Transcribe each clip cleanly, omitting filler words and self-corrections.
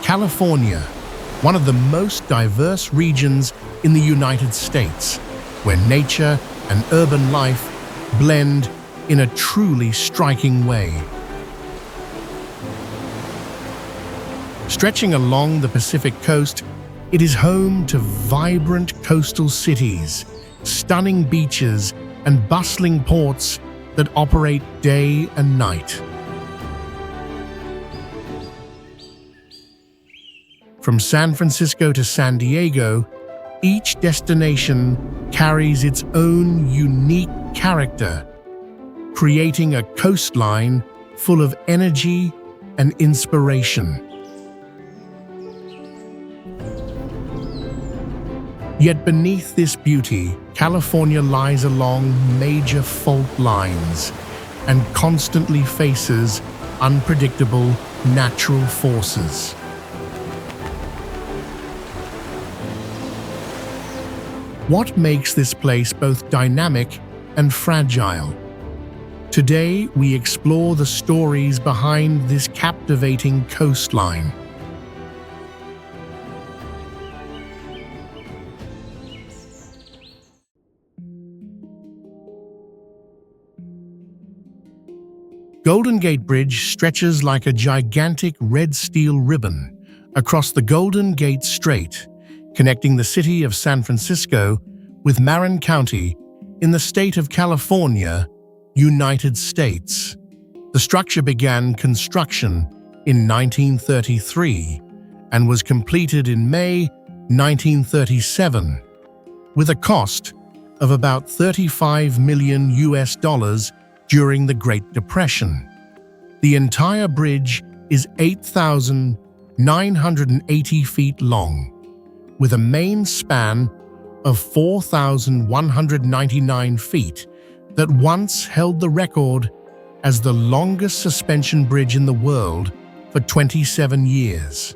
California, one of the most diverse regions in the United States, where nature and urban life blend in a truly striking way. Stretching along the Pacific coast, it is home to vibrant coastal cities, stunning beaches, and bustling ports that operate day and night. From San Francisco to San Diego, each destination carries its own unique character, creating a coastline full of energy and inspiration. Yet beneath this beauty, California lies along major fault lines and constantly faces unpredictable natural forces. What makes this place both dynamic and fragile? Today, we explore the stories behind this captivating coastline. Golden Gate Bridge stretches like a gigantic red steel ribbon across the Golden Gate Strait, connecting the city of San Francisco with Marin County in the state of California, United States. The structure began construction in 1933 and was completed in May 1937, with a cost of about $35 million during the Great Depression. The entire bridge is 8,980 feet long, with a main span of 4,199 feet that once held the record as the longest suspension bridge in the world for 27 years.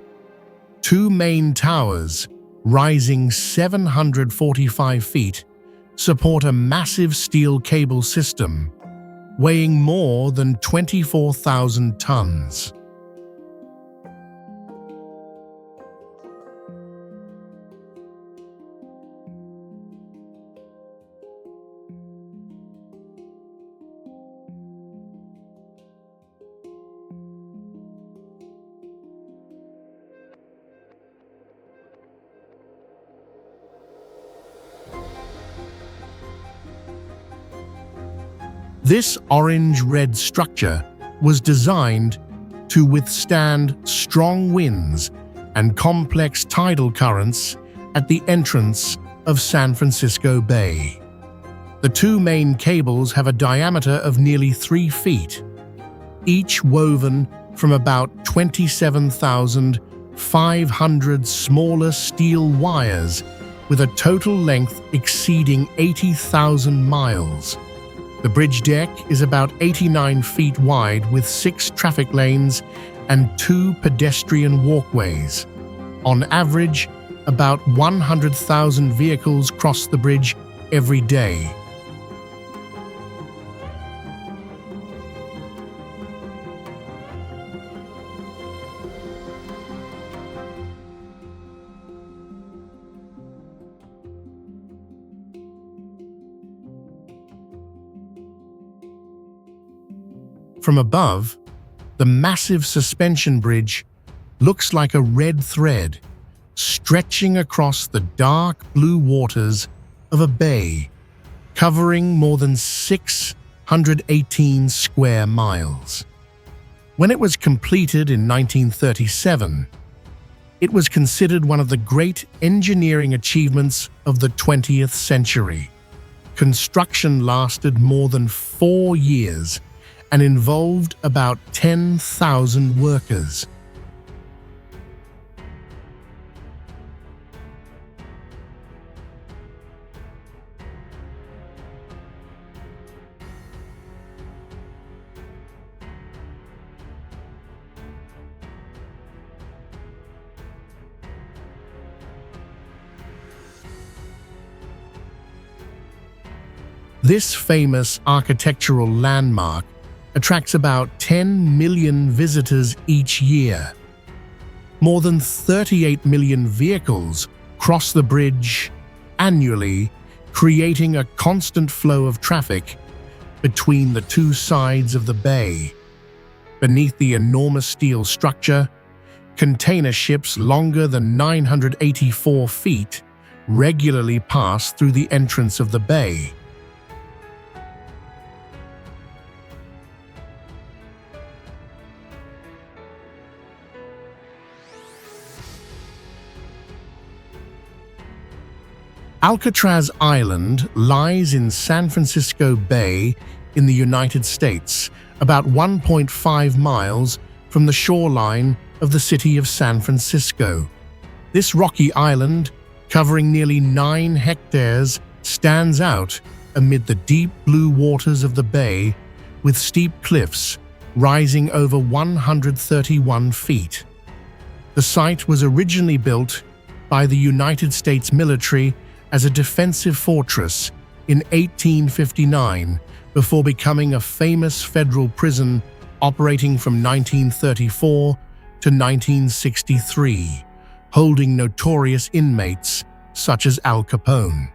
Two main towers, rising 745 feet, support a massive steel cable system weighing more than 24,000 tons. This orange-red structure was designed to withstand strong winds and complex tidal currents at the entrance of San Francisco Bay. The two main cables have a diameter of nearly 3 feet, each woven from about 27,500 smaller steel wires with a total length exceeding 80,000 miles. The bridge deck is about 89 feet wide with 6 traffic lanes and 2 pedestrian walkways. On average, about 100,000 vehicles cross the bridge every day. From above, the massive suspension bridge looks like a red thread stretching across the dark blue waters of a bay, covering more than 618 square miles. When it was completed in 1937, it was considered one of the great engineering achievements of the 20th century. Construction lasted more than 4 years and involved about 10,000 workers. This famous architectural landmark attracts about 10 million visitors each year. More than 38 million vehicles cross the bridge annually, creating a constant flow of traffic between the two sides of the bay. Beneath the enormous steel structure, container ships longer than 984 feet regularly pass through the entrance of the bay. Alcatraz Island lies in San Francisco Bay in the United States, about 1.5 miles from the shoreline of the city of San Francisco. This rocky island, covering nearly 9 hectares, stands out amid the deep blue waters of the bay, with steep cliffs rising over 131 feet. The site was originally built by the United States military as a defensive fortress in 1859, before becoming a famous federal prison operating from 1934 to 1963, holding notorious inmates such as Al Capone.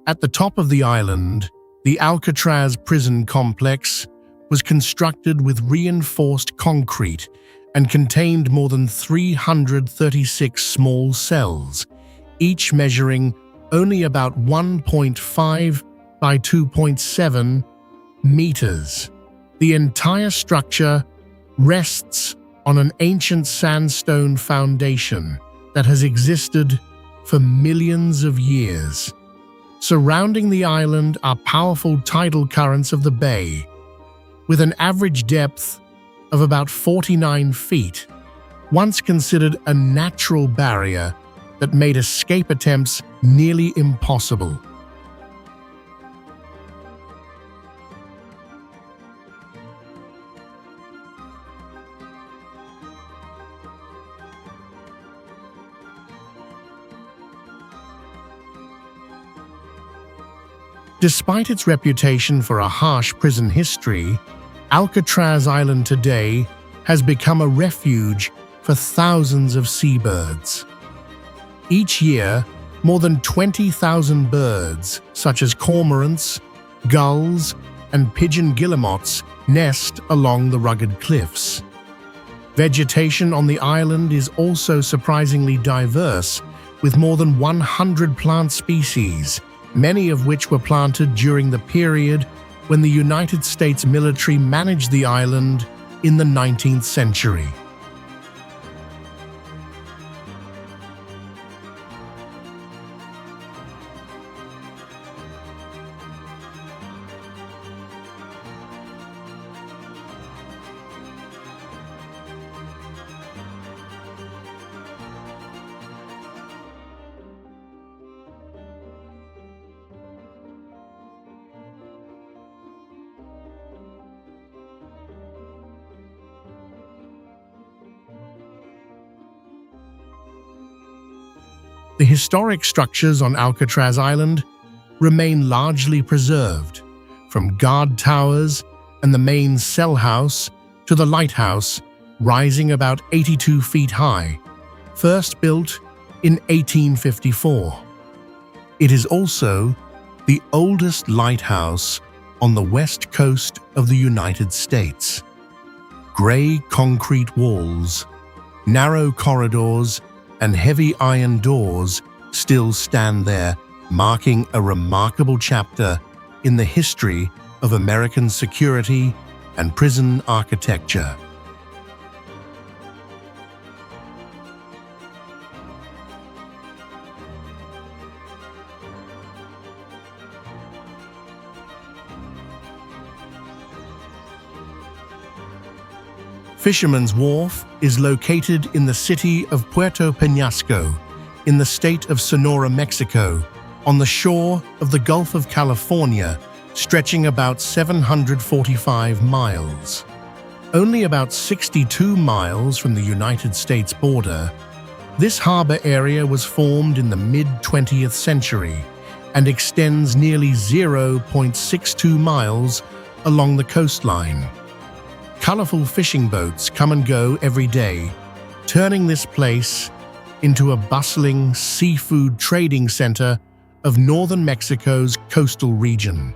At the top of the island, the Alcatraz prison complex was constructed with reinforced concrete and contained more than 336 small cells, each measuring only about 1.5 by 2.7 meters. The entire structure rests on an ancient sandstone foundation that has existed for millions of years. Surrounding the island are powerful tidal currents of the bay, with an average depth of about 49 feet, once considered a natural barrier that made escape attempts nearly impossible. Despite its reputation for a harsh prison history, Alcatraz Island today has become a refuge for thousands of seabirds. Each year, more than 20,000 birds, such as cormorants, gulls, and pigeon guillemots, nest along the rugged cliffs. Vegetation on the island is also surprisingly diverse, with more than 100 plant species, many of which were planted during the period when the United States military managed the island in the 19th century. The historic structures on Alcatraz Island remain largely preserved, from guard towers and the main cell house to the lighthouse, rising about 82 feet high, first built in 1854. It is also the oldest lighthouse on the west coast of the United States. Gray concrete walls, narrow corridors, and heavy iron doors still stand there, marking a remarkable chapter in the history of American security and prison architecture. Fisherman's Wharf is located in the city of Puerto Peñasco, in the state of Sonora, Mexico, on the shore of the Gulf of California, stretching about 745 miles. Only about 62 miles from the United States border, this harbor area was formed in the mid-20th century and extends nearly 0.62 miles along the coastline. Colorful fishing boats come and go every day, turning this place into a bustling seafood trading center of northern Mexico's coastal region.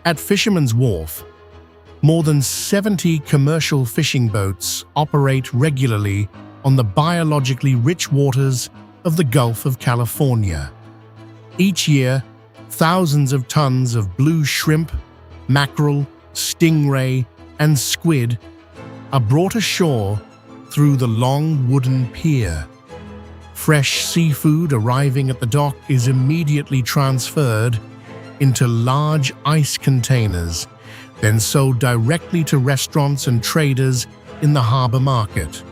At Fisherman's Wharf, more than 70 commercial fishing boats operate regularly on the biologically rich waters of the Gulf of California. Each year, thousands of tons of blue shrimp, mackerel, stingray, and squid are brought ashore through the long wooden pier. Fresh seafood arriving at the dock is immediately transferred into large ice containers, then sold directly to restaurants and traders in the harbor market.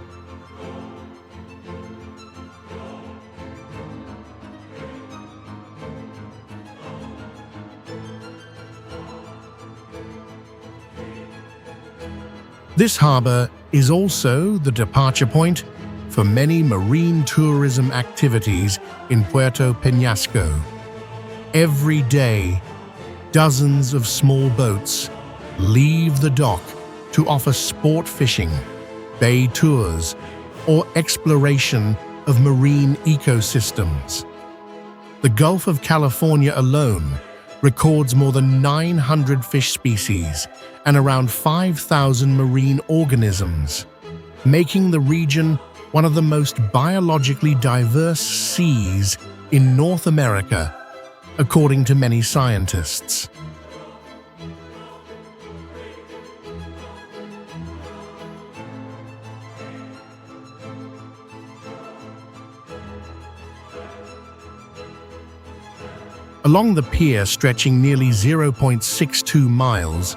This harbor is also the departure point for many marine tourism activities in Puerto Peñasco. Every day, dozens of small boats leave the dock to offer sport fishing, bay tours, or exploration of marine ecosystems. The Gulf of California alone records more than 900 fish species and around 5,000 marine organisms, making the region one of the most biologically diverse seas in North America, according to many scientists. Along the pier stretching nearly 0.62 miles,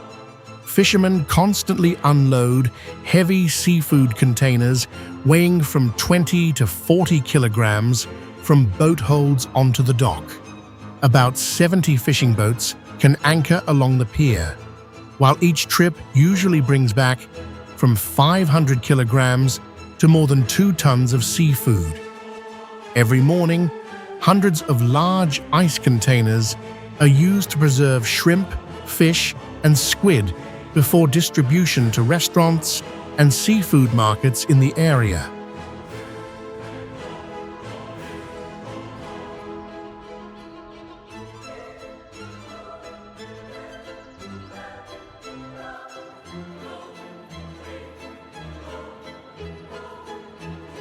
fishermen constantly unload heavy seafood containers weighing from 20 to 40 kilograms from boat holds onto the dock. About 70 fishing boats can anchor along the pier, while each trip usually brings back from 500 kilograms to more than 2 tons of seafood. Every morning, hundreds of large ice containers are used to preserve shrimp, fish, and squid before distribution to restaurants and seafood markets in the area.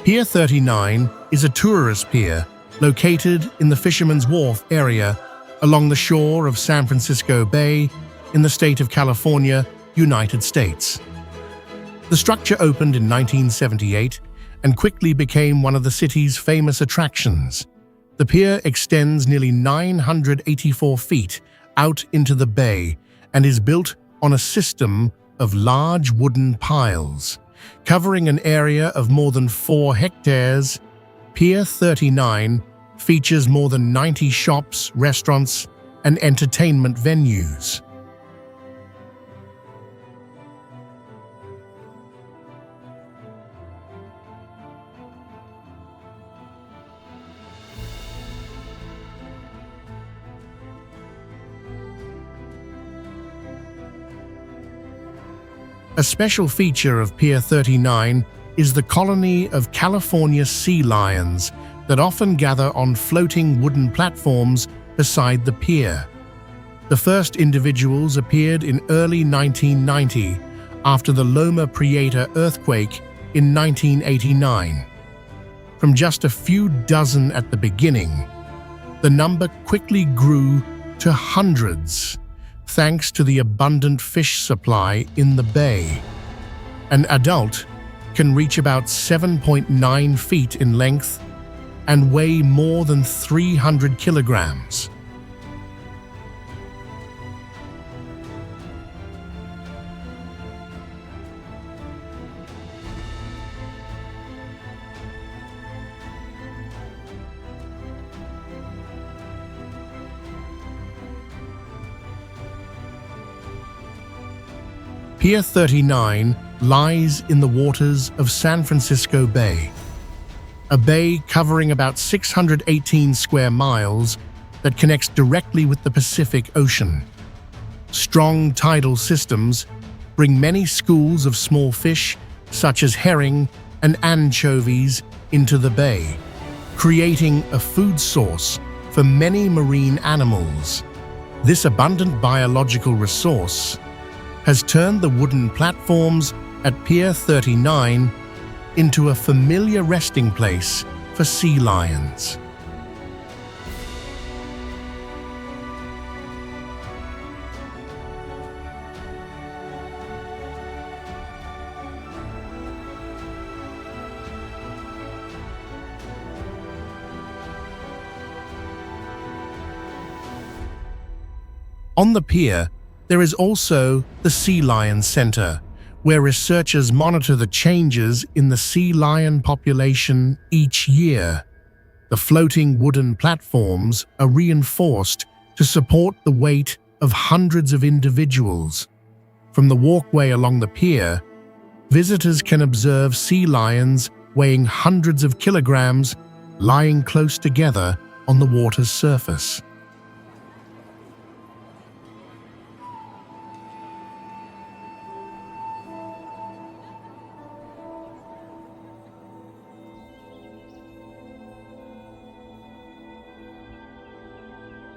Pier 39 is a tourist pier located in the Fisherman's Wharf area along the shore of San Francisco Bay in the state of California, United States. The structure opened in 1978 and quickly became one of the city's famous attractions. The pier extends nearly 984 feet out into the bay and is built on a system of large wooden piles. Covering an area of more than 4 hectares, Pier 39 features more than 90 shops, restaurants, and entertainment venues. A special feature of Pier 39 is the colony of California sea lions that often gather on floating wooden platforms beside the pier. The first individuals appeared in early 1990 after the Loma Prieta earthquake in 1989. From just a few dozen at the beginning, the number quickly grew to hundreds, thanks to the abundant fish supply in the bay. An adult can reach about 7.9 feet in length and weigh more than 300 kilograms. Pier 39 lies in the waters of San Francisco Bay, a bay covering about 618 square miles that connects directly with the Pacific Ocean. Strong tidal systems bring many schools of small fish, such as herring and anchovies, into the bay, creating a food source for many marine animals. This abundant biological resource has turned the wooden platforms at Pier 39 into a familiar resting place for sea lions. On the pier, there is also the Sea Lion Center, where researchers monitor the changes in the sea lion population each year. The floating wooden platforms are reinforced to support the weight of hundreds of individuals. From the walkway along the pier, visitors can observe sea lions weighing hundreds of kilograms lying close together on the water's surface.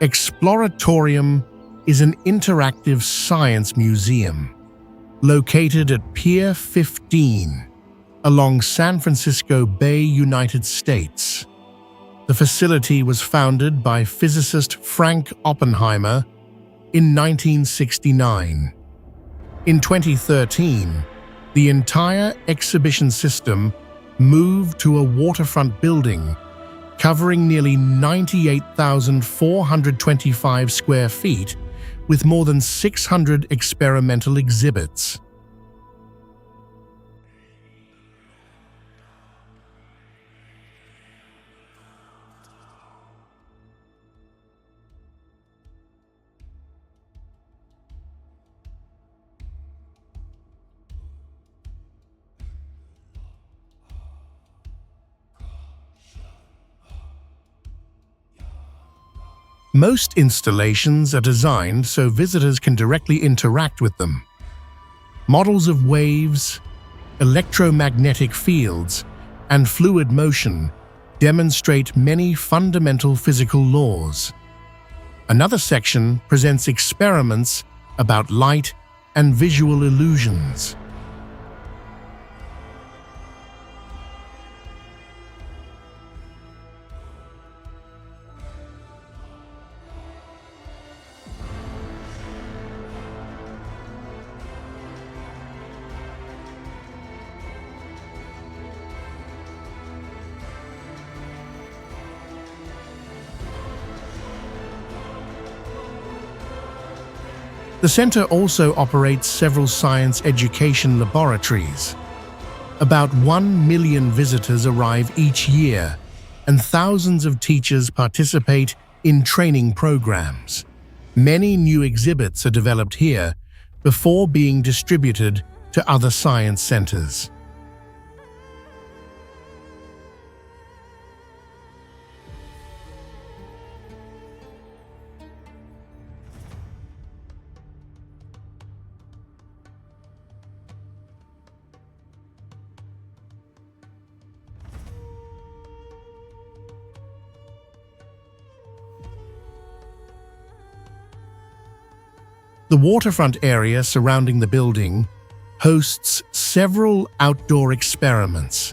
Exploratorium is an interactive science museum located at Pier 15 along San Francisco Bay, United States. The facility was founded by physicist Frank Oppenheimer in 1969. In 2013, the entire exhibition system moved to a waterfront building covering nearly 98,425 square feet with more than 600 experimental exhibits. Most installations are designed so visitors can directly interact with them. Models of waves, electromagnetic fields, and fluid motion demonstrate many fundamental physical laws. Another section presents experiments about light and visual illusions. The center also operates several science education laboratories. About 1 million visitors arrive each year, and thousands of teachers participate in training programs. Many new exhibits are developed here before being distributed to other science centers. The waterfront area surrounding the building hosts several outdoor experiments.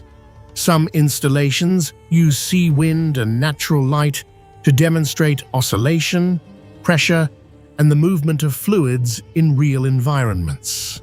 Some installations use sea wind and natural light to demonstrate oscillation, pressure, and the movement of fluids in real environments.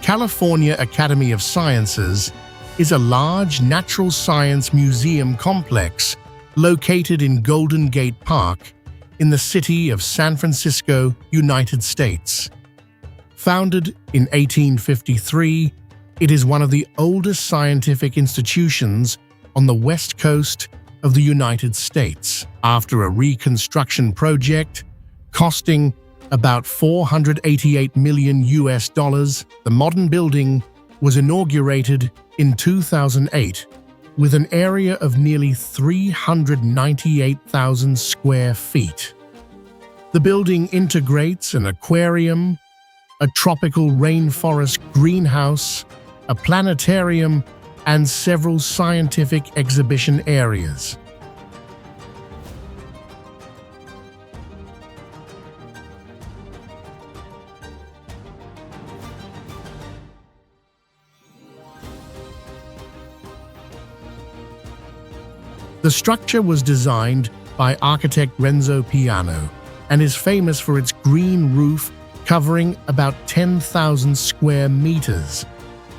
California Academy of Sciences is a large natural science museum complex located in Golden Gate Park in the city of San Francisco, United States. Founded in 1853, it is one of the oldest scientific institutions on the west coast of the United States. After a reconstruction project costing about $488 million, the modern building was inaugurated in 2008 with an area of nearly 398,000 square feet. The building integrates an aquarium, a tropical rainforest greenhouse, a planetarium, and several scientific exhibition areas. The structure was designed by architect Renzo Piano and is famous for its green roof covering about 10,000 square meters.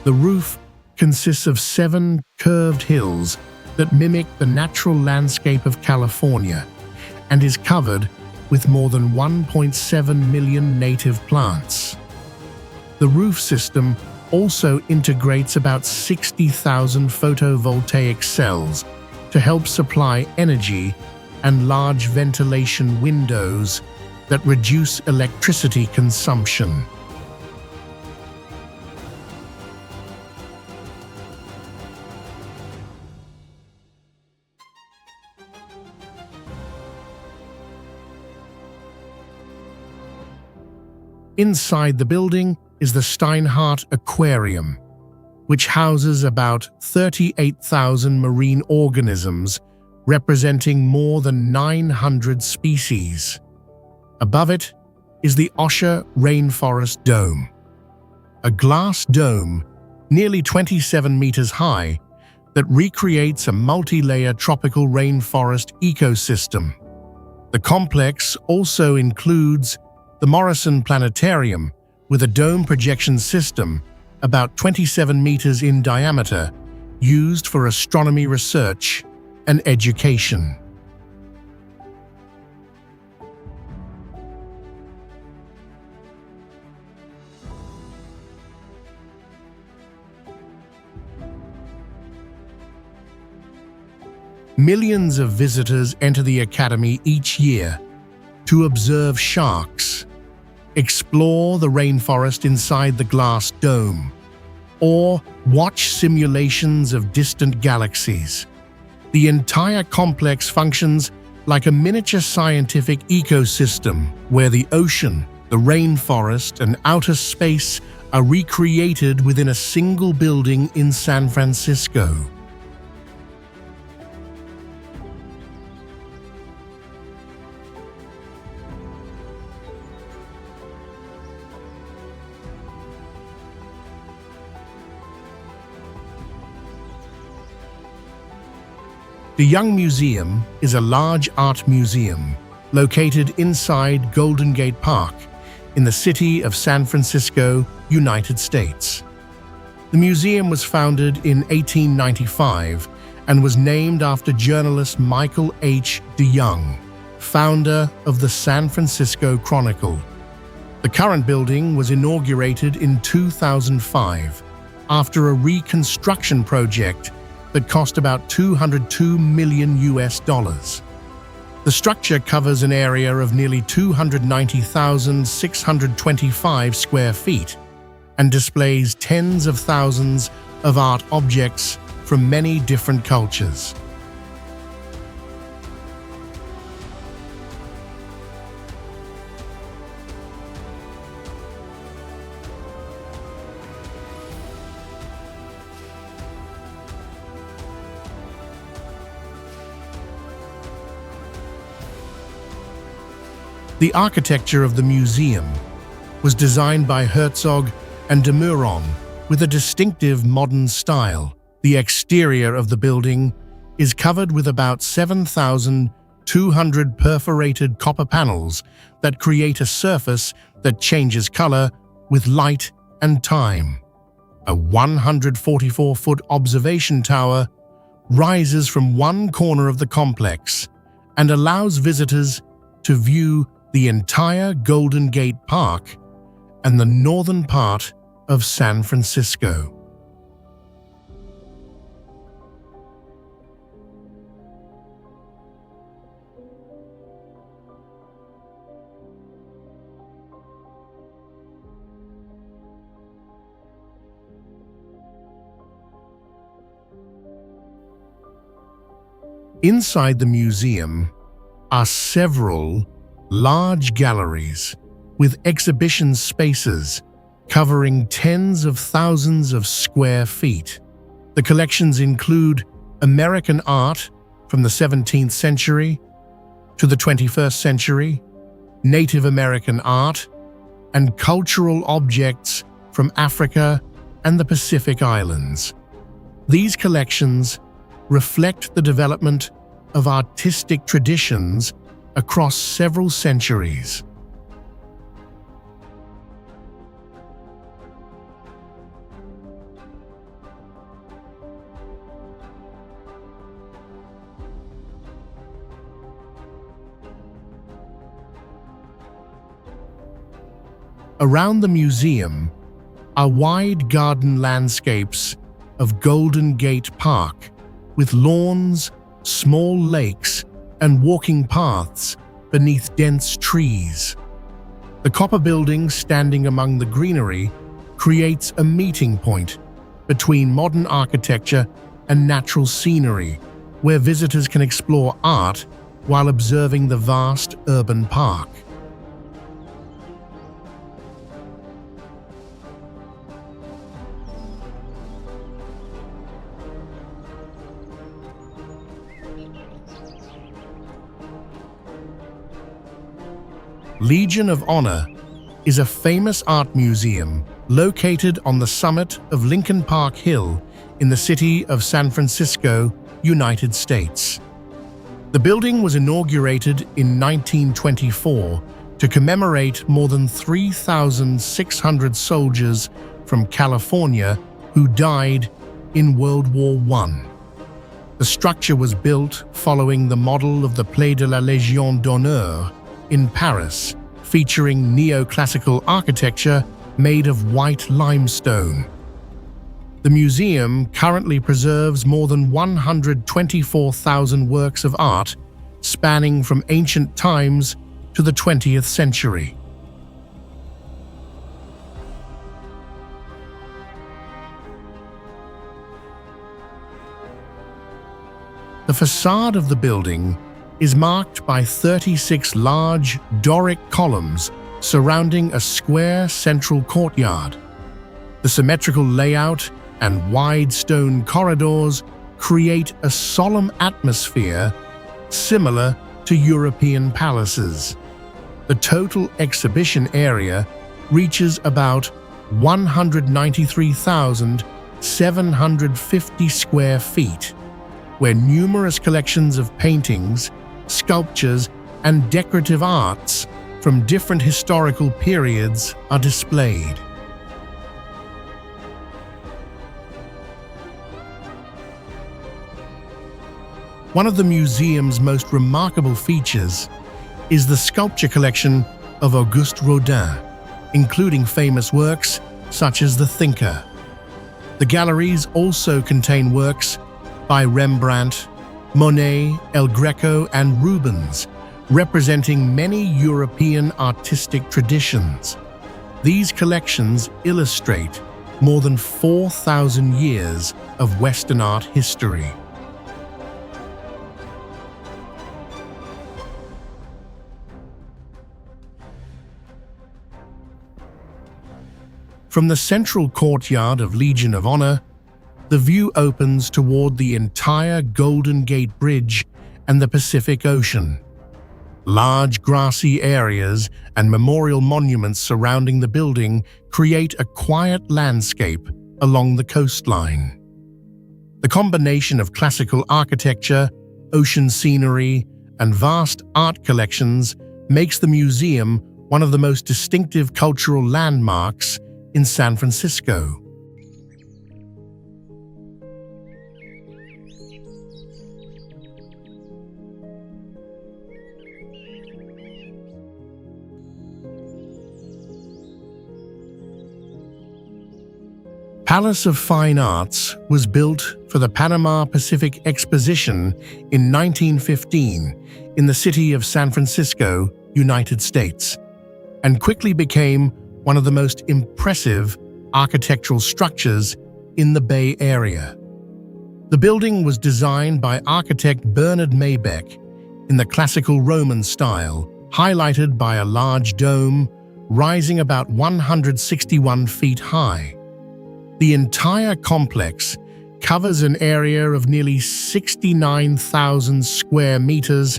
The roof consists of 7 curved hills that mimic the natural landscape of California and is covered with more than 1.7 million native plants. The roof system also integrates about 60,000 photovoltaic cells to help supply energy and large ventilation windows that reduce electricity consumption. Inside the building is the Steinhardt Aquarium, which houses about 38,000 marine organisms representing more than 900 species. Above it is the Osher Rainforest Dome, a glass dome nearly 27 meters high that recreates a multi-layer tropical rainforest ecosystem. The complex also includes the Morrison Planetarium with a dome projection system about 27 meters in diameter, used for astronomy research and education. Millions of visitors enter the Academy each year to observe sharks, explore the rainforest inside the glass dome, or watch simulations of distant galaxies. The entire complex functions like a miniature scientific ecosystem where the ocean, the rainforest, and outer space are recreated within a single building in San Francisco. The Young Museum is a large art museum located inside Golden Gate Park in the city of San Francisco, United States. The museum was founded in 1895 and was named after journalist Michael H. DeYoung, founder of the San Francisco Chronicle. The current building was inaugurated in 2005 after a reconstruction project that cost about $202 million. The structure covers an area of nearly 290,625 square feet and displays tens of thousands of art objects from many different cultures. The architecture of the museum was designed by Herzog and de Meuron with a distinctive modern style. The exterior of the building is covered with about 7,200 perforated copper panels that create a surface that changes color with light and time. A 144-foot observation tower rises from one corner of the complex and allows visitors to view the entire Golden Gate Park and the northern part of San Francisco. Inside the museum are several large galleries with exhibition spaces covering tens of thousands of square feet. The collections include American art from the 17th century to the 21st century, Native American art, and cultural objects from Africa and the Pacific Islands. These collections reflect the development of artistic traditions across several centuries. Around the museum are wide garden landscapes of Golden Gate Park, with lawns, small lakes, and walking paths beneath dense trees. The copper building standing among the greenery creates a meeting point between modern architecture and natural scenery, where visitors can explore art while observing the vast urban park. Legion of Honor is a famous art museum located on the summit of Lincoln Park Hill in the city of San Francisco, United States. The building was inaugurated in 1924 to commemorate more than 3,600 soldiers from California who died in World War I. The structure was built following the model of the Place de la Légion d'Honneur in Paris, featuring neoclassical architecture made of white limestone. The museum currently preserves more than 124,000 works of art spanning from ancient times to the 20th century. The facade of the building is marked by 36 large Doric columns surrounding a square central courtyard. The symmetrical layout and wide stone corridors create a solemn atmosphere similar to European palaces. The total exhibition area reaches about 193,750 square feet, where numerous collections of paintings, sculptures, and decorative arts from different historical periods are displayed. One of the museum's most remarkable features is the sculpture collection of Auguste Rodin, including famous works such as The Thinker. The galleries also contain works by Rembrandt, Monet, El Greco, and Rubens, representing many European artistic traditions. These collections illustrate more than 4,000 years of Western art history. From the central courtyard of Legion of Honor, the view opens toward the entire Golden Gate Bridge and the Pacific Ocean. Large grassy areas and memorial monuments surrounding the building create a quiet landscape along the coastline. The combination of classical architecture, ocean scenery, and vast art collections makes the museum one of the most distinctive cultural landmarks in San Francisco. Palace of Fine Arts was built for the Panama Pacific Exposition in 1915 in the city of San Francisco, United States, and quickly became one of the most impressive architectural structures in the Bay Area. The building was designed by architect Bernard Maybeck in the classical Roman style, highlighted by a large dome rising about 161 feet high. The entire complex covers an area of nearly 69,000 square meters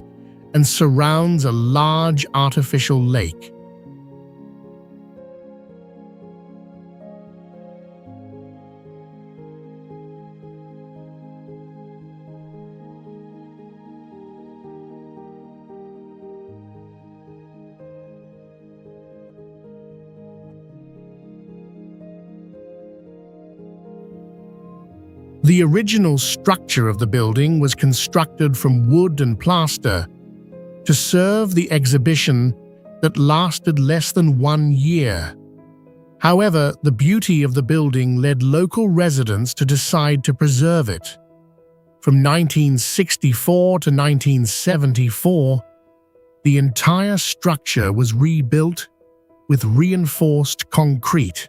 and surrounds a large artificial lake. The original structure of the building was constructed from wood and plaster to serve the exhibition that lasted less than 1 year. However, the beauty of the building led local residents to decide to preserve it. From 1964 to 1974, the entire structure was rebuilt with reinforced concrete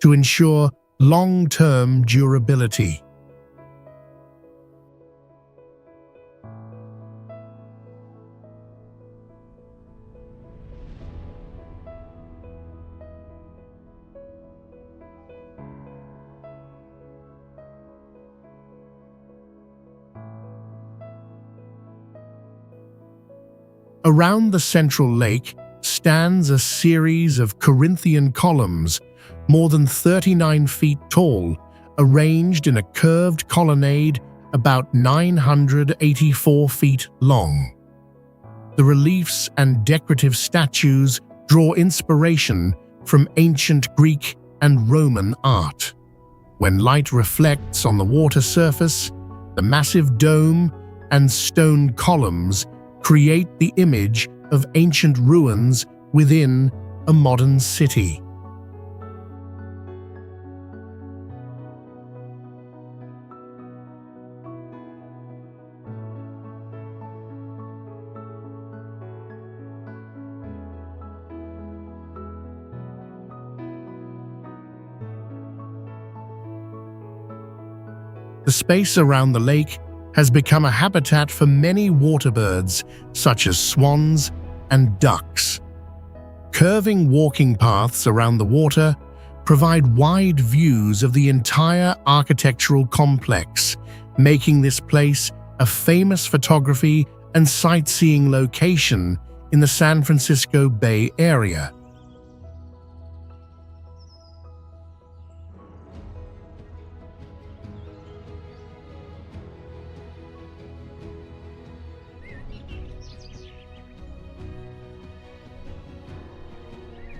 to ensure long-term durability. Around the central lake stands a series of Corinthian columns, more than 39 feet tall, arranged in a curved colonnade about 984 feet long. The reliefs and decorative statues draw inspiration from ancient Greek and Roman art. When light reflects on the water surface, the massive dome and stone columns create the image of ancient ruins within a modern city. The space around the lake has become a habitat for many water birds, such as swans and ducks. Curving walking paths around the water provide wide views of the entire architectural complex, making this place a famous photography and sightseeing location in the San Francisco Bay Area.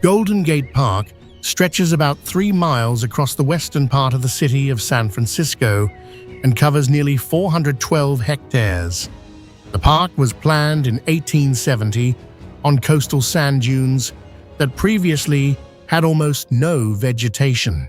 Golden Gate Park stretches about 3 miles across the western part of the city of San Francisco and covers nearly 412 hectares. The park was planned in 1870 on coastal sand dunes that previously had almost no vegetation.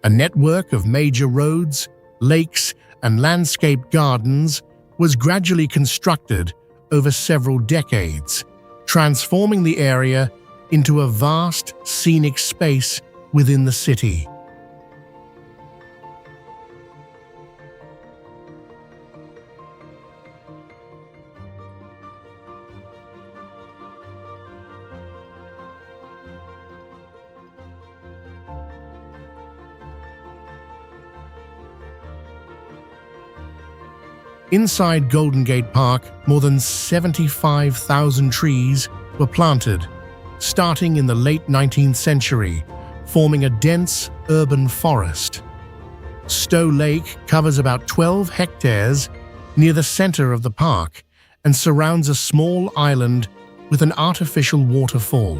A network of major roads, lakes, and landscape gardens was gradually constructed over several decades, transforming the area into a vast, scenic space within the city. Inside Golden Gate Park, more than 75,000 trees were planted, starting in the late 19th century, forming a dense urban forest. Stowe Lake covers about 12 hectares near the center of the park and surrounds a small island with an artificial waterfall.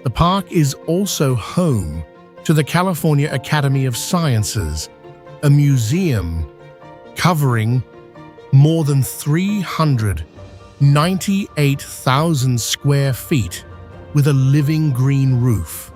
The park is also home to the California Academy of Sciences, a museum covering more than 398,000 square feet with a living green roof.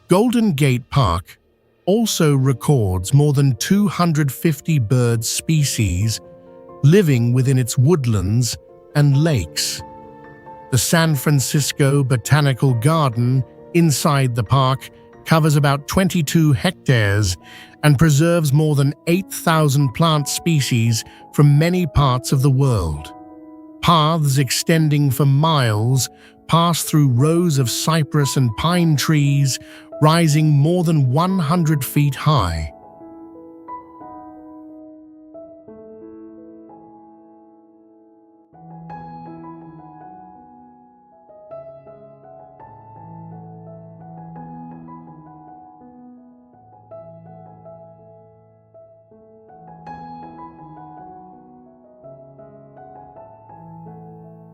Golden Gate Park also records more than 250 bird species living within its woodlands and lakes. The San Francisco Botanical Garden inside the park covers about 22 hectares and preserves more than 8,000 plant species from many parts of the world. Paths extending for miles pass through rows of cypress and pine trees rising more than 100 feet high.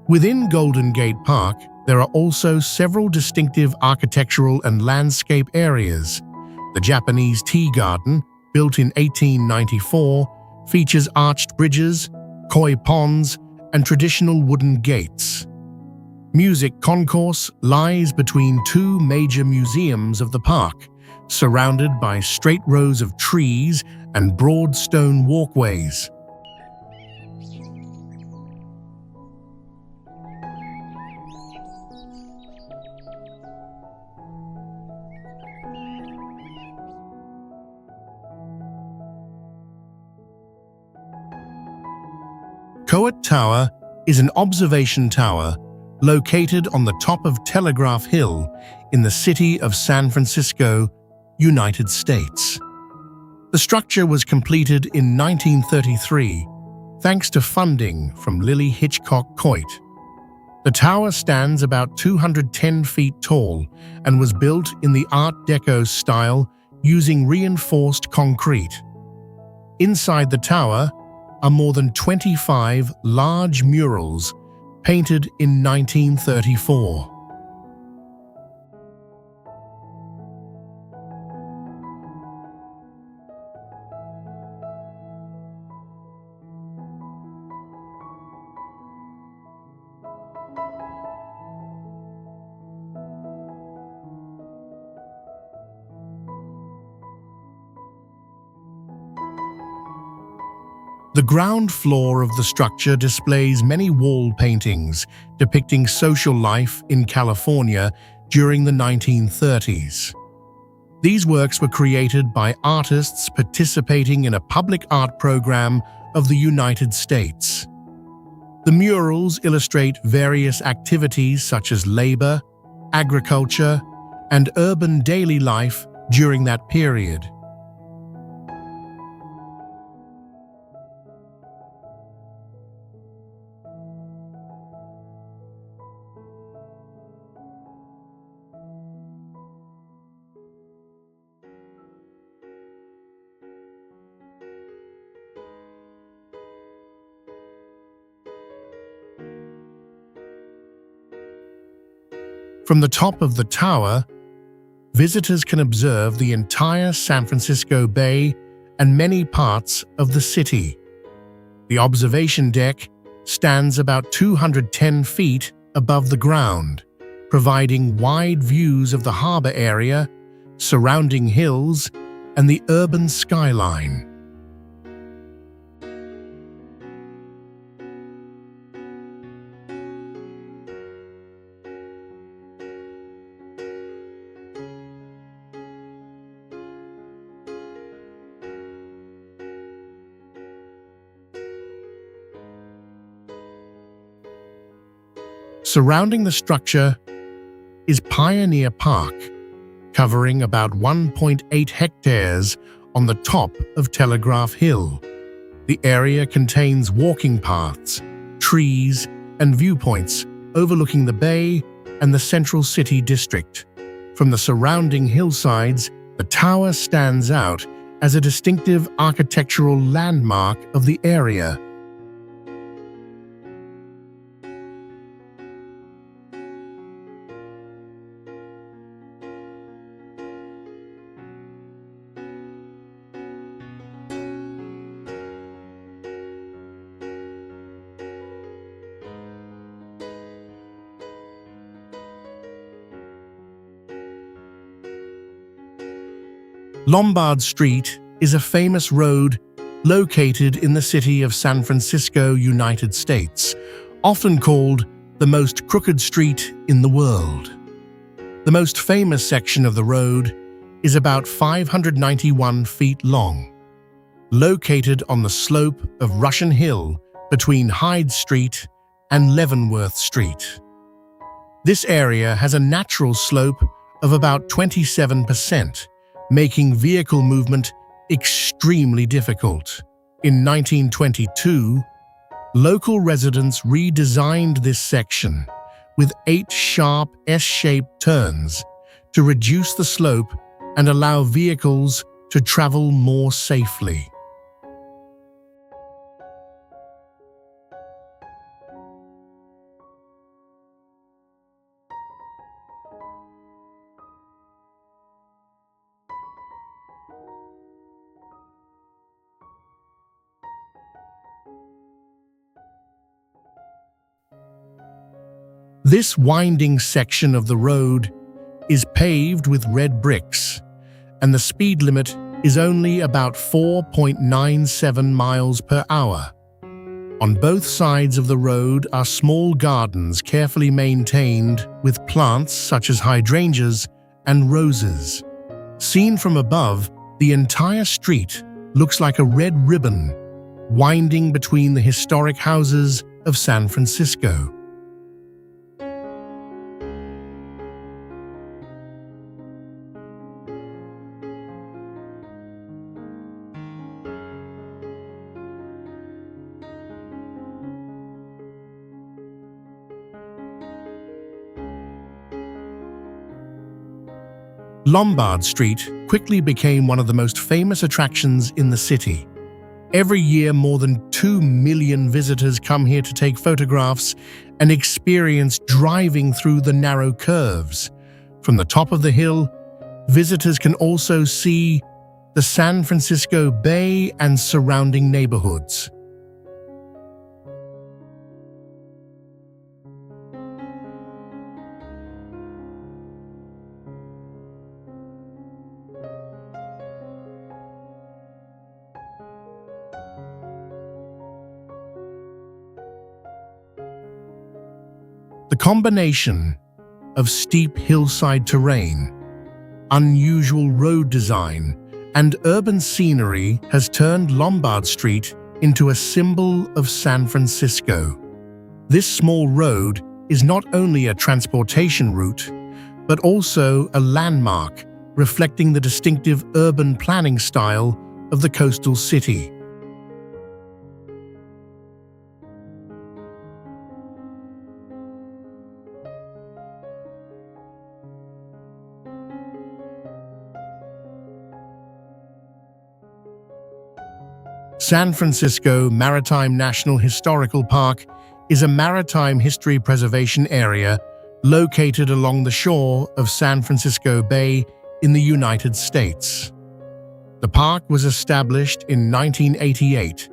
Within Golden Gate Park, there are also several distinctive architectural and landscape areas. The Japanese Tea Garden, built in 1894, features arched bridges, koi ponds, and traditional wooden gates. Music Concourse lies between two major museums of the park, surrounded by straight rows of trees and broad stone walkways. Coit Tower is an observation tower located on the top of Telegraph Hill in the city of San Francisco, United States. The structure was completed in 1933 thanks to funding from Lillie Hitchcock Coit. The tower stands about 210 feet tall and was built in the Art Deco style using reinforced concrete. Inside the tower are more than 25 large murals painted in 1934. The ground floor of the structure displays many wall paintings depicting social life in California during the 1930s. These works were created by artists participating in a public art program of the United States. The murals illustrate various activities such as labor, agriculture, and urban daily life during that period. From the top of the tower, visitors can observe the entire San Francisco Bay and many parts of the city. The observation deck stands about 210 feet above the ground, providing wide views of the harbor area, surrounding hills, and the urban skyline. Surrounding the structure is Pioneer Park, covering about 1.8 hectares on the top of Telegraph Hill. The area contains walking paths, trees, and viewpoints overlooking the bay and the Central City District. From the surrounding hillsides, the tower stands out as a distinctive architectural landmark of the area. Lombard Street is a famous road located in the city of San Francisco, United States, often called the most crooked street in the world. The most famous section of the road is about 591 feet long, located on the slope of Russian Hill between Hyde Street and Leavenworth Street. This area has a natural slope of about 27%, making vehicle movement extremely difficult. In 1922, local residents redesigned this section with 8 sharp S-shaped turns to reduce the slope and allow vehicles to travel more safely. This winding section of the road is paved with red bricks, and the speed limit is only about 4.97 miles per hour. On both sides of the road are small gardens carefully maintained with plants such as hydrangeas and roses. Seen from above, the entire street looks like a red ribbon winding between the historic houses of San Francisco. Lombard Street quickly became one of the most famous attractions in the city. Every year, more than 2 million visitors come here to take photographs and experience driving through the narrow curves. From the top of the hill, visitors can also see the San Francisco Bay and surrounding neighborhoods. The combination of steep hillside terrain, unusual road design, and urban scenery has turned Lombard Street into a symbol of San Francisco. This small road is not only a transportation route, but also a landmark reflecting the distinctive urban planning style of the coastal city. San Francisco Maritime National Historical Park is a maritime history preservation area located along the shore of San Francisco Bay in the United States. The park was established in 1988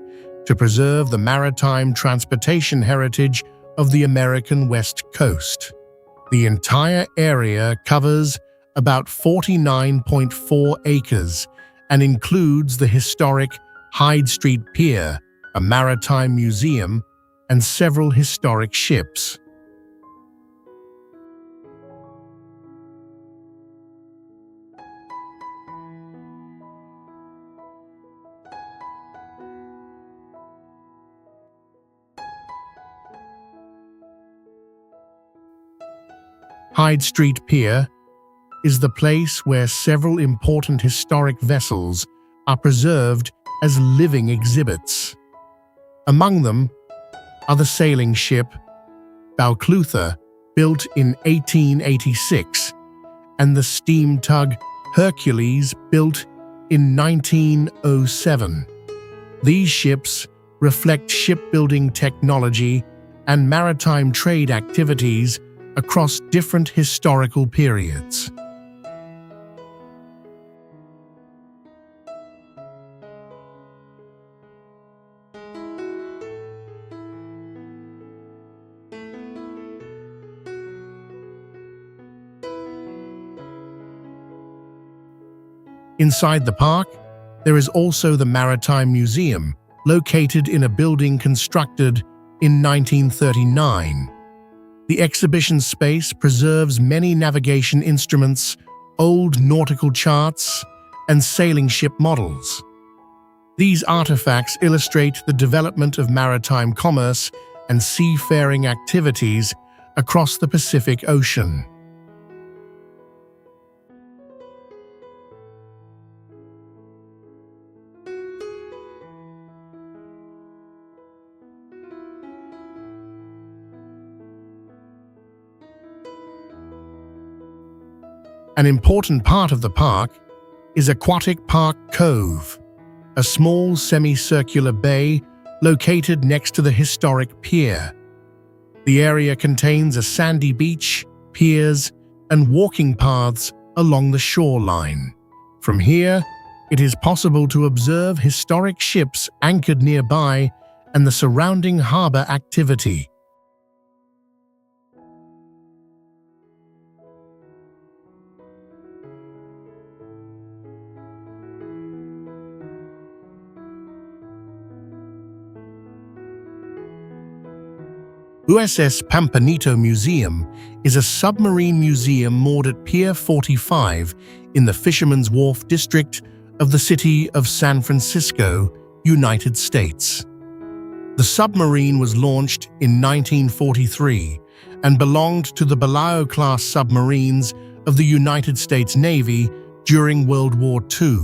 to preserve the maritime transportation heritage of the American West Coast. The entire area covers about 49.4 acres and includes the historic Hyde Street Pier, a maritime museum, and several historic ships. Hyde Street Pier is the place where several important historic vessels are preserved as living exhibits. Among them are the sailing ship Balclutha, built in 1886, and the steam tug Hercules, built in 1907. These ships reflect shipbuilding technology and maritime trade activities across different historical periods. Inside the park, there is also the Maritime Museum, located in a building constructed in 1939. The exhibition space preserves many navigation instruments, old nautical charts, and sailing ship models. These artifacts illustrate the development of maritime commerce and seafaring activities across the Pacific Ocean. An important part of the park is Aquatic Park Cove, a small semicircular bay located next to the historic pier. The area contains a sandy beach, piers, and walking paths along the shoreline. From here, it is possible to observe historic ships anchored nearby and the surrounding harbor activity. USS Pampanito Museum is a submarine museum moored at Pier 45 in the Fisherman's Wharf district of the city of San Francisco, United States. The submarine was launched in 1943 and belonged to the Balboa-class submarines of the United States Navy during World War II.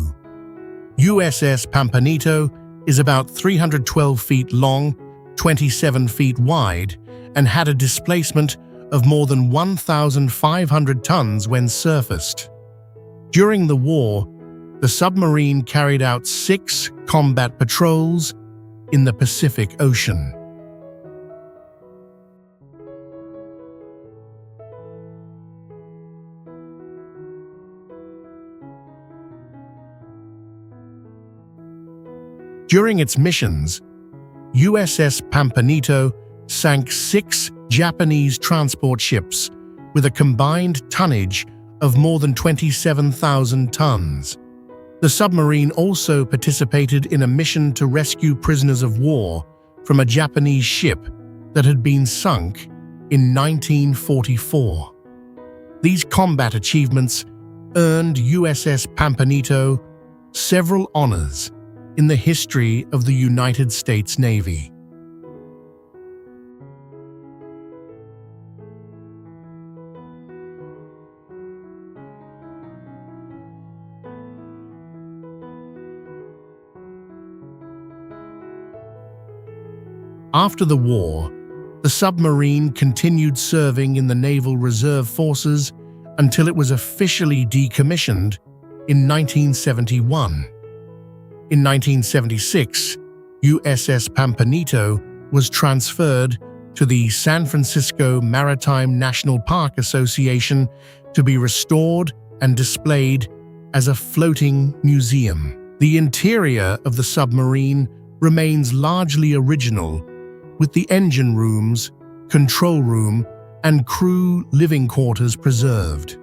USS Pampanito is about 312 feet long, 27 feet wide, and had a displacement of more than 1,500 tons when surfaced. During the war, the submarine carried out 6 combat patrols in the Pacific Ocean. During its missions, USS Pampanito sank 6 Japanese transport ships with a combined tonnage of more than 27,000 tons. The submarine also participated in a mission to rescue prisoners of war from a Japanese ship that had been sunk in 1944. These combat achievements earned USS Pampanito several honors in the history of the United States Navy. After the war, the submarine continued serving in the Naval Reserve Forces until it was officially decommissioned in 1971. In 1976, USS Pampanito was transferred to the San Francisco Maritime National Park Association to be restored and displayed as a floating museum. The interior of the submarine remains largely original, with the engine rooms, control room, and crew living quarters preserved.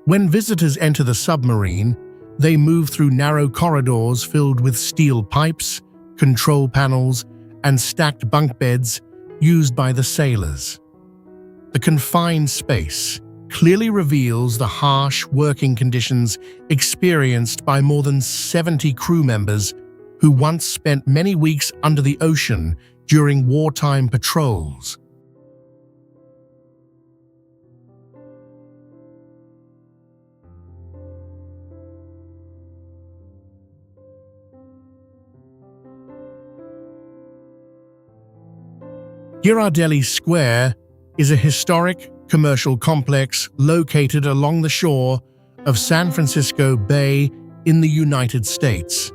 When visitors enter the submarine, they move through narrow corridors filled with steel pipes, control panels, and stacked bunk beds used by the sailors. The confined space clearly reveals the harsh working conditions experienced by more than 70 crew members who once spent many weeks under the ocean during wartime patrols. Ghirardelli Square is a historic commercial complex located along the shore of San Francisco Bay in the United States.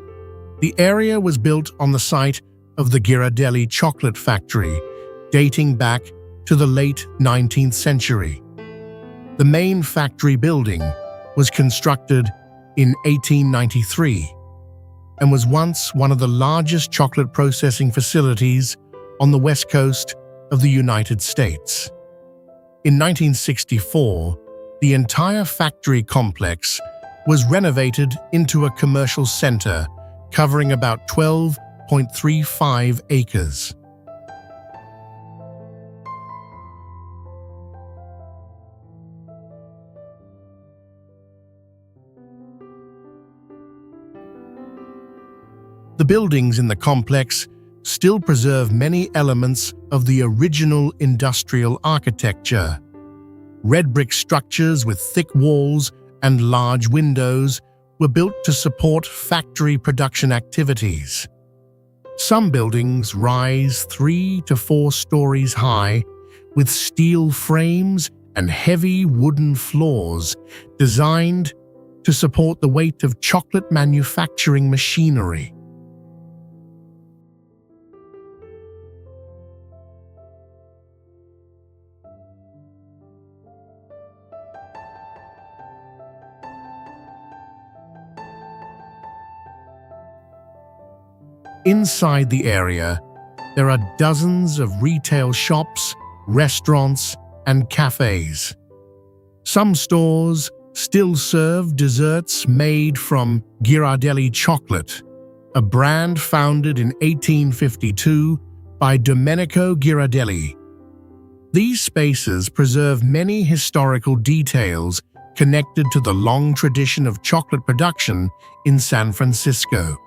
The area was built on the site of the Ghirardelli chocolate factory, dating back to the late 19th century. The main factory building was constructed in 1893 and was once one of the largest chocolate processing facilities on the west coast of the United States. In 1964, the entire factory complex was renovated into a commercial center covering about 12.35 acres. The buildings in the complex still preserve many elements of the original industrial architecture. Red brick structures with thick walls and large windows were built to support factory production activities. Some buildings rise 3 to 4 stories high with steel frames and heavy wooden floors designed to support the weight of chocolate manufacturing machinery. Inside the area, there are dozens of retail shops, restaurants, and cafes. Some stores still serve desserts made from Ghirardelli chocolate, a brand founded in 1852 by Domenico Ghirardelli. These spaces preserve many historical details connected to the long tradition of chocolate production in San Francisco.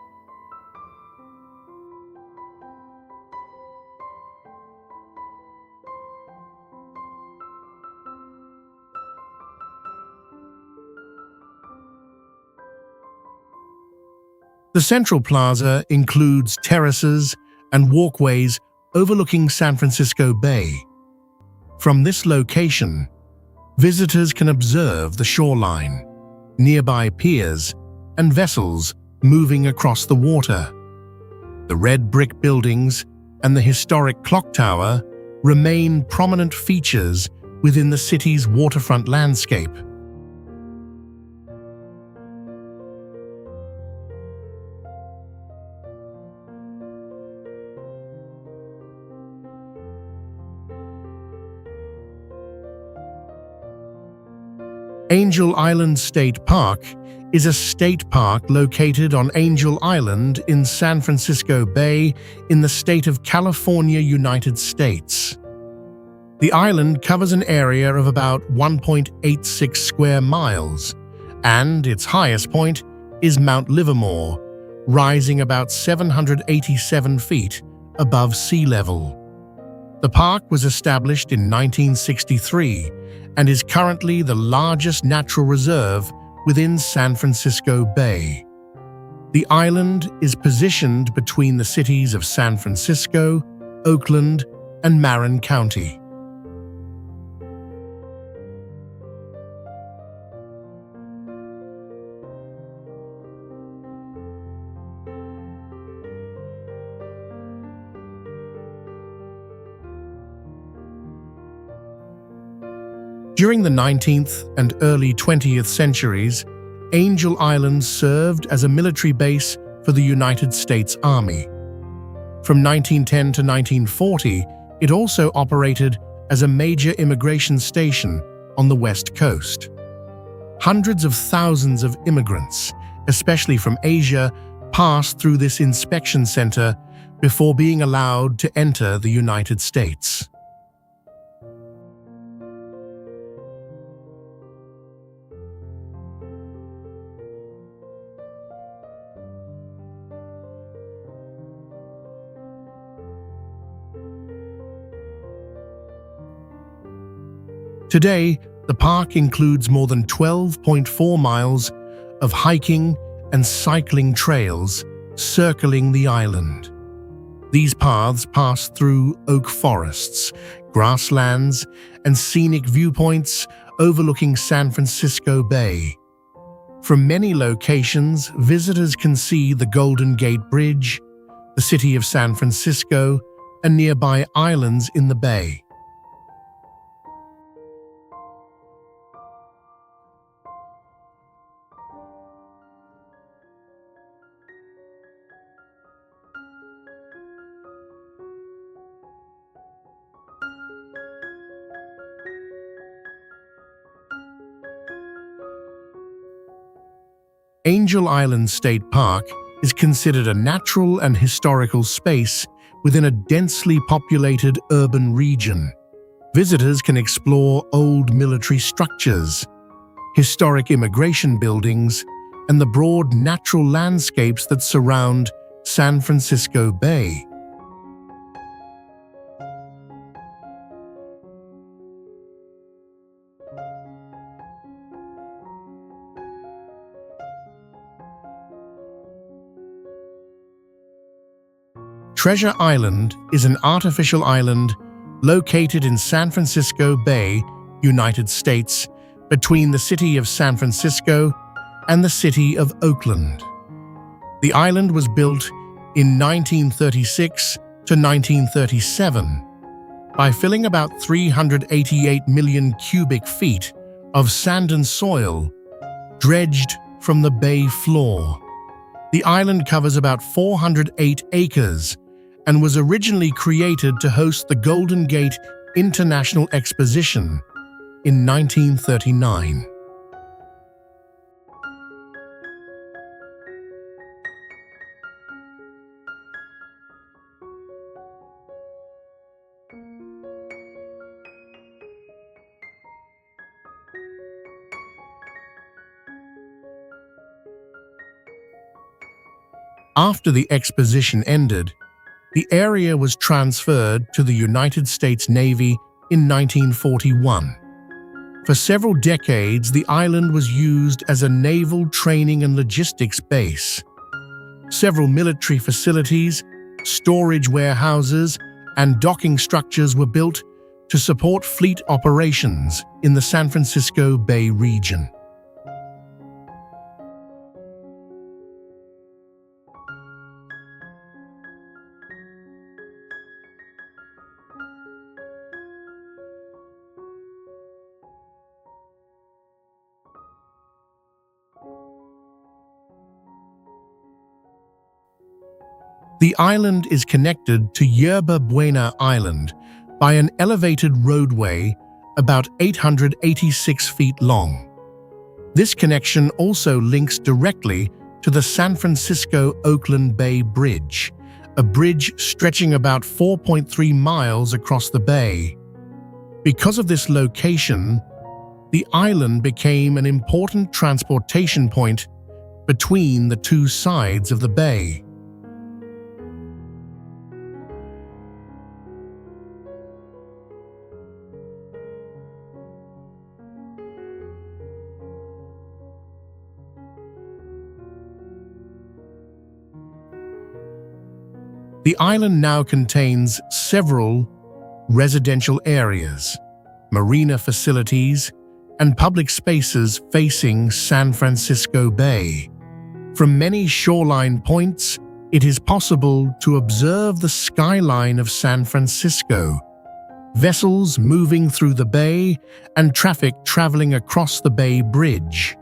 The Central Plaza includes terraces and walkways overlooking San Francisco Bay. From this location, visitors can observe the shoreline, nearby piers, and vessels moving across the water. The red brick buildings and the historic clock tower remain prominent features within the city's waterfront landscape. Angel Island State Park is a state park located on Angel Island in San Francisco Bay in the state of California, United States. The island covers an area of about 1.86 square miles, and its highest point is Mount Livermore, rising about 787 feet above sea level. The park was established in 1963 and is currently the largest natural reserve within San Francisco Bay. The island is positioned between the cities of San Francisco, Oakland, and Marin County. During the 19th and early 20th centuries, Angel Island served as a military base for the United States Army. From 1910 to 1940, it also operated as a major immigration station on the West Coast. Hundreds of thousands of immigrants, especially from Asia, passed through this inspection center before being allowed to enter the United States. Today, the park includes more than 12.4 miles of hiking and cycling trails circling the island. These paths pass through oak forests, grasslands, and scenic viewpoints overlooking San Francisco Bay. From many locations, visitors can see the Golden Gate Bridge, the city of San Francisco, and nearby islands in the bay. Angel Island State Park is considered a natural and historical space within a densely populated urban region. Visitors can explore old military structures, historic immigration buildings, and the broad natural landscapes that surround San Francisco Bay. Treasure Island is an artificial island located in San Francisco Bay, United States, between the city of San Francisco and the city of Oakland. The island was built in 1936 to 1937 by filling about 388 million cubic feet of sand and soil dredged from the bay floor. The island covers about 408 acres and was originally created to host the Golden Gate International Exposition in 1939. After the exposition ended, the area was transferred to the United States Navy in 1941. For several decades, the island was used as a naval training and logistics base. Several military facilities, storage warehouses, and docking structures were built to support fleet operations in the San Francisco Bay region. The island is connected to Yerba Buena Island by an elevated roadway about 886 feet long. This connection also links directly to the San Francisco-Oakland Bay Bridge, a bridge stretching about 4.3 miles across the bay. Because of this location, the island became an important transportation point between the two sides of the bay. The island now contains several residential areas, marina facilities, and public spaces facing San Francisco Bay. From many shoreline points, it is possible to observe the skyline of San Francisco, vessels moving through the bay, and traffic traveling across the Bay Bridge.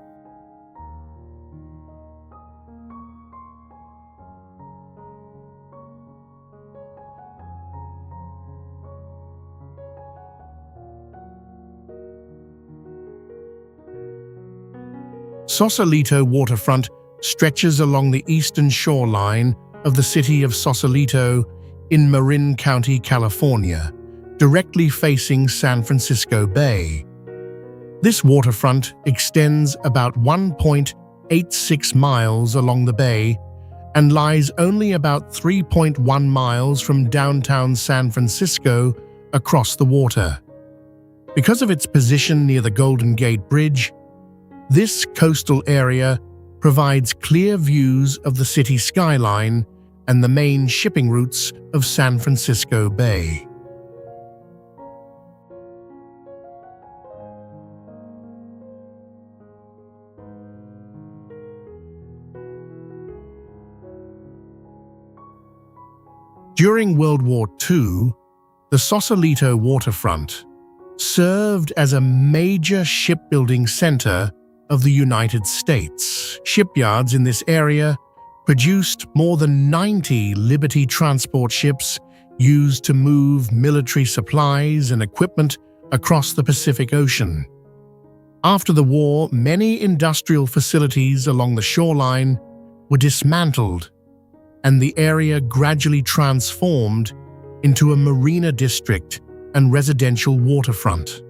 Sausalito waterfront stretches along the eastern shoreline of the city of Sausalito in Marin County, California, directly facing San Francisco Bay. This waterfront extends about 1.86 miles along the bay and lies only about 3.1 miles from downtown San Francisco across the water. Because of its position near the Golden Gate Bridge, this coastal area provides clear views of the city skyline and the main shipping routes of San Francisco Bay. During World War II, the Sausalito waterfront served as a major shipbuilding center of the United States. Shipyards in this area produced more than 90 Liberty transport ships used to move military supplies and equipment across the Pacific Ocean. After the war, many industrial facilities along the shoreline were dismantled, and the area gradually transformed into a marina district and residential waterfront.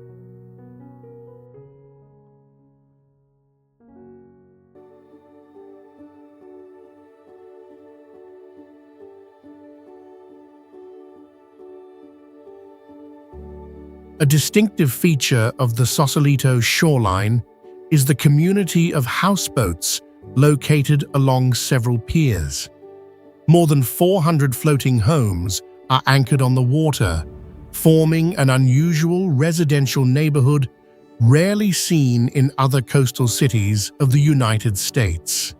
A distinctive feature of the Sausalito shoreline is the community of houseboats located along several piers. More than 400 floating homes are anchored on the water, forming an unusual residential neighborhood rarely seen in other coastal cities of the United States.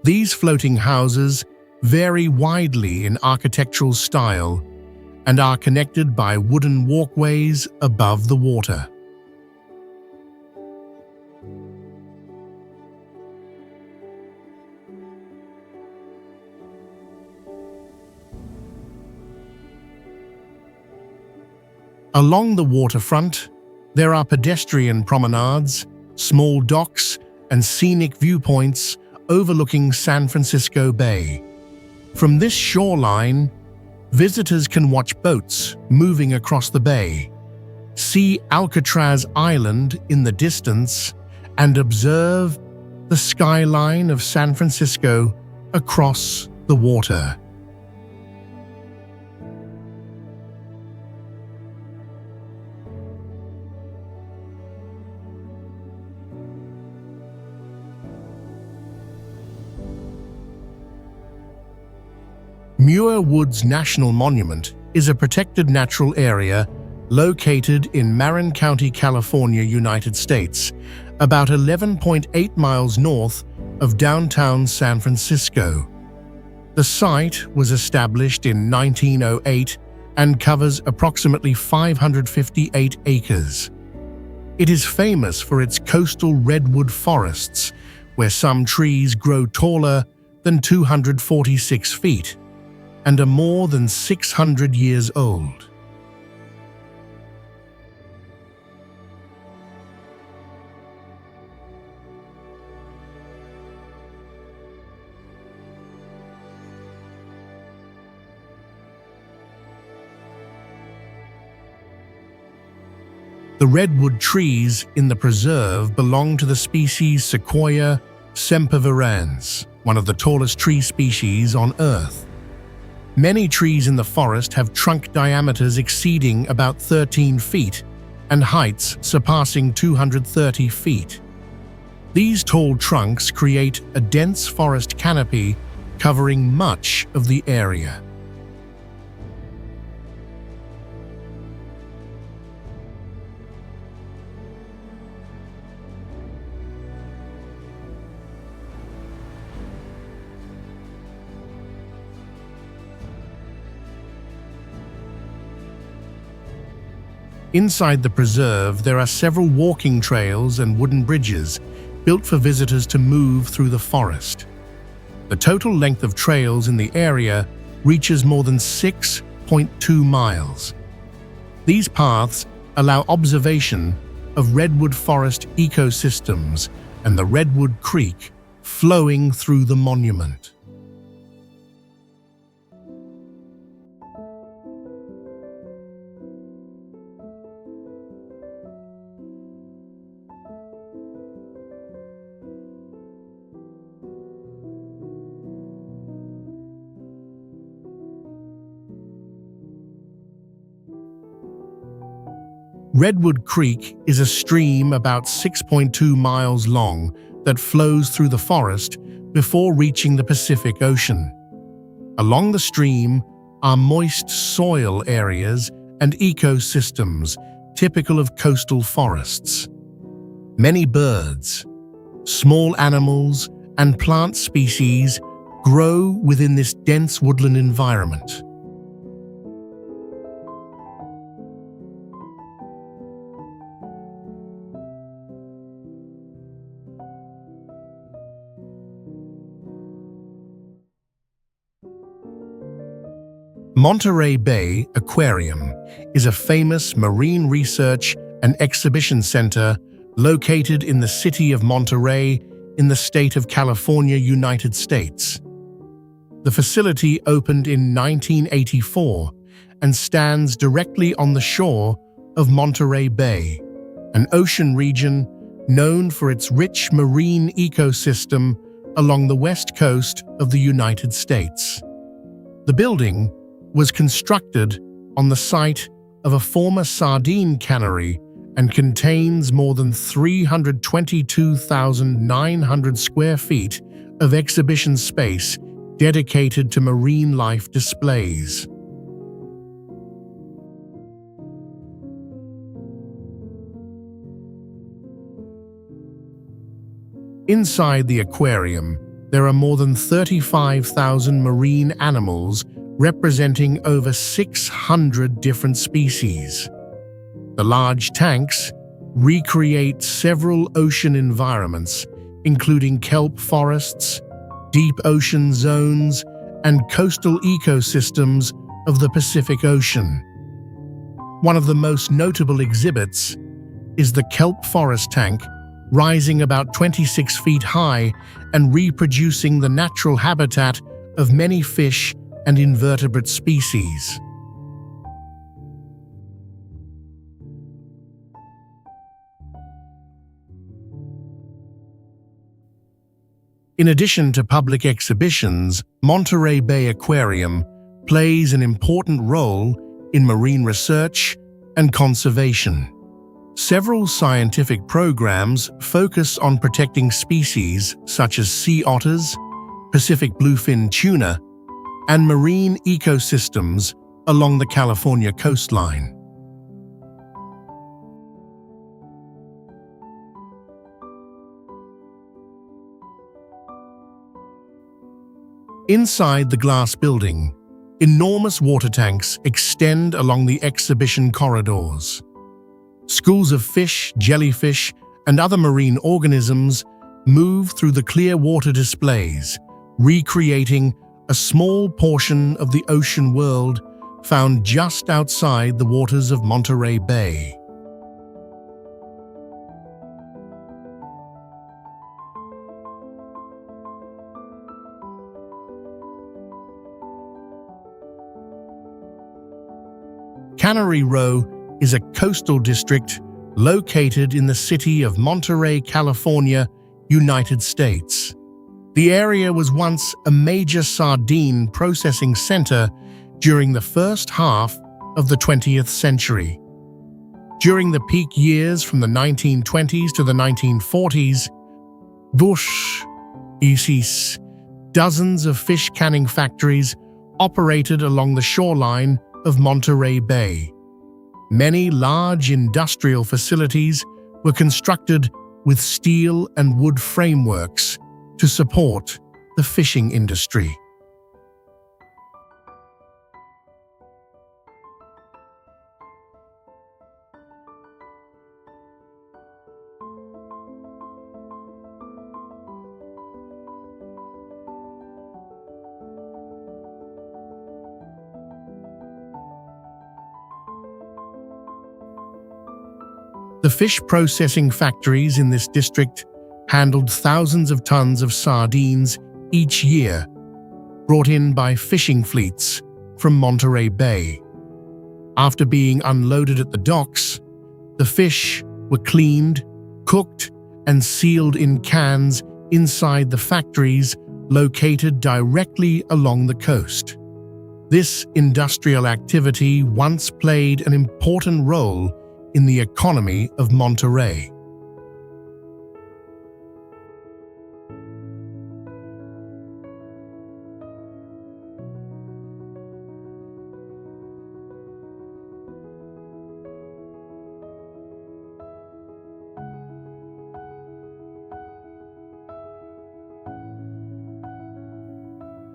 These floating houses vary widely in architectural style and are connected by wooden walkways above the water. Along the waterfront, there are pedestrian promenades, small docks, and scenic viewpoints overlooking San Francisco Bay. From this shoreline, visitors can watch boats moving across the bay, see Alcatraz Island in the distance, and observe the skyline of San Francisco across the water. Muir Woods National Monument is a protected natural area located in Marin County, California, United States, about 11.8 miles north of downtown San Francisco. The site was established in 1908 and covers approximately 558 acres. It is famous for its coastal redwood forests, where some trees grow taller than 246 feet and are more than 600 years old. The redwood trees in the preserve belong to the species Sequoia sempervirens, one of the tallest tree species on Earth. Many trees in the forest have trunk diameters exceeding about 13 feet and heights surpassing 230 feet. These tall trunks create a dense forest canopy covering much of the area. Inside the preserve, there are several walking trails and wooden bridges built for visitors to move through the forest. The total length of trails in the area reaches more than 6.2 miles. These paths allow observation of redwood forest ecosystems and the Redwood Creek flowing through the monument. Redwood Creek is a stream about 6.2 miles long that flows through the forest before reaching the Pacific Ocean. Along the stream are moist soil areas and ecosystems typical of coastal forests. Many birds, small animals, and plant species grow within this dense woodland environment. Monterey Bay Aquarium is a famous marine research and exhibition center located in the city of Monterey in the state of California, United States. The facility opened in 1984 and stands directly on the shore of Monterey Bay, an ocean region known for its rich marine ecosystem along the west coast of the United States. The building was constructed on the site of a former sardine cannery and contains more than 322,900 square feet of exhibition space dedicated to marine life displays. Inside the aquarium, there are more than 35,000 marine animals representing over 600 different species. The large tanks recreate several ocean environments, including kelp forests, deep ocean zones, and coastal ecosystems of the Pacific Ocean. One of the most notable exhibits is the kelp forest tank, rising about 26 feet high and reproducing the natural habitat of many fish and invertebrate species. In addition to public exhibitions, Monterey Bay Aquarium plays an important role in marine research and conservation. Several scientific programs focus on protecting species such as sea otters, Pacific bluefin tuna, and marine ecosystems along the California coastline. Inside the glass building, enormous water tanks extend along the exhibition corridors. Schools of fish, jellyfish, and other marine organisms move through the clear water displays, recreating a small portion of the ocean world found just outside the waters of Monterey Bay. Cannery Row is a coastal district located in the city of Monterey, California, United States. The area was once a major sardine processing center during the first half of the 20th century. During the peak years from the 1920s to the 1940s, dozens of fish canning factories operated along the shoreline of Monterey Bay. Many large industrial facilities were constructed with steel and wood frameworks to support the fishing industry. The fish processing factories in this district handled thousands of tons of sardines each year, brought in by fishing fleets from Monterey Bay. After being unloaded at the docks, the fish were cleaned, cooked, and sealed in cans inside the factories located directly along the coast. This industrial activity once played an important role in the economy of Monterey.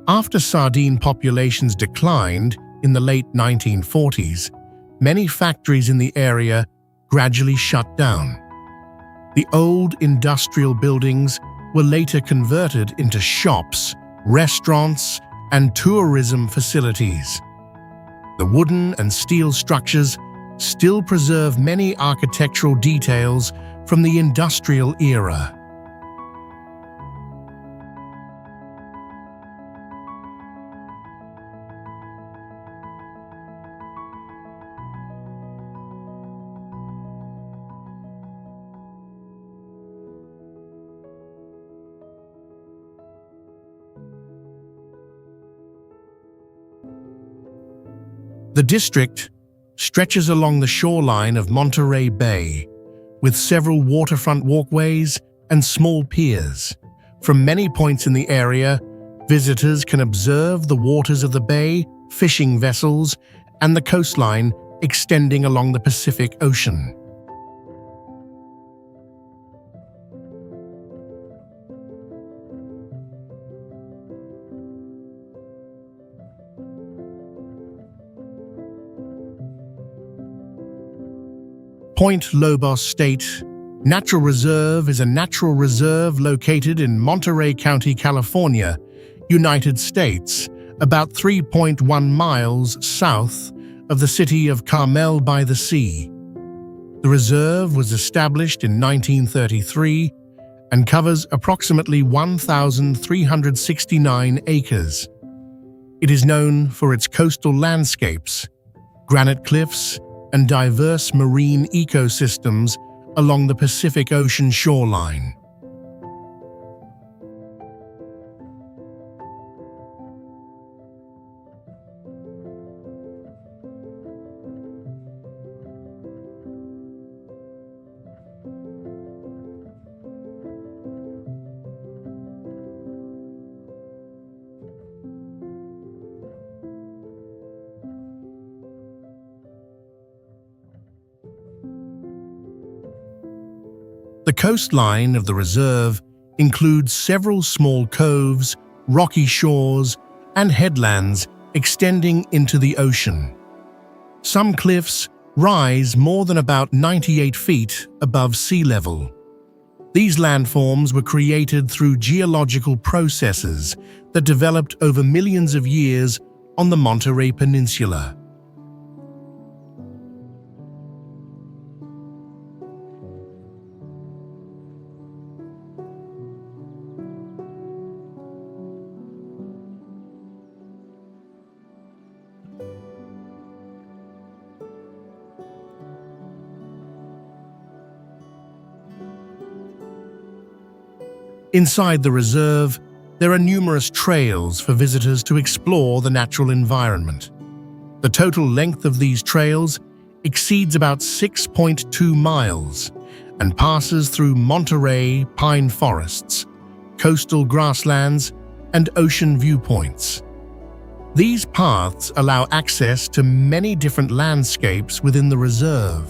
After sardine populations declined in the late 1940s, many factories in the area gradually shut down. The old industrial buildings were later converted into shops, restaurants, and tourism facilities. The wooden and steel structures still preserve many architectural details from the industrial era. The district stretches along the shoreline of Monterey Bay, with several waterfront walkways and small piers. From many points in the area, visitors can observe the waters of the bay, fishing vessels, and the coastline extending along the Pacific Ocean. Point Lobos State Natural Reserve is a natural reserve located in Monterey County, California, United States, about 3.1 miles south of the city of Carmel by the Sea. The reserve was established in 1933 and covers approximately 1,369 acres. It is known for its coastal landscapes, granite cliffs, and diverse marine ecosystems along the Pacific Ocean shoreline. The coastline of the reserve includes several small coves, rocky shores, and headlands extending into the ocean. Some cliffs rise more than about 98 feet above sea level. These landforms were created through geological processes that developed over millions of years on the Monterey Peninsula. Inside the reserve, there are numerous trails for visitors to explore the natural environment. The total length of these trails exceeds about 6.2 miles and passes through Monterey pine forests, coastal grasslands, and ocean viewpoints. These paths allow access to many different landscapes within the reserve.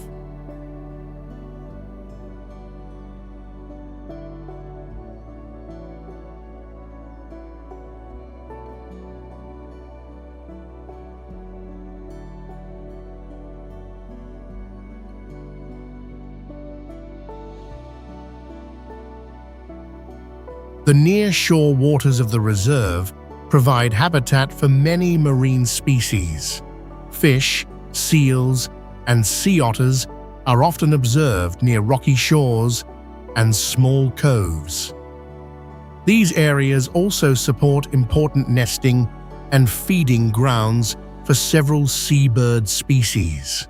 The near-shore waters of the reserve provide habitat for many marine species. Fish, seals, and sea otters are often observed near rocky shores and small coves. These areas also support important nesting and feeding grounds for several seabird species.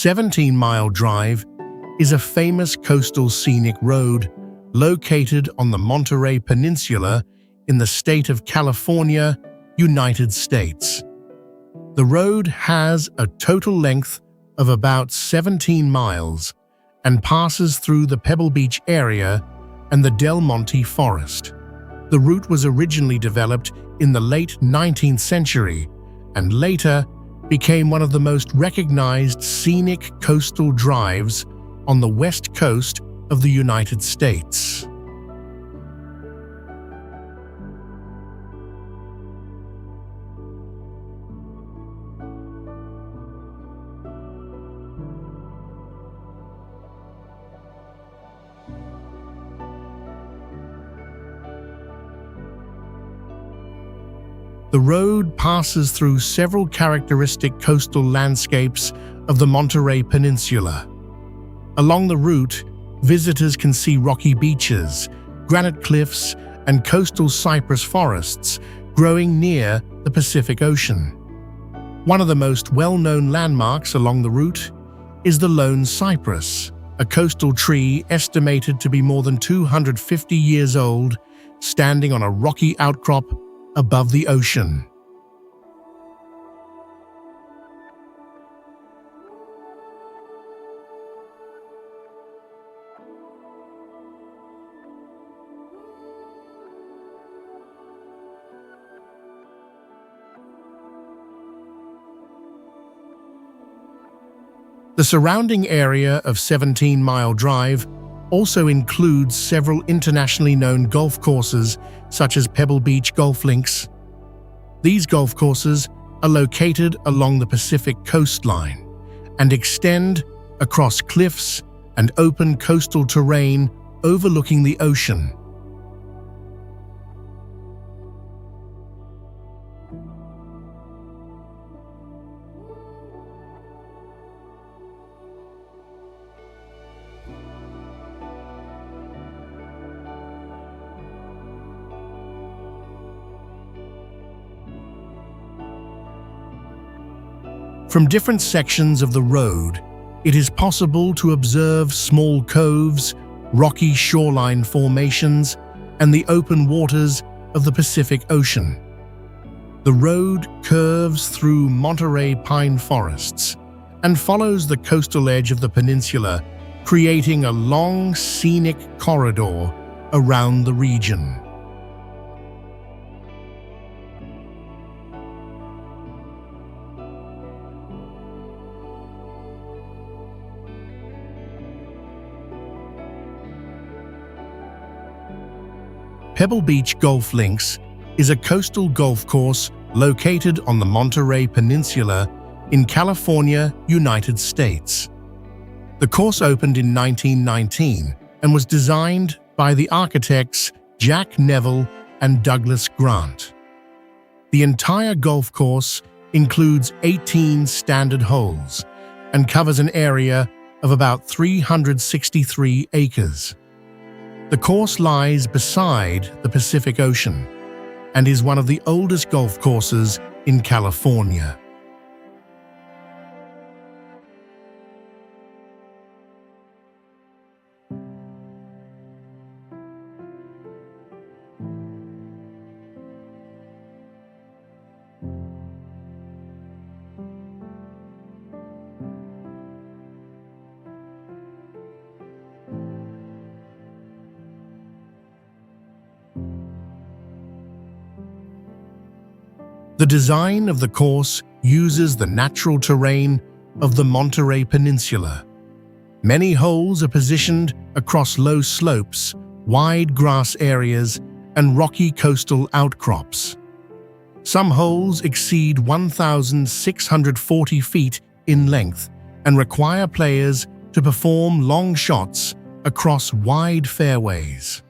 The 17-mile drive is a famous coastal scenic road located on the Monterey Peninsula in the state of California, United States. The road has a total length of about 17 miles and passes through the Pebble Beach area and the Del Monte Forest. The route was originally developed in the late 19th century and later became one of the most recognized scenic coastal drives on the west coast of the United States. The road passes through several characteristic coastal landscapes of the Monterey Peninsula. Along the route, visitors can see rocky beaches, granite cliffs, and coastal cypress forests growing near the Pacific Ocean. One of the most well-known landmarks along the route is the lone cypress, a coastal tree estimated to be more than 250 years old, standing on a rocky outcrop above the ocean. The surrounding area of 17 Mile Drive also includes several internationally known golf courses such as Pebble Beach golf links. These golf courses are located along the Pacific coastline and extend across cliffs and open coastal terrain overlooking the ocean. From different sections of the road, it is possible to observe small coves, rocky shoreline formations, and the open waters of the Pacific Ocean. The road curves through Monterey pine forests and follows the coastal edge of the peninsula, creating a long scenic corridor around the region. Pebble Beach Golf Links is a coastal golf course located on the Monterey Peninsula in California, United States. The course opened in 1919 and was designed by the architects Jack Neville and Douglas Grant. The entire golf course includes 18 standard holes and covers an area of about 363 acres. The course lies beside the Pacific Ocean and is one of the oldest golf courses in California. The design of the course uses the natural terrain of the Monterey Peninsula. Many holes are positioned across low slopes, wide grass areas, and rocky coastal outcrops. Some holes exceed 1,640 feet in length and require players to perform long shots across wide fairways.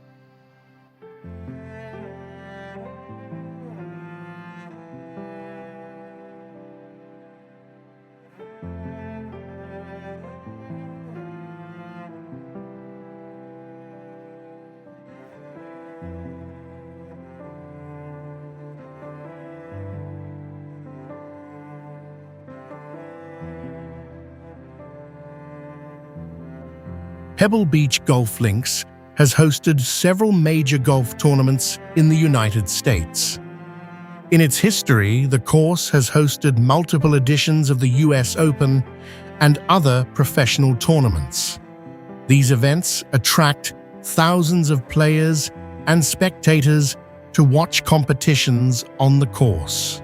Pebble Beach Golf Links has hosted several major golf tournaments in the United States. In its history, the course has hosted multiple editions of the US Open and other professional tournaments. These events attract thousands of players and spectators to watch competitions on the course.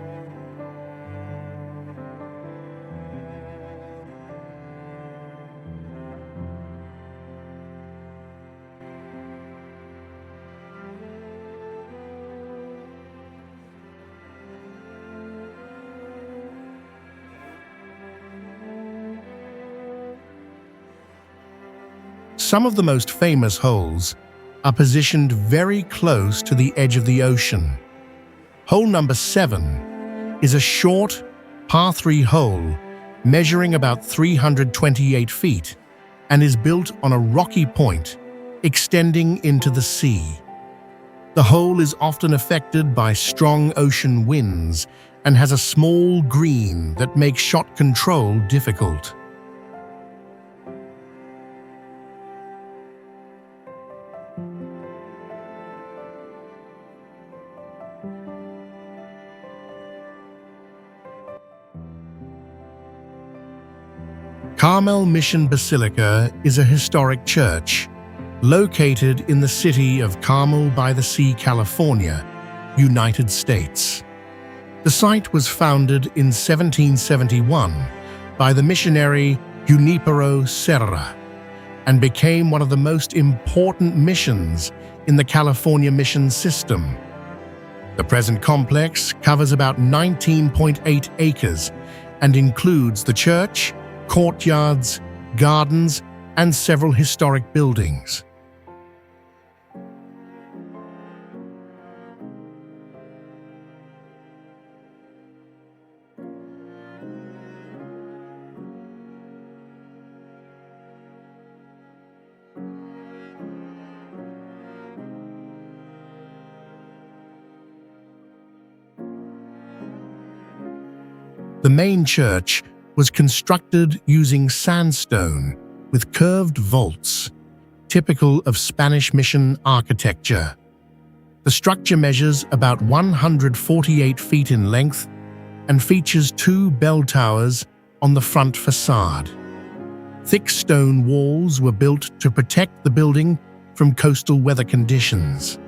Some of the most famous holes are positioned very close to the edge of the ocean. Hole number 7 is a short, par 3 hole measuring about 328 feet and is built on a rocky point extending into the sea. The hole is often affected by strong ocean winds and has a small green that makes shot control difficult. Carmel Mission Basilica is a historic church located in the city of Carmel by the Sea, California, United States. The site was founded in 1771 by the missionary Junipero Serra and became one of the most important missions in the California mission system. The present complex covers about 19.8 acres and includes the church, courtyards, gardens, and several historic buildings. The main church was constructed using sandstone with curved vaults, typical of Spanish mission architecture. The structure measures about 148 feet in length and features 2 bell towers on the front facade. Thick stone walls were built to protect the building from coastal weather conditions.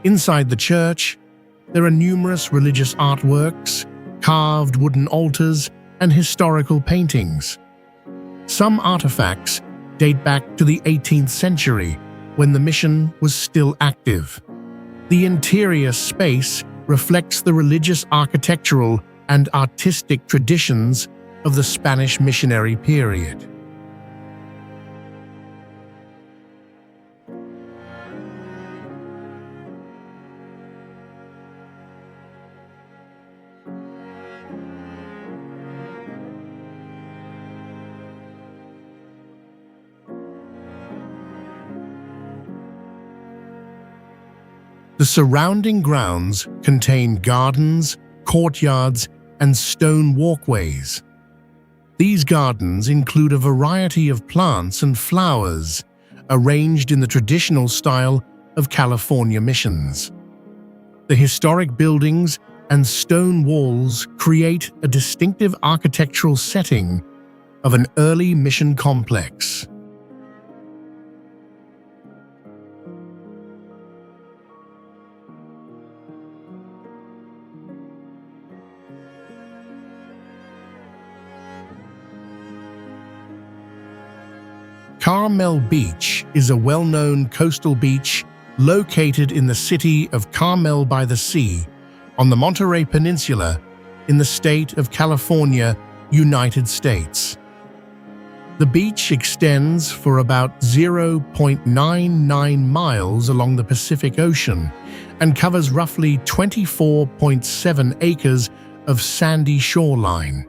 Inside the church, there are numerous religious artworks, carved wooden altars, and historical paintings. Some artifacts date back to the 18th century, when the mission was still active. The interior space reflects the religious architectural and artistic traditions of the Spanish missionary period. The surrounding grounds contain gardens, courtyards, and stone walkways. These gardens include a variety of plants and flowers arranged in the traditional style of California missions. The historic buildings and stone walls create a distinctive architectural setting of an early mission complex. Carmel Beach is a well-known coastal beach located in the city of Carmel by the Sea on the Monterey Peninsula in the state of California, United States. The beach extends for about 0.99 miles along the Pacific Ocean and covers roughly 24.7 acres of sandy shoreline.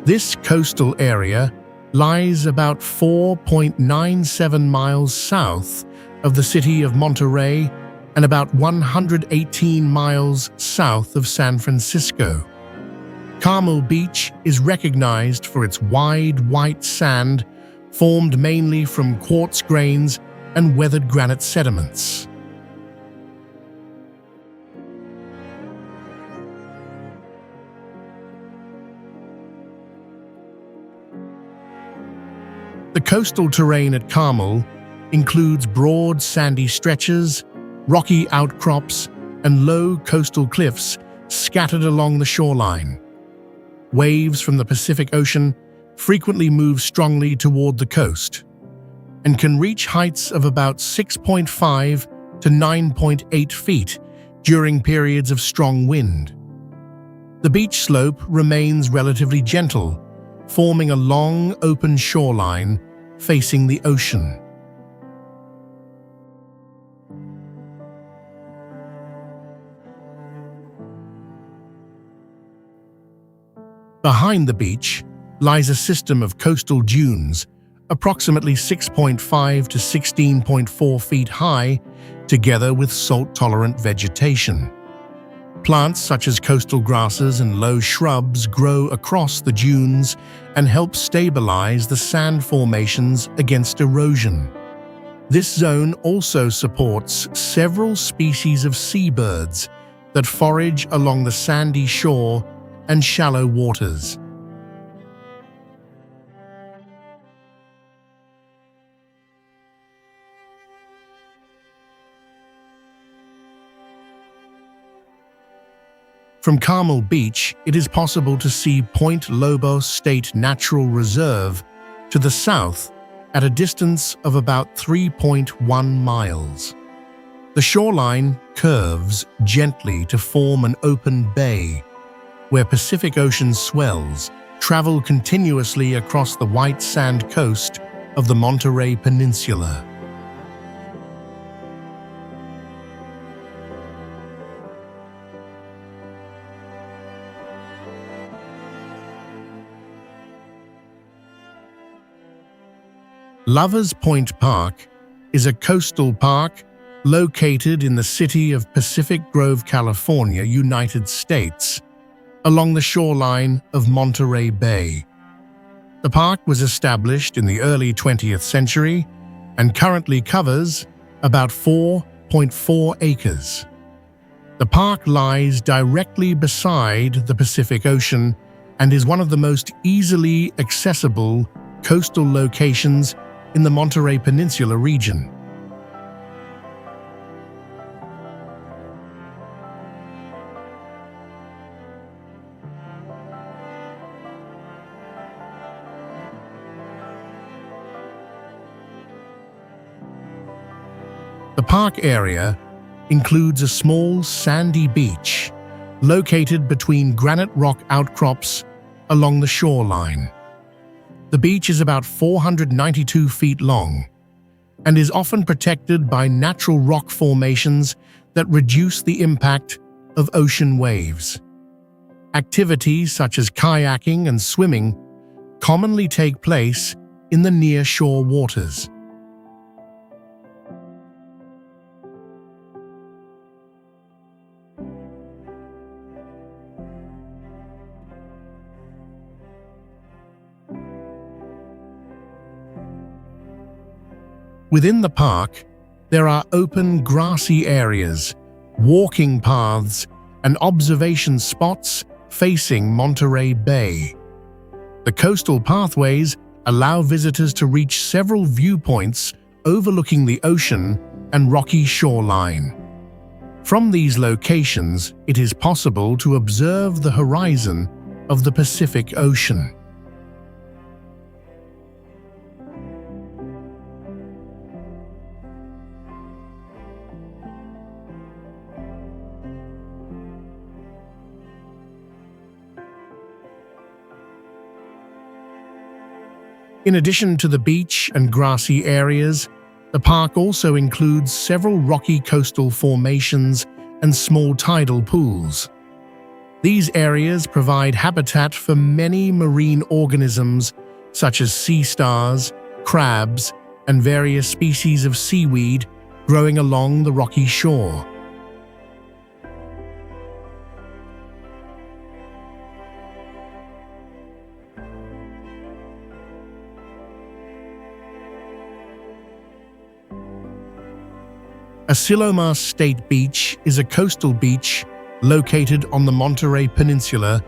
This coastal area lies about 4.97 miles south of the city of Monterey and about 118 miles south of San Francisco. Carmel Beach is recognized for its wide white sand formed mainly from quartz grains and weathered granite sediments. The coastal terrain at Carmel includes broad sandy stretches, rocky outcrops, and low coastal cliffs scattered along the shoreline. Waves from the Pacific Ocean frequently move strongly toward the coast, and can reach heights of about 6.5 to 9.8 feet during periods of strong wind. The beach slope remains relatively gentle, forming a long, open shoreline facing the ocean. Behind the beach lies a system of coastal dunes, approximately 6.5 to 16.4 feet high, together with salt-tolerant vegetation. Plants such as coastal grasses and low shrubs grow across the dunes and help stabilize the sand formations against erosion. This zone also supports several species of seabirds that forage along the sandy shore and shallow waters. From Carmel Beach, it is possible to see Point Lobos State Natural Reserve to the south at a distance of about 3.1 miles. The shoreline curves gently to form an open bay, where Pacific Ocean swells travel continuously across the white sand coast of the Monterey Peninsula. Lovers Point Park is a coastal park located in the city of Pacific Grove, California, United States, along the shoreline of Monterey Bay. The park was established in the early 20th century and currently covers about 4.4 acres. The park lies directly beside the Pacific Ocean and is one of the most easily accessible coastal locations in the Monterey Peninsula region. The park area includes a small sandy beach located between granite rock outcrops along the shoreline. The beach is about 492 feet long and is often protected by natural rock formations that reduce the impact of ocean waves. Activities such as kayaking and swimming commonly take place in the near-shore waters. Within the park, there are open grassy areas, walking paths, and observation spots facing Monterey Bay. The coastal pathways allow visitors to reach several viewpoints overlooking the ocean and rocky shoreline. From these locations, it is possible to observe the horizon of the Pacific Ocean. In addition to the beach and grassy areas, the park also includes several rocky coastal formations and small tidal pools. These areas provide habitat for many marine organisms such as sea stars, crabs, and various species of seaweed growing along the rocky shore. Asilomar State Beach is a coastal beach located on the Monterey Peninsula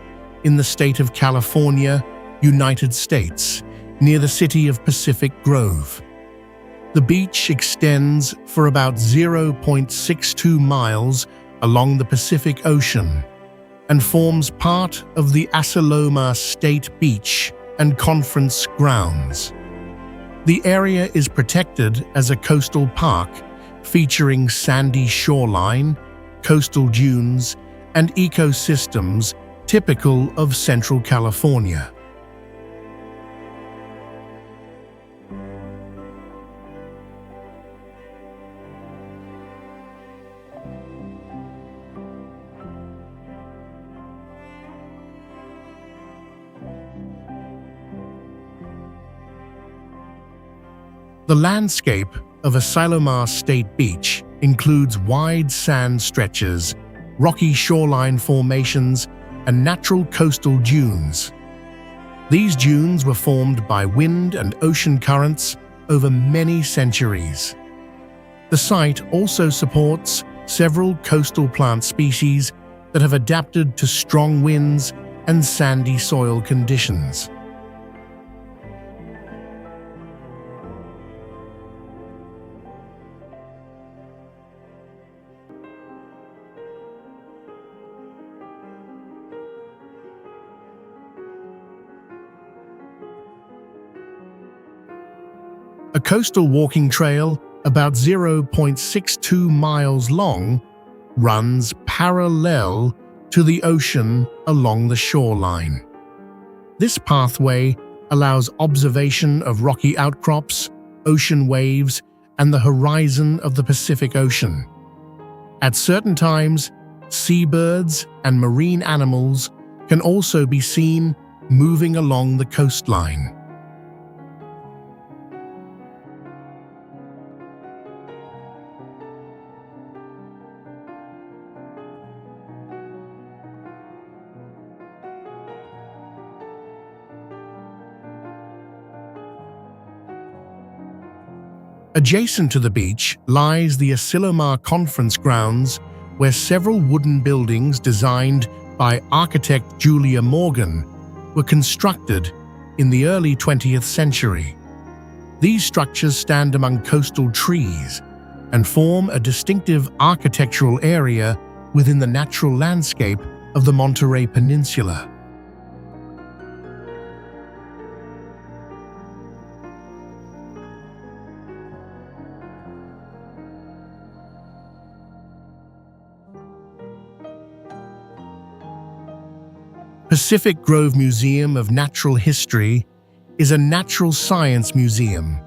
in the state of California, United States, near the city of Pacific Grove. The beach extends for about 0.62 miles along the Pacific Ocean and forms part of the Asilomar State Beach and Conference grounds. The area is protected as a coastal park, featuring sandy shoreline, coastal dunes, and ecosystems typical of Central California. The landscape of Asilomar State Beach includes wide sand stretches, rocky shoreline formations, and natural coastal dunes. These dunes were formed by wind and ocean currents over many centuries. The site also supports several coastal plant species that have adapted to strong winds and sandy soil conditions. A coastal walking trail about 0.62 miles long runs parallel to the ocean along the shoreline. This pathway allows observation of rocky outcrops, ocean waves, and the horizon of the Pacific Ocean. At certain times, seabirds and marine animals can also be seen moving along the coastline. Adjacent to the beach lies the Asilomar Conference Grounds, where several wooden buildings designed by architect Julia Morgan were constructed in the early 20th century. These structures stand among coastal trees and form a distinctive architectural area within the natural landscape of the Monterey Peninsula. Pacific Grove Museum of Natural History is a natural science museum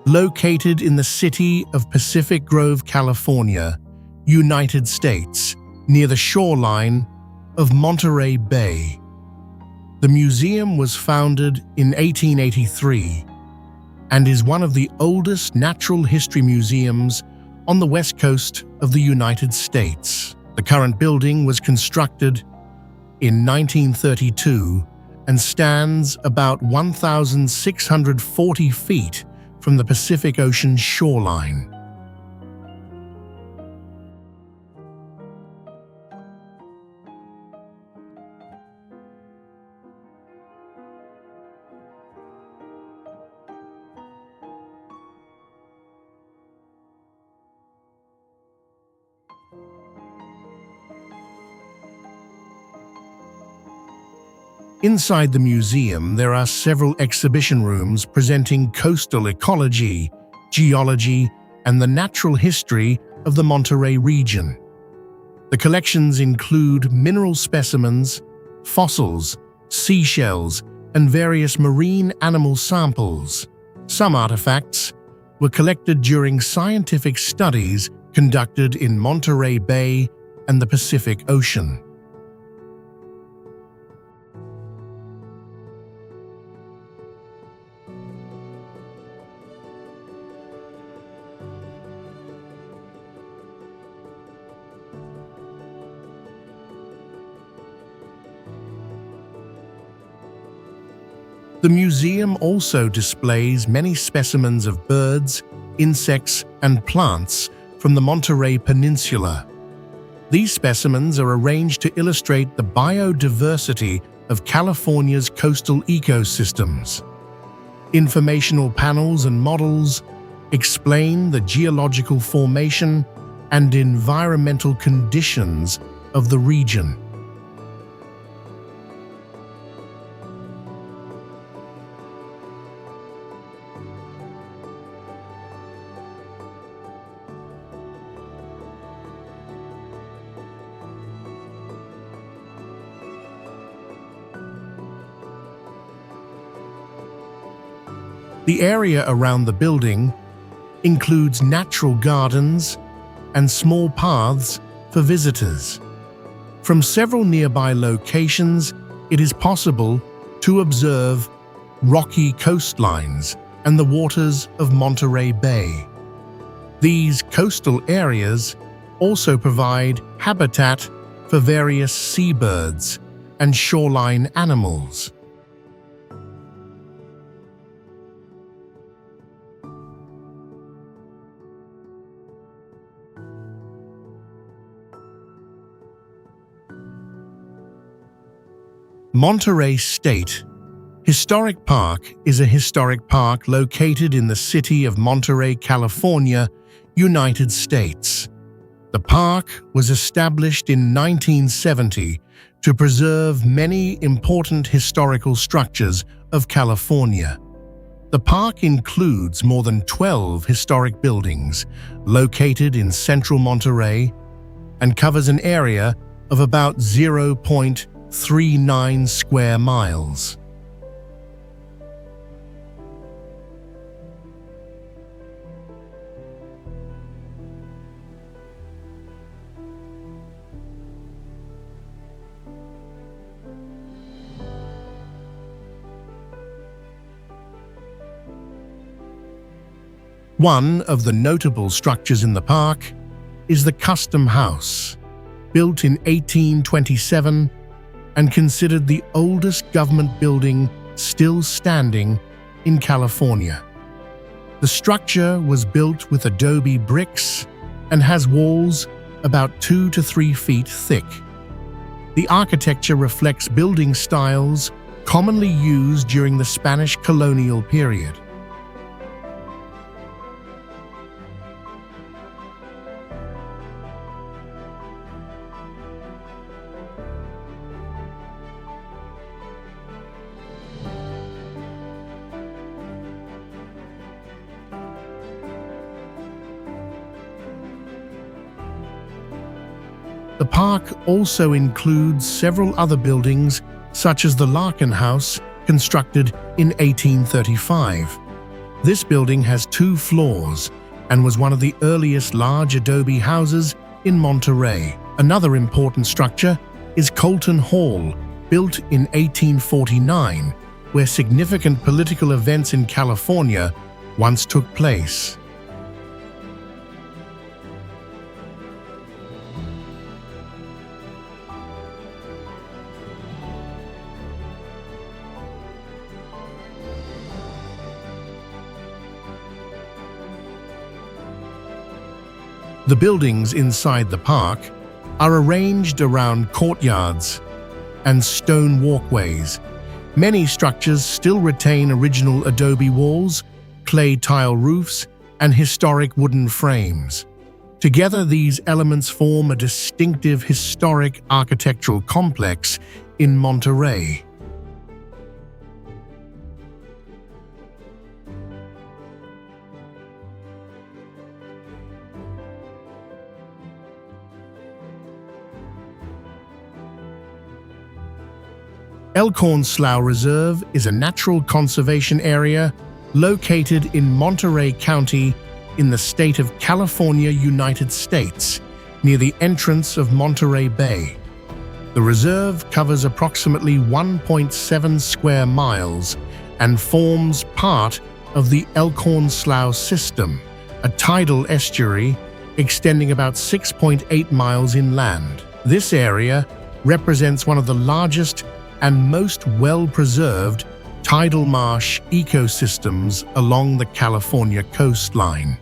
located in the city of Pacific Grove, California, United States, near the shoreline of Monterey Bay. The museum was founded in 1883 and is one of the oldest natural history museums on the west coast of the United States. The current building was constructed in 1932 and stands about 1,640 feet from the Pacific Ocean shoreline. Inside the museum, there are several exhibition rooms presenting coastal ecology, geology, and the natural history of the Monterey region. The collections include mineral specimens, fossils, seashells, and various marine animal samples. Some artifacts were collected during scientific studies conducted in Monterey Bay and the Pacific Ocean. The museum also displays many specimens of birds, insects, and plants from the Monterey Peninsula. These specimens are arranged to illustrate the biodiversity of California's coastal ecosystems. Informational panels and models explain the geological formation and environmental conditions of the region. The area around the building includes natural gardens and small paths for visitors. From several nearby locations, it is possible to observe rocky coastlines and the waters of Monterey Bay. These coastal areas also provide habitat for various seabirds and shoreline animals. Monterey State Historic Park is a historic park located in the city of Monterey, California, United States. The park was established in 1970 to preserve many important historical structures of California. The park includes more than 12 historic buildings located in central Monterey and covers an area of about 0.39 square miles. One of the notable structures in the park is the Custom House, built in 1827 and considered the oldest government building still standing in California. The structure was built with adobe bricks and has walls about 2 to 3 feet thick. The architecture reflects building styles commonly used during the Spanish colonial period. The park also includes several other buildings, such as the Larkin House, constructed in 1835. This building has 2 floors and was one of the earliest large adobe houses in Monterey. Another important structure is Colton Hall, built in 1849, where significant political events in California once took place. The buildings inside the park are arranged around courtyards and stone walkways. Many structures still retain original adobe walls, clay tile roofs, and historic wooden frames. Together, these elements form a distinctive historic architectural complex in Monterey. Elkhorn Slough Reserve is a natural conservation area located in Monterey County in the state of California, United States, near the entrance of Monterey Bay. The reserve covers approximately 1.7 square miles and forms part of the Elkhorn Slough system, a tidal estuary extending about 6.8 miles inland. This area represents one of the largest and most well-preserved tidal marsh ecosystems along the California coastline.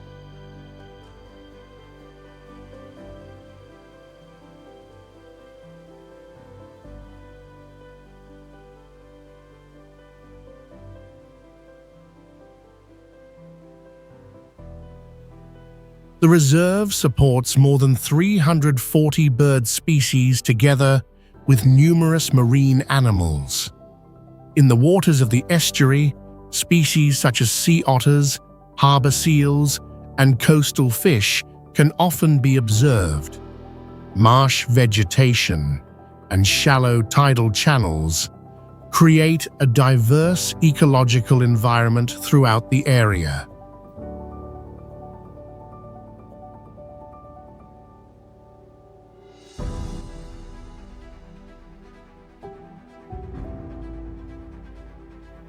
The reserve supports more than 340 bird species together with numerous marine animals. In the waters of the estuary, species such as sea otters, harbor seals, and coastal fish can often be observed. Marsh vegetation and shallow tidal channels create a diverse ecological environment throughout the area.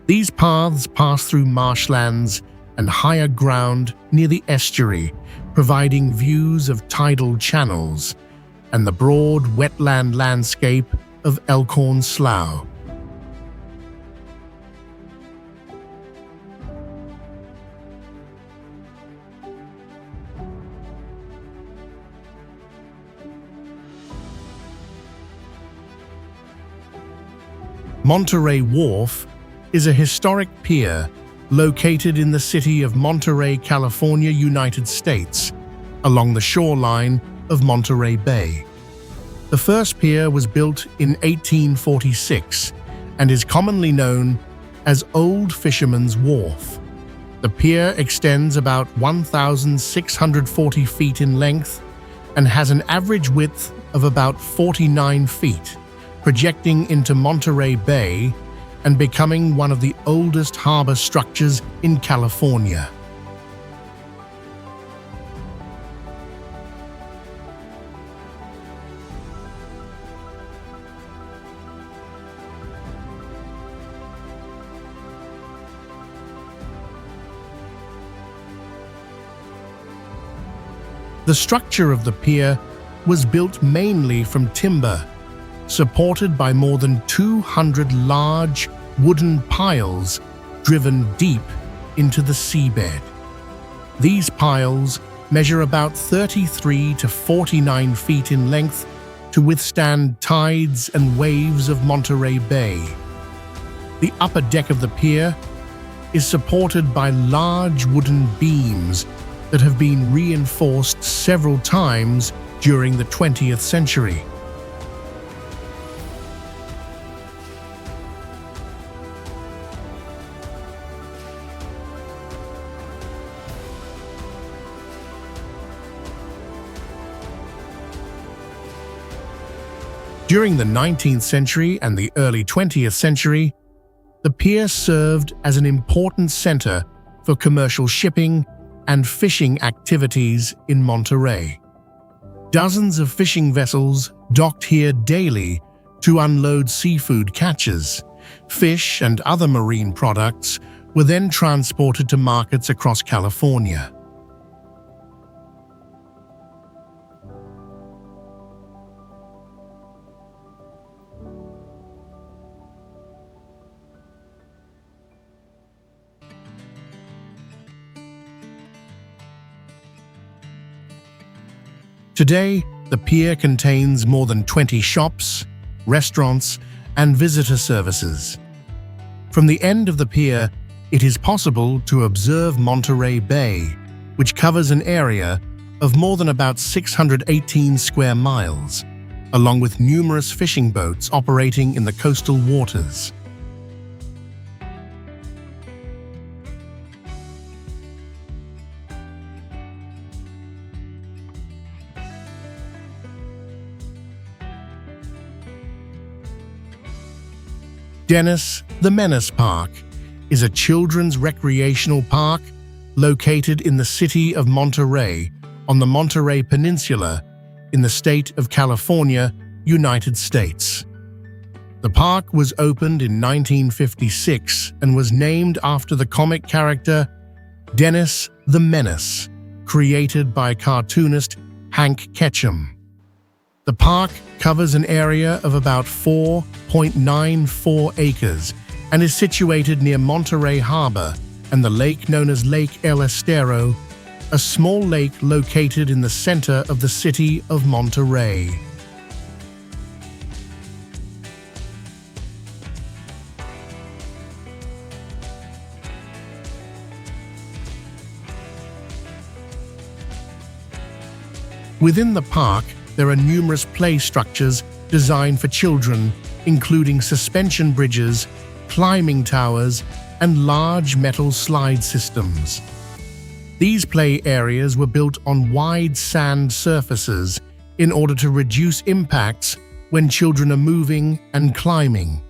These paths pass through marshlands and higher ground near the estuary, providing views of tidal channels and the broad wetland landscape of Elkhorn Slough. Monterey Wharf is a historic pier located in the city of Monterey, California, United States, along the shoreline of Monterey Bay. The first pier was built in 1846 and is commonly known as Old Fisherman's Wharf. The pier extends about 1,640 feet in length and has an average width of about 49 feet, projecting into Monterey Bay and becoming one of the oldest harbor structures in California. The structure of the pier was built mainly from timber, supported by more than 200 large wooden piles driven deep into the seabed. These piles measure about 33 to 49 feet in length to withstand tides and waves of Monterey Bay. The upper deck of the pier is supported by large wooden beams that have been reinforced several times during the 20th century. During the 19th century and the early 20th century, the pier served as an important center for commercial shipping and fishing activities in Monterey. Dozens of fishing vessels docked here daily to unload seafood catches. Fish and other marine products were then transported to markets across California. Today, the pier contains more than 20 shops, restaurants, and visitor services. From the end of the pier, it is possible to observe Monterey Bay, which covers an area of more than about 618 square miles, along with numerous fishing boats operating in the coastal waters. Dennis the Menace Park is a children's recreational park located in the city of Monterey on the Monterey Peninsula in the state of California, United States. The park was opened in 1956 and was named after the comic character Dennis the Menace, created by cartoonist Hank Ketchum. The park covers an area of about 4.94 acres and is situated near Monterey Harbor and the lake known as Lake El Estero, a small lake located in the center of the city of Monterey. Within the park, there are numerous play structures designed for children, including suspension bridges, climbing towers, and large metal slide systems. These play areas were built on wide sand surfaces in order to reduce impacts when children are moving and climbing.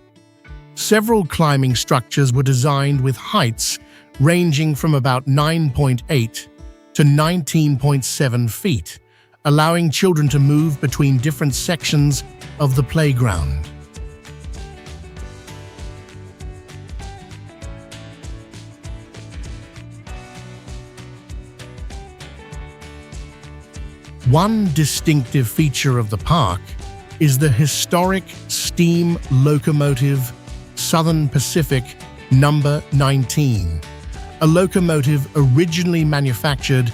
Several climbing structures were designed with heights ranging from about 9.8 to 19.7 feet, allowing children to move between different sections of the playground. One distinctive feature of the park is the historic steam locomotive Southern Pacific Number 19, a locomotive originally manufactured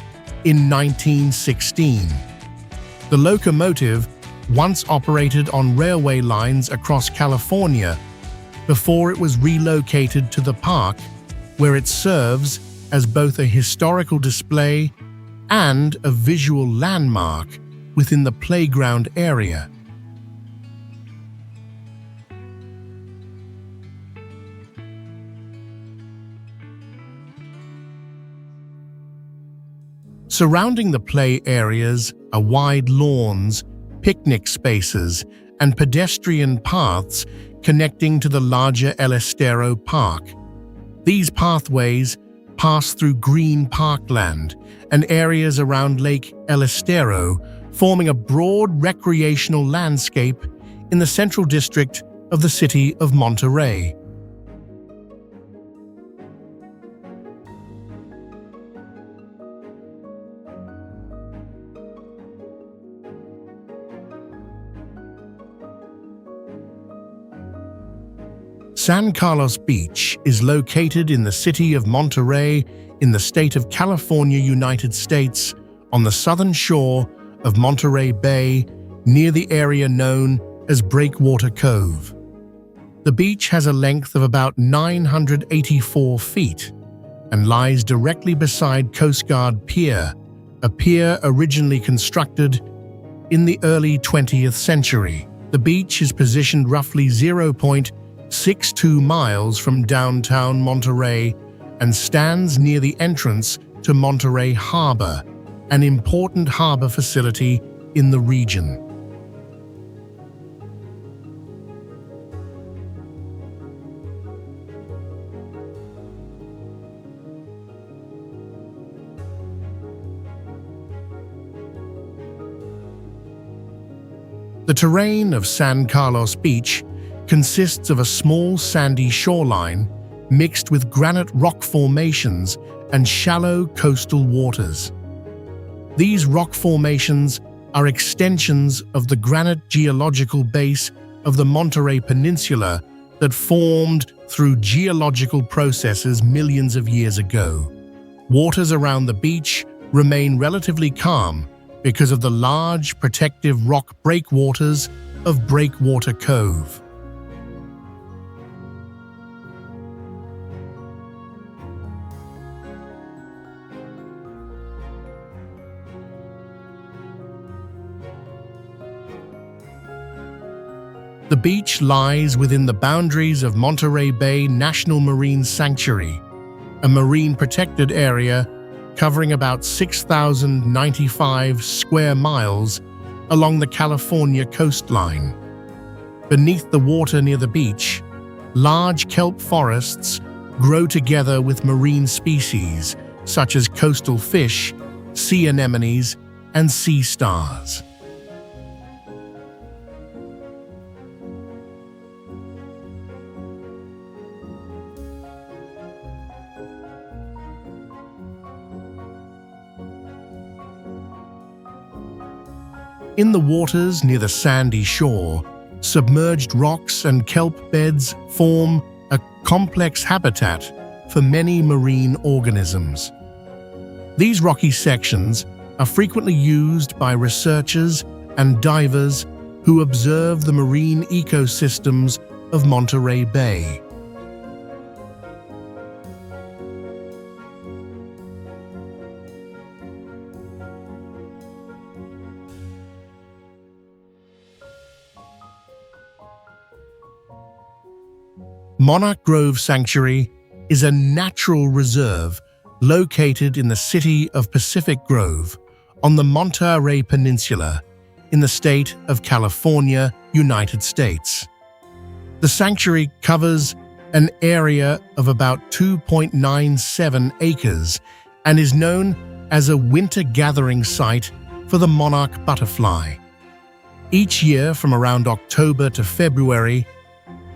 in 1916. The locomotive once operated on railway lines across California before it was relocated to the park, where it serves as both a historical display and a visual landmark within the playground area. Surrounding the play areas are wide lawns, picnic spaces, and pedestrian paths connecting to the larger El Estero Park. These pathways pass through green parkland and areas around Lake El Estero, forming a broad recreational landscape in the central district of the city of Monterey. San Carlos Beach is located in the city of Monterey in the state of California, United States, on the southern shore of Monterey Bay, near the area known as Breakwater Cove. The beach has a length of about 984 feet and lies directly beside Coast Guard Pier, a pier originally constructed in the early 20th century. The beach is positioned roughly 0.62 miles from downtown Monterey and stands near the entrance to Monterey Harbor, an important harbor facility in the region. The terrain of San Carlos Beach consists of a small sandy shoreline mixed with granite rock formations and shallow coastal waters. These rock formations are extensions of the granite geological base of the Monterey Peninsula that formed through geological processes millions of years ago. Waters around the beach remain relatively calm because of the large protective rock breakwaters of Breakwater Cove. The beach lies within the boundaries of Monterey Bay National Marine Sanctuary, a marine protected area covering about 6,095 square miles along the California coastline. Beneath the water near the beach, large kelp forests grow together with marine species such as coastal fish, sea anemones, and sea stars. In the waters near the sandy shore, submerged rocks and kelp beds form a complex habitat for many marine organisms. These rocky sections are frequently used by researchers and divers who observe the marine ecosystems of Monterey Bay. Monarch Grove Sanctuary is a natural reserve located in the city of Pacific Grove on the Monterey Peninsula in the state of California, United States. The sanctuary covers an area of about 2.97 acres and is known as a winter gathering site for the monarch butterfly. Each year, from around October to February,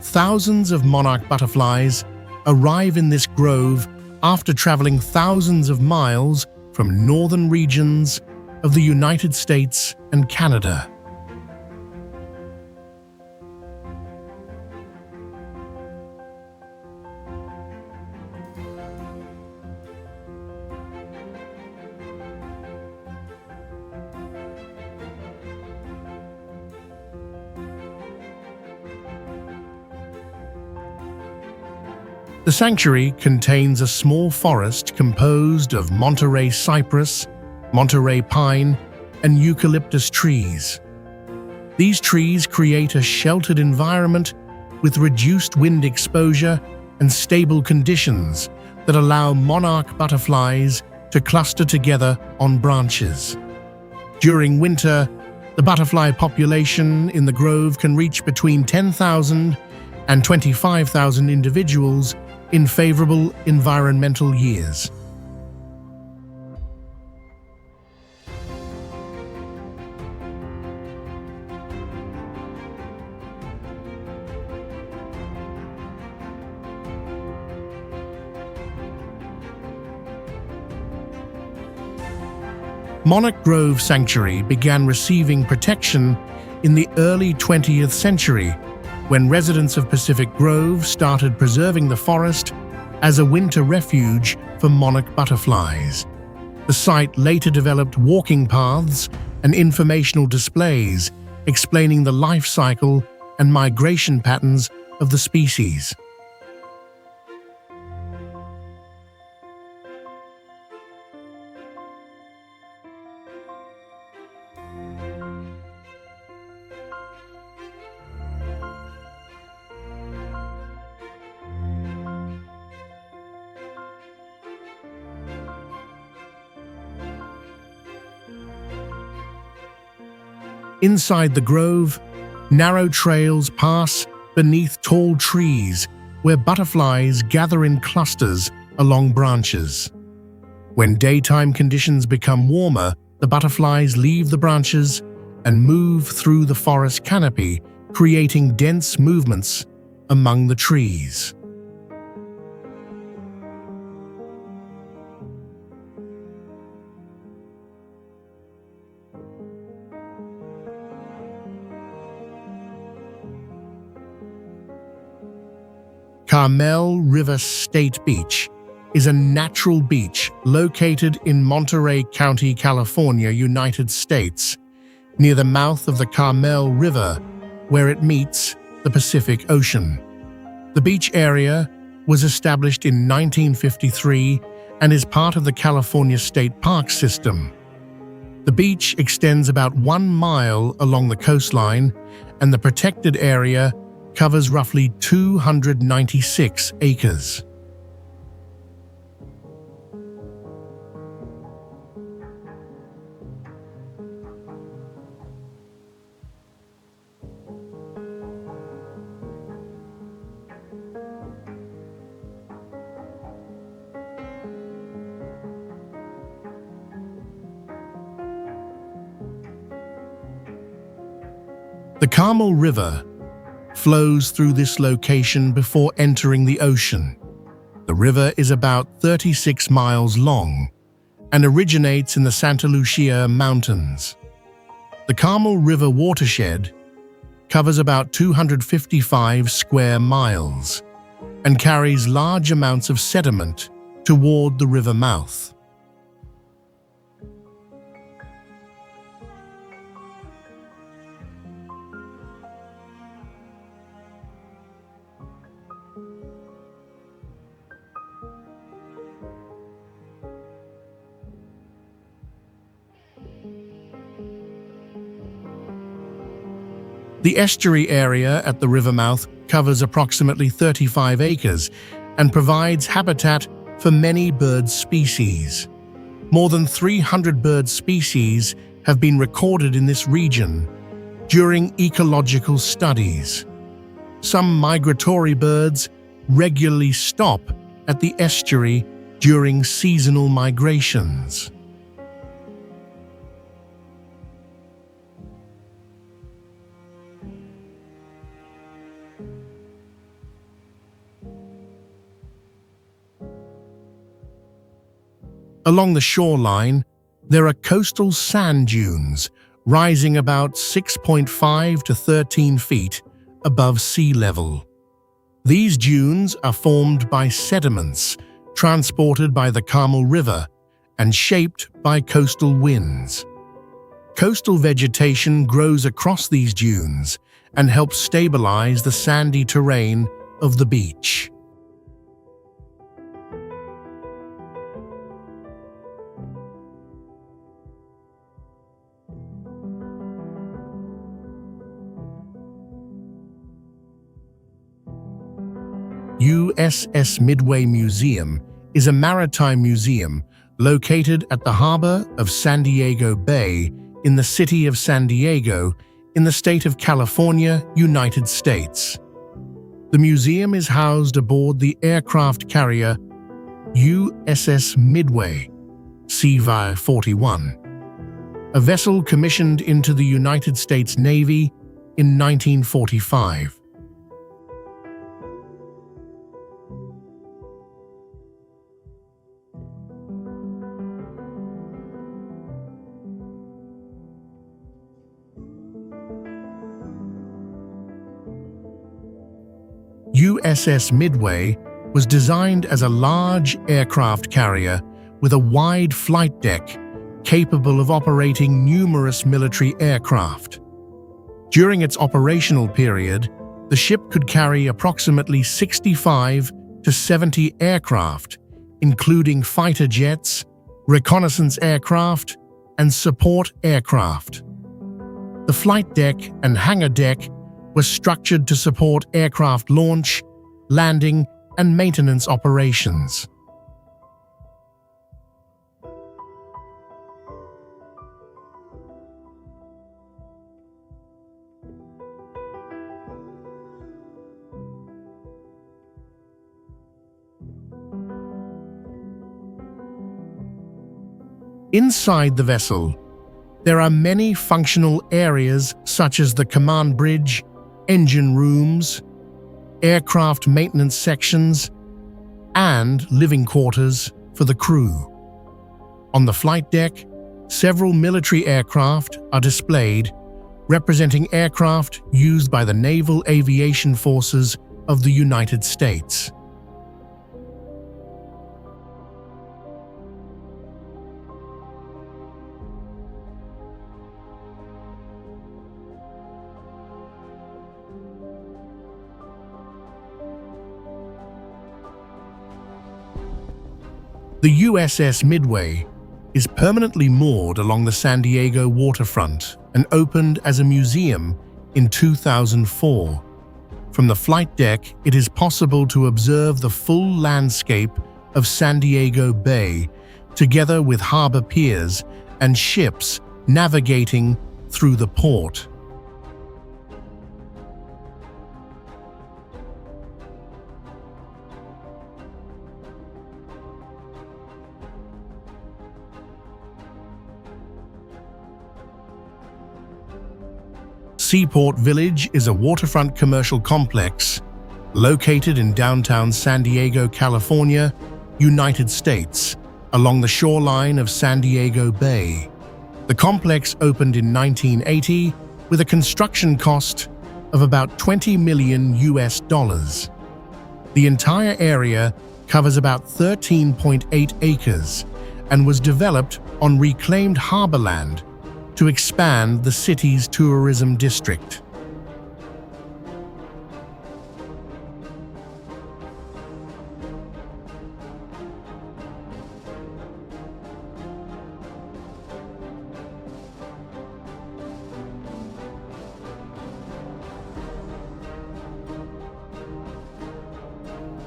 thousands of monarch butterflies arrive in this grove after traveling thousands of miles from northern regions of the United States and Canada. The sanctuary contains a small forest composed of Monterey cypress, Monterey pine, and eucalyptus trees. These trees create a sheltered environment with reduced wind exposure and stable conditions that allow monarch butterflies to cluster together on branches. During winter, the butterfly population in the grove can reach between 10,000 and 25,000 individuals in favorable environmental years. Monarch Grove Sanctuary began receiving protection in the early 20th century when residents of Pacific Grove started preserving the forest as a winter refuge for monarch butterflies. The site later developed walking paths and informational displays explaining the life cycle and migration patterns of the species. Inside the grove, narrow trails pass beneath tall trees where butterflies gather in clusters along branches. When daytime conditions become warmer, the butterflies leave the branches and move through the forest canopy, creating dense movements among the trees. Carmel River State Beach is a natural beach located in Monterey County, California, United States, near the mouth of the Carmel River, where it meets the Pacific Ocean. The beach area was established in 1953 and is part of the California State Park system. The beach extends about 1 mile along the coastline, and the protected area covers roughly 296 acres. The Carmel River flows through this location before entering the ocean. The river is about 36 miles long and originates in the Santa Lucia Mountains. The Carmel River watershed covers about 255 square miles and carries large amounts of sediment toward the river mouth. The estuary area at the river mouth covers approximately 35 acres and provides habitat for many bird species. More than 300 bird species have been recorded in this region during ecological studies. Some migratory birds regularly stop at the estuary during seasonal migrations. Along the shoreline, there are coastal sand dunes rising about 6.5 to 13 feet above sea level. These dunes are formed by sediments transported by the Carmel River and shaped by coastal winds. Coastal vegetation grows across these dunes and helps stabilize the sandy terrain of the beach. USS Midway Museum is a maritime museum located at the harbor of San Diego Bay in the city of San Diego in the state of California, United States. The museum is housed aboard the aircraft carrier USS Midway, CV-41, a vessel commissioned into the United States Navy in 1945. USS Midway was designed as a large aircraft carrier with a wide flight deck capable of operating numerous military aircraft. During its operational period, the ship could carry approximately 65 to 70 aircraft, including fighter jets, reconnaissance aircraft, and support aircraft. The flight deck and hangar deck was structured to support aircraft launch, landing, and maintenance operations. Inside the vessel, there are many functional areas such as the command bridge, engine rooms, aircraft maintenance sections, and living quarters for the crew. On the flight deck, several military aircraft are displayed, representing aircraft used by the Naval Aviation Forces of the United States. The USS Midway is permanently moored along the San Diego waterfront and opened as a museum in 2004. From the flight deck, it is possible to observe the full landscape of San Diego Bay, together with harbor piers and ships navigating through the port. Seaport Village is a waterfront commercial complex located in downtown San Diego, California, United States, along the shoreline of San Diego Bay. The complex opened in 1980 with a construction cost of about $20 million US. The entire area covers about 13.8 acres and was developed on reclaimed harbor land to expand the city's tourism district.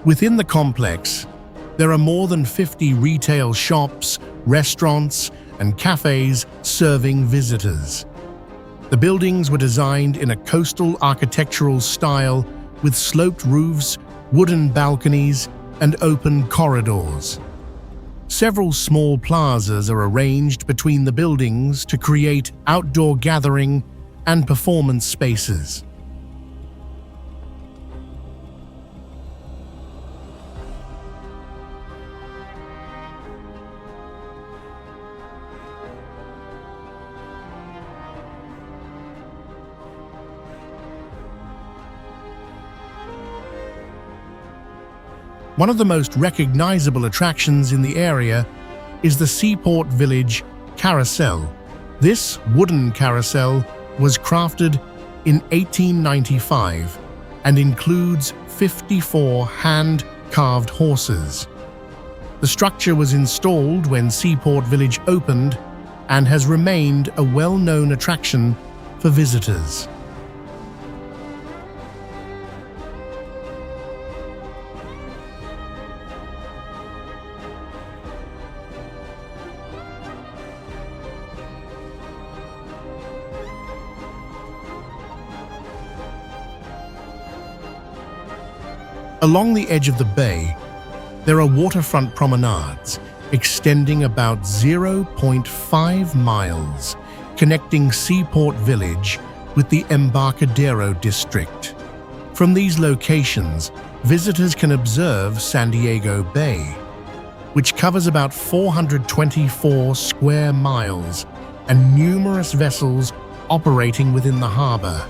Within the complex, there are more than 50 retail shops, restaurants, and cafes serving visitors. The buildings were designed in a coastal architectural style with sloped roofs, wooden balconies, and open corridors. Several small plazas are arranged between the buildings to create outdoor gathering and performance spaces. One of the most recognizable attractions in the area is the Seaport Village Carousel. This wooden carousel was crafted in 1895 and includes 54 hand-carved horses. The structure was installed when Seaport Village opened and has remained a well-known attraction for visitors. Along the edge of the bay, there are waterfront promenades extending about 0.5 miles, connecting Seaport Village with the Embarcadero district. From these locations, visitors can observe San Diego Bay, which covers about 424 square miles and numerous vessels operating within the harbor.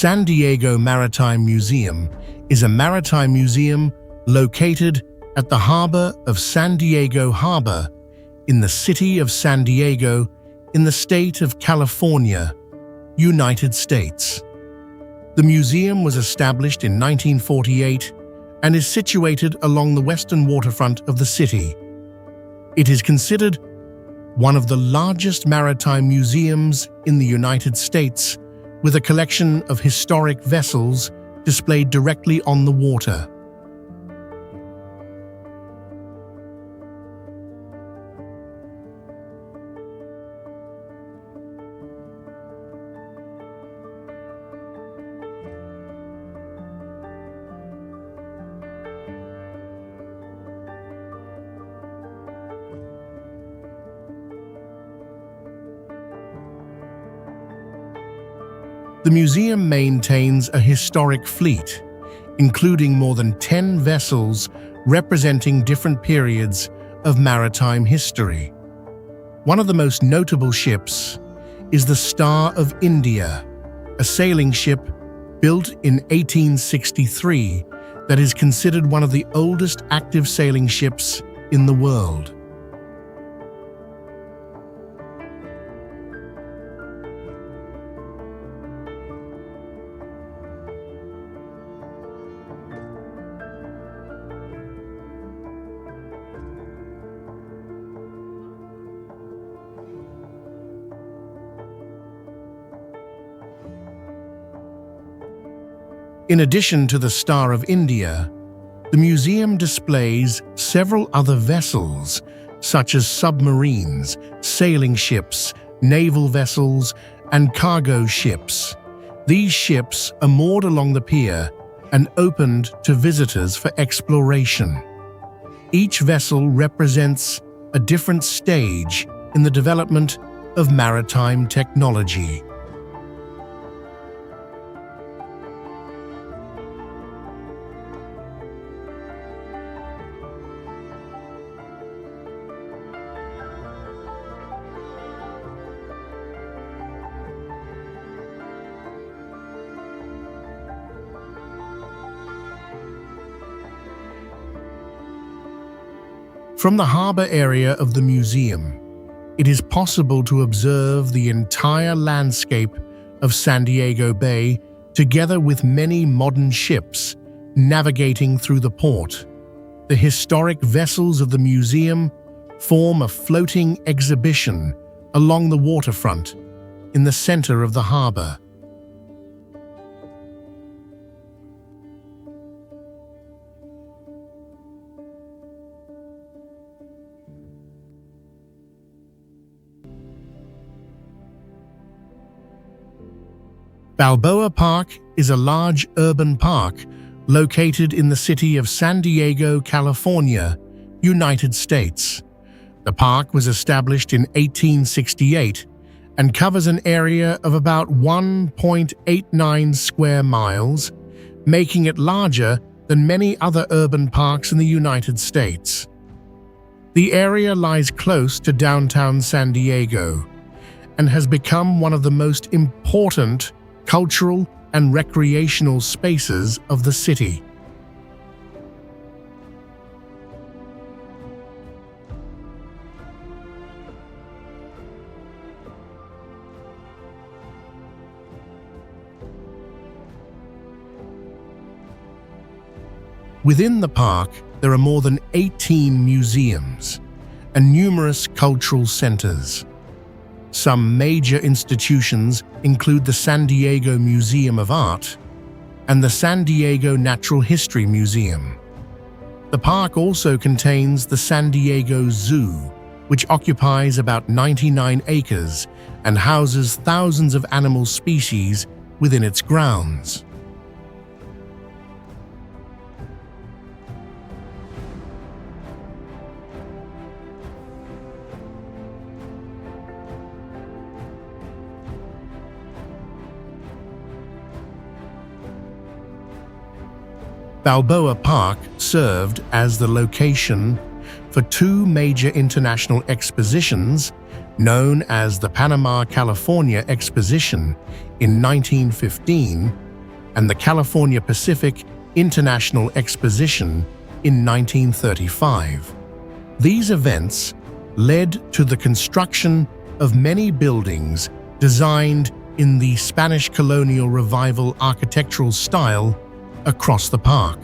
San Diego Maritime Museum is a maritime museum located at the harbor of San Diego Harbor in the city of San Diego in the state of California, United States. The museum was established in 1948 and is situated along the western waterfront of the city. It is considered one of the largest maritime museums in the United States, with a collection of historic vessels displayed directly on the water. The museum maintains a historic fleet, including more than 10 vessels representing different periods of maritime history. One of the most notable ships is the Star of India, a sailing ship built in 1863 that is considered one of the oldest active sailing ships in the world. In addition to the Star of India, the museum displays several other vessels, such as submarines, sailing ships, naval vessels, and cargo ships. These ships are moored along the pier and opened to visitors for exploration. Each vessel represents a different stage in the development of maritime technology. From the harbor area of the museum, it is possible to observe the entire landscape of San Diego Bay together with many modern ships navigating through the port. The historic vessels of the museum form a floating exhibition along the waterfront in the center of the harbor. Balboa Park is a large urban park located in the city of San Diego, California, United States. The park was established in 1868 and covers an area of about 1.89 square miles, making it larger than many other urban parks in the United States. The area lies close to downtown San Diego and has become one of the most important cultural and recreational spaces of the city. Within the park, there are more than 18 museums and numerous cultural centers. Some major institutions include the San Diego Museum of Art and the San Diego Natural History Museum. The park also contains the San Diego Zoo, which occupies about 99 acres and houses thousands of animal species within its grounds. Balboa Park served as the location for two major international expositions known as the Panama California Exposition in 1915 and the California Pacific International Exposition in 1935. These events led to the construction of many buildings designed in the Spanish colonial revival architectural style across the park.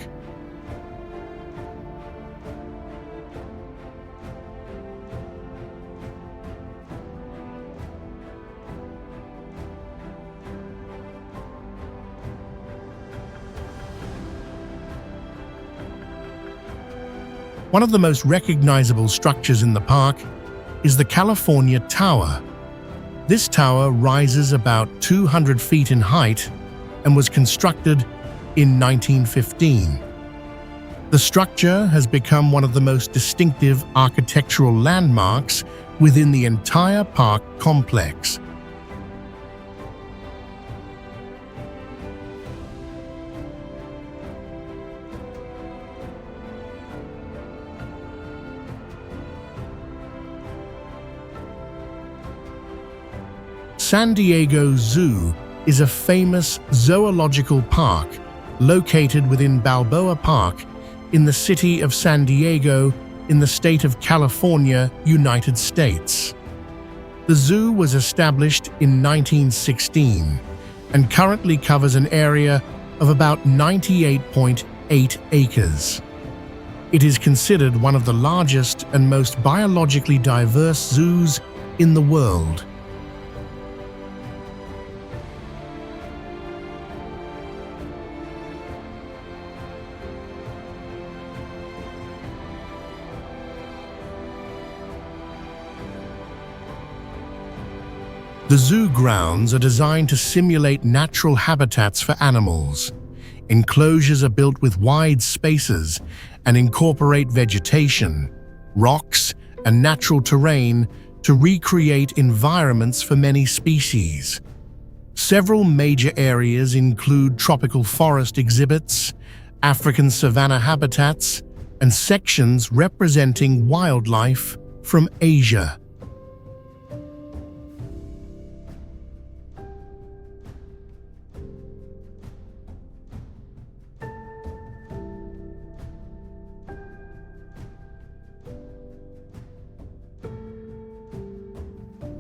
One of the most recognizable structures in the park is the California Tower. This tower rises about 200 feet in height and was constructed in 1915. The structure has become one of the most distinctive architectural landmarks within the entire park complex. San Diego Zoo is a famous zoological park located within Balboa Park in the city of San Diego in the state of California, United States. The zoo was established in 1916 and currently covers an area of about 98.8 acres. It is considered one of the largest and most biologically diverse zoos in the world. The zoo grounds are designed to simulate natural habitats for animals. Enclosures are built with wide spaces and incorporate vegetation, rocks, and natural terrain to recreate environments for many species. Several major areas include tropical forest exhibits, African savanna habitats, and sections representing wildlife from Asia.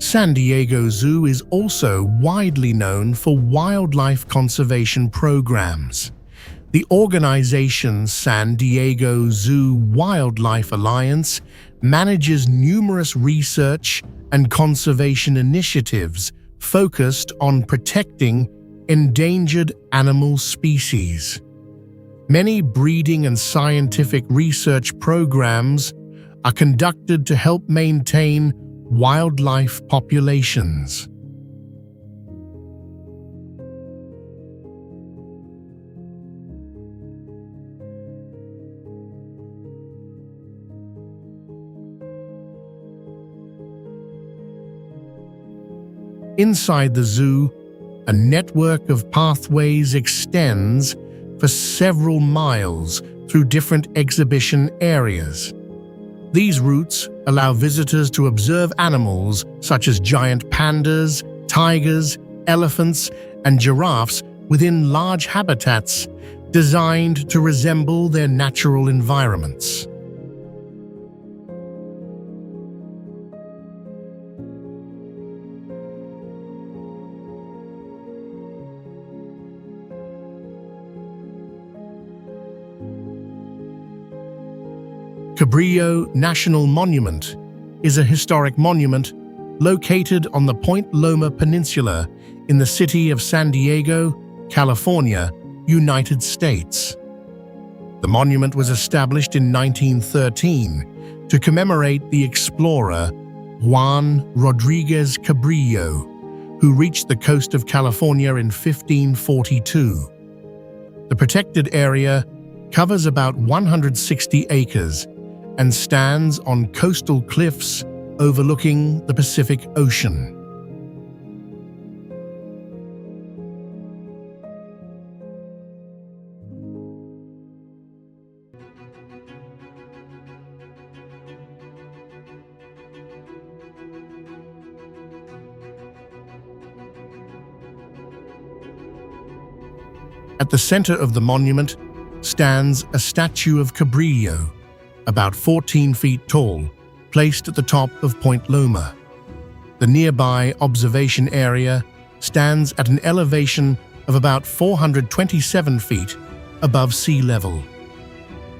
San Diego Zoo is also widely known for wildlife conservation programs. The organization's San Diego Zoo Wildlife Alliance manages numerous research and conservation initiatives focused on protecting endangered animal species. Many breeding and scientific research programs are conducted to help maintain wildlife populations. Inside the zoo, a network of pathways extends for several miles through different exhibition areas. These routes allow visitors to observe animals such as giant pandas, tigers, elephants, and giraffes within large habitats designed to resemble their natural environments. Cabrillo National Monument is a historic monument located on the Point Loma Peninsula in the city of San Diego, California, United States. The monument was established in 1913 to commemorate the explorer Juan Rodriguez Cabrillo, who reached the coast of California in 1542. The protected area covers about 160 acres and stands on coastal cliffs overlooking the Pacific Ocean. At the center of the monument stands a statue of Cabrillo, about 14 feet tall, placed at the top of Point Loma. The nearby observation area stands at an elevation of about 427 feet above sea level.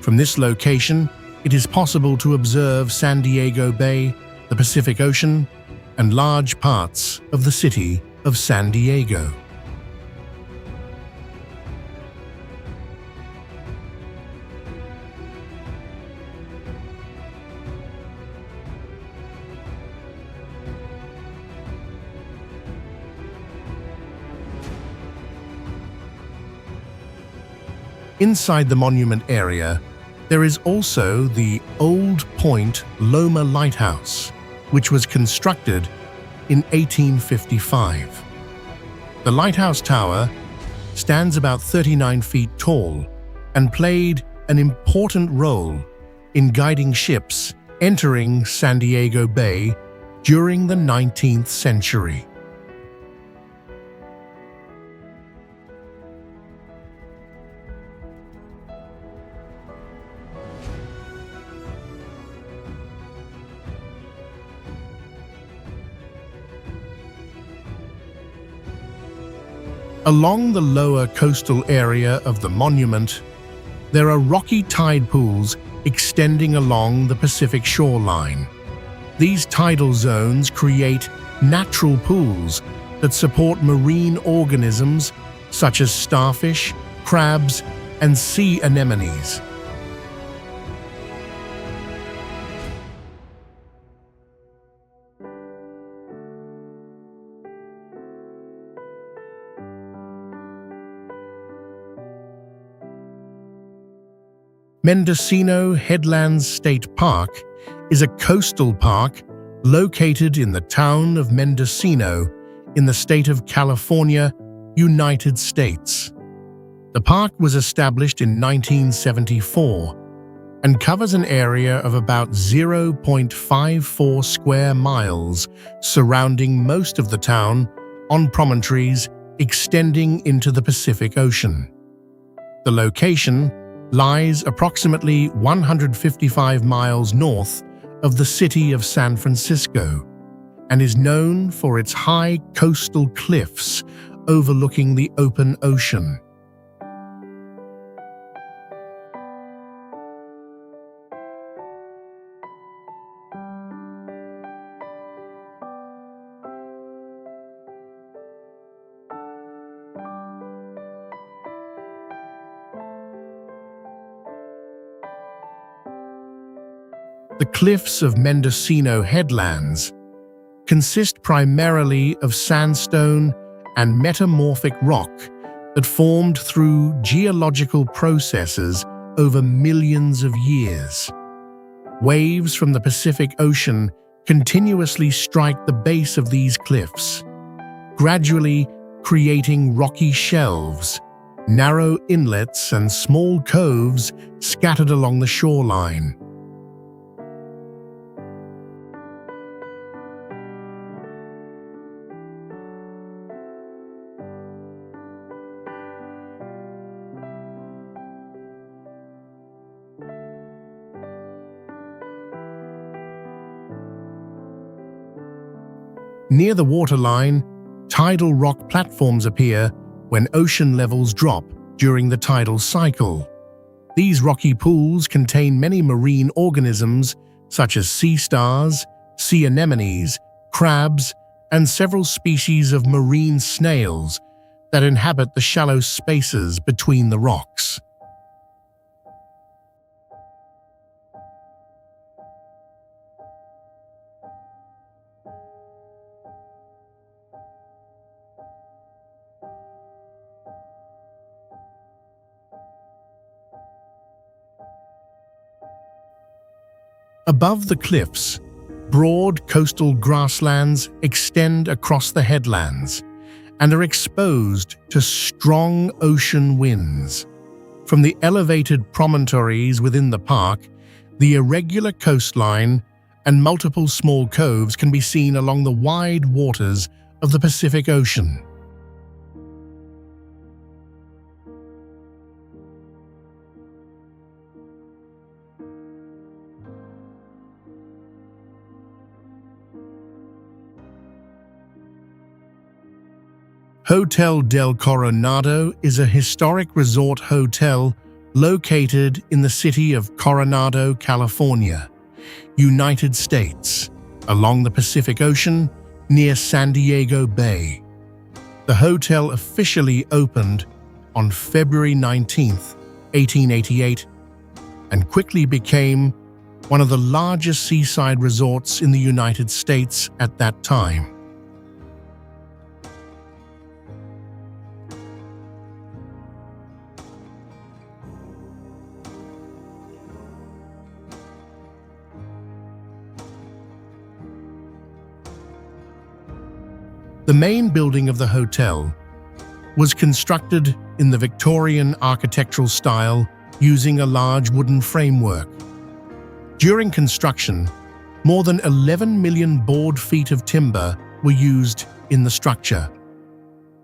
From this location, it is possible to observe San Diego Bay, the Pacific Ocean, and large parts of the city of San Diego. Inside the monument area, there is also the Old Point Loma Lighthouse, which was constructed in 1855. The lighthouse tower stands about 39 feet tall and played an important role in guiding ships entering San Diego Bay during the 19th century. Along the lower coastal area of the monument, there are rocky tide pools extending along the Pacific shoreline. These tidal zones create natural pools that support marine organisms such as starfish, crabs, and sea anemones. Mendocino Headlands State Park is a coastal park located in the town of Mendocino in the state of California, United States. The park was established in 1974 and covers an area of about 0.54 square miles surrounding most of the town on promontories extending into the Pacific Ocean. The location lies approximately 155 miles north of the city of San Francisco and is known for its high coastal cliffs overlooking the open ocean. The cliffs of Mendocino Headlands consist primarily of sandstone and metamorphic rock that formed through geological processes over millions of years. Waves from the Pacific Ocean continuously strike the base of these cliffs, gradually creating rocky shelves, narrow inlets, and small coves scattered along the shoreline. Near the waterline, tidal rock platforms appear when ocean levels drop during the tidal cycle. These rocky pools contain many marine organisms such as sea stars, sea anemones, crabs, and several species of marine snails that inhabit the shallow spaces between the rocks. Above the cliffs, broad coastal grasslands extend across the headlands and are exposed to strong ocean winds. From the elevated promontories within the park, the irregular coastline and multiple small coves can be seen along the wide waters of the Pacific Ocean. Hotel del Coronado is a historic resort hotel located in the city of Coronado, California, United States, along the Pacific Ocean near San Diego Bay. The hotel officially opened on February 19, 1888, and quickly became one of the largest seaside resorts in the United States at that time. The main building of the hotel was constructed in the Victorian architectural style using a large wooden framework. During construction, more than 11 million board feet of timber were used in the structure.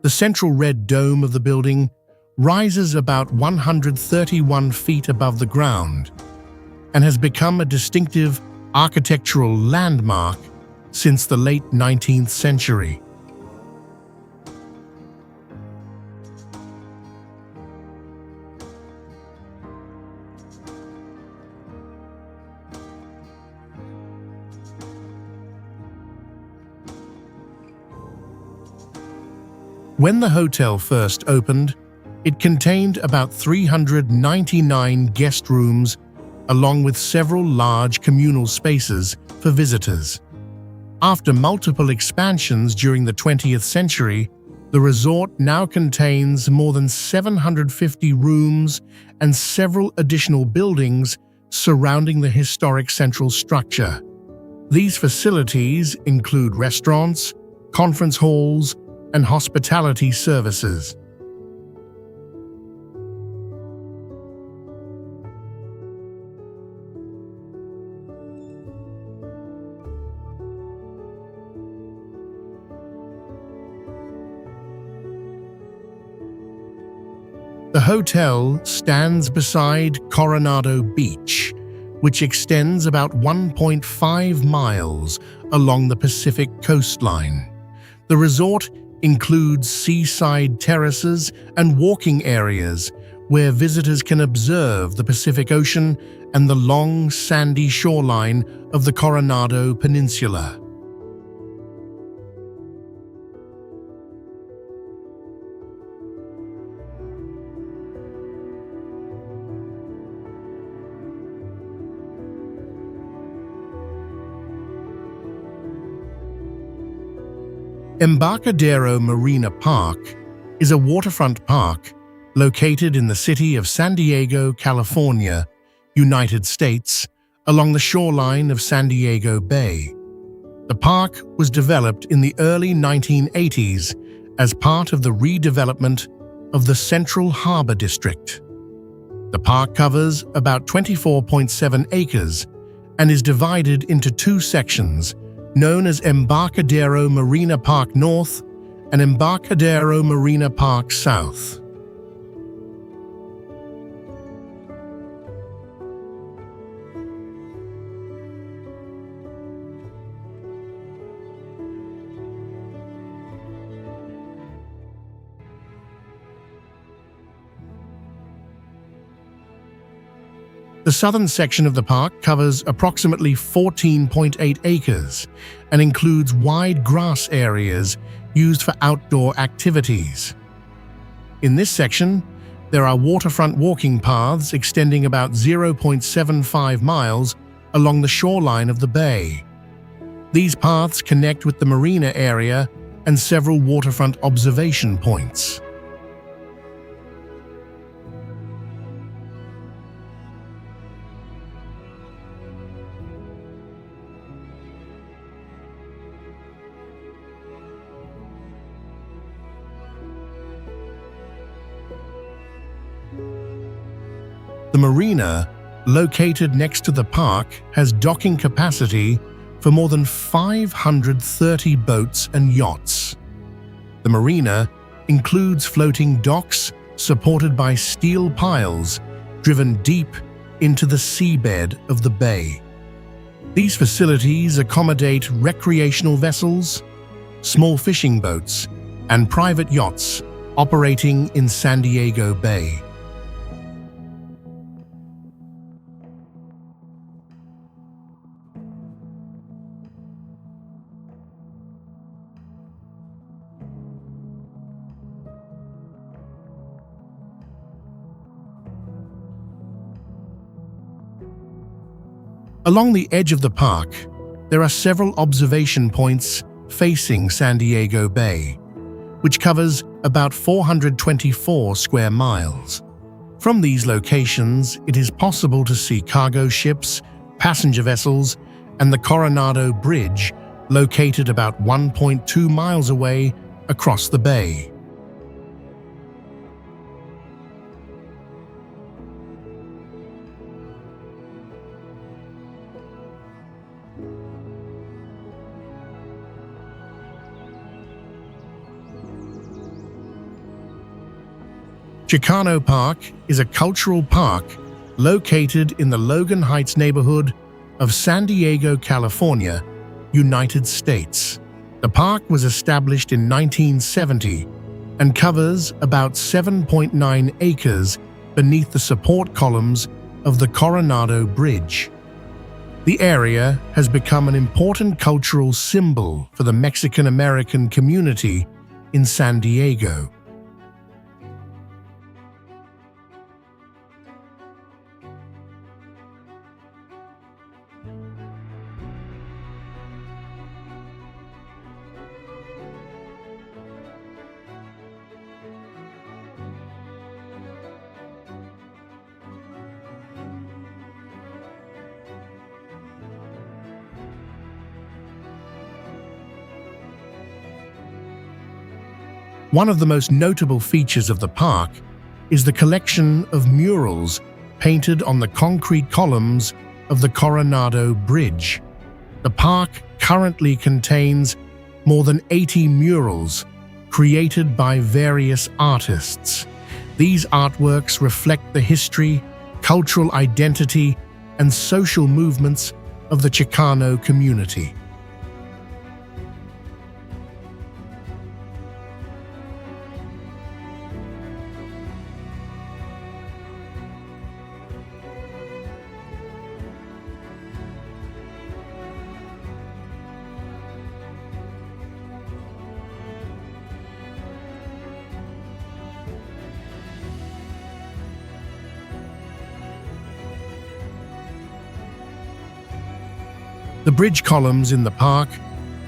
The central red dome of the building rises about 131 feet above the ground and has become a distinctive architectural landmark since the late 19th century. When the hotel first opened, it contained about 399 guest rooms, along with several large communal spaces for visitors. After multiple expansions during the 20th century, the resort now contains more than 750 rooms and several additional buildings surrounding the historic central structure. These facilities include restaurants, conference halls, and hospitality services. The hotel stands beside Coronado Beach, which extends about 1.5 miles along the Pacific coastline. The resort includes seaside terraces and walking areas where visitors can observe the Pacific Ocean and the long, sandy shoreline of the Coronado Peninsula. Embarcadero Marina Park is a waterfront park located in the city of San Diego, California, United States, along the shoreline of San Diego Bay. The park was developed in the early 1980s as part of the redevelopment of the Central Harbor District. The park covers about 24.7 acres and is divided into two sections, known as Embarcadero Marina Park North and Embarcadero Marina Park South. The southern section of the park covers approximately 14.8 acres and includes wide grass areas used for outdoor activities. In this section, there are waterfront walking paths extending about 0.75 miles along the shoreline of the bay. These paths connect with the marina area and several waterfront observation points. The marina, located next to the park, has docking capacity for more than 530 boats and yachts. The marina includes floating docks supported by steel piles driven deep into the seabed of the bay. These facilities accommodate recreational vessels, small fishing boats, and private yachts operating in San Diego Bay. Along the edge of the park, there are several observation points facing San Diego Bay, which covers about 424 square miles. From these locations, it is possible to see cargo ships, passenger vessels, and the Coronado Bridge, located about 1.2 miles away across the bay. Chicano Park is a cultural park located in the Logan Heights neighborhood of San Diego, California, United States. The park was established in 1970 and covers about 7.9 acres beneath the support columns of the Coronado Bridge. The area has become an important cultural symbol for the Mexican-American community in San Diego. One of the most notable features of the park is the collection of murals painted on the concrete columns of the Coronado Bridge. The park currently contains more than 80 murals created by various artists. These artworks reflect the history, cultural identity, and social movements of the Chicano community. The bridge columns in the park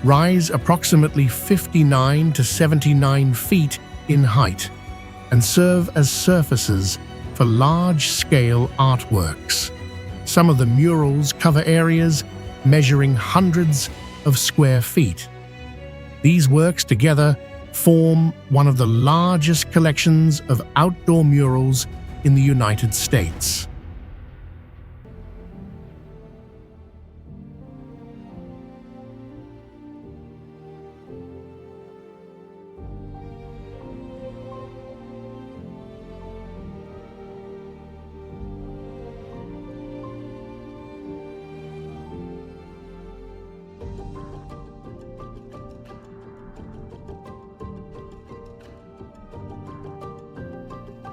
rise approximately 59 to 79 feet in height and serve as surfaces for large-scale artworks. Some of the murals cover areas measuring hundreds of square feet. These works together form one of the largest collections of outdoor murals in the United States.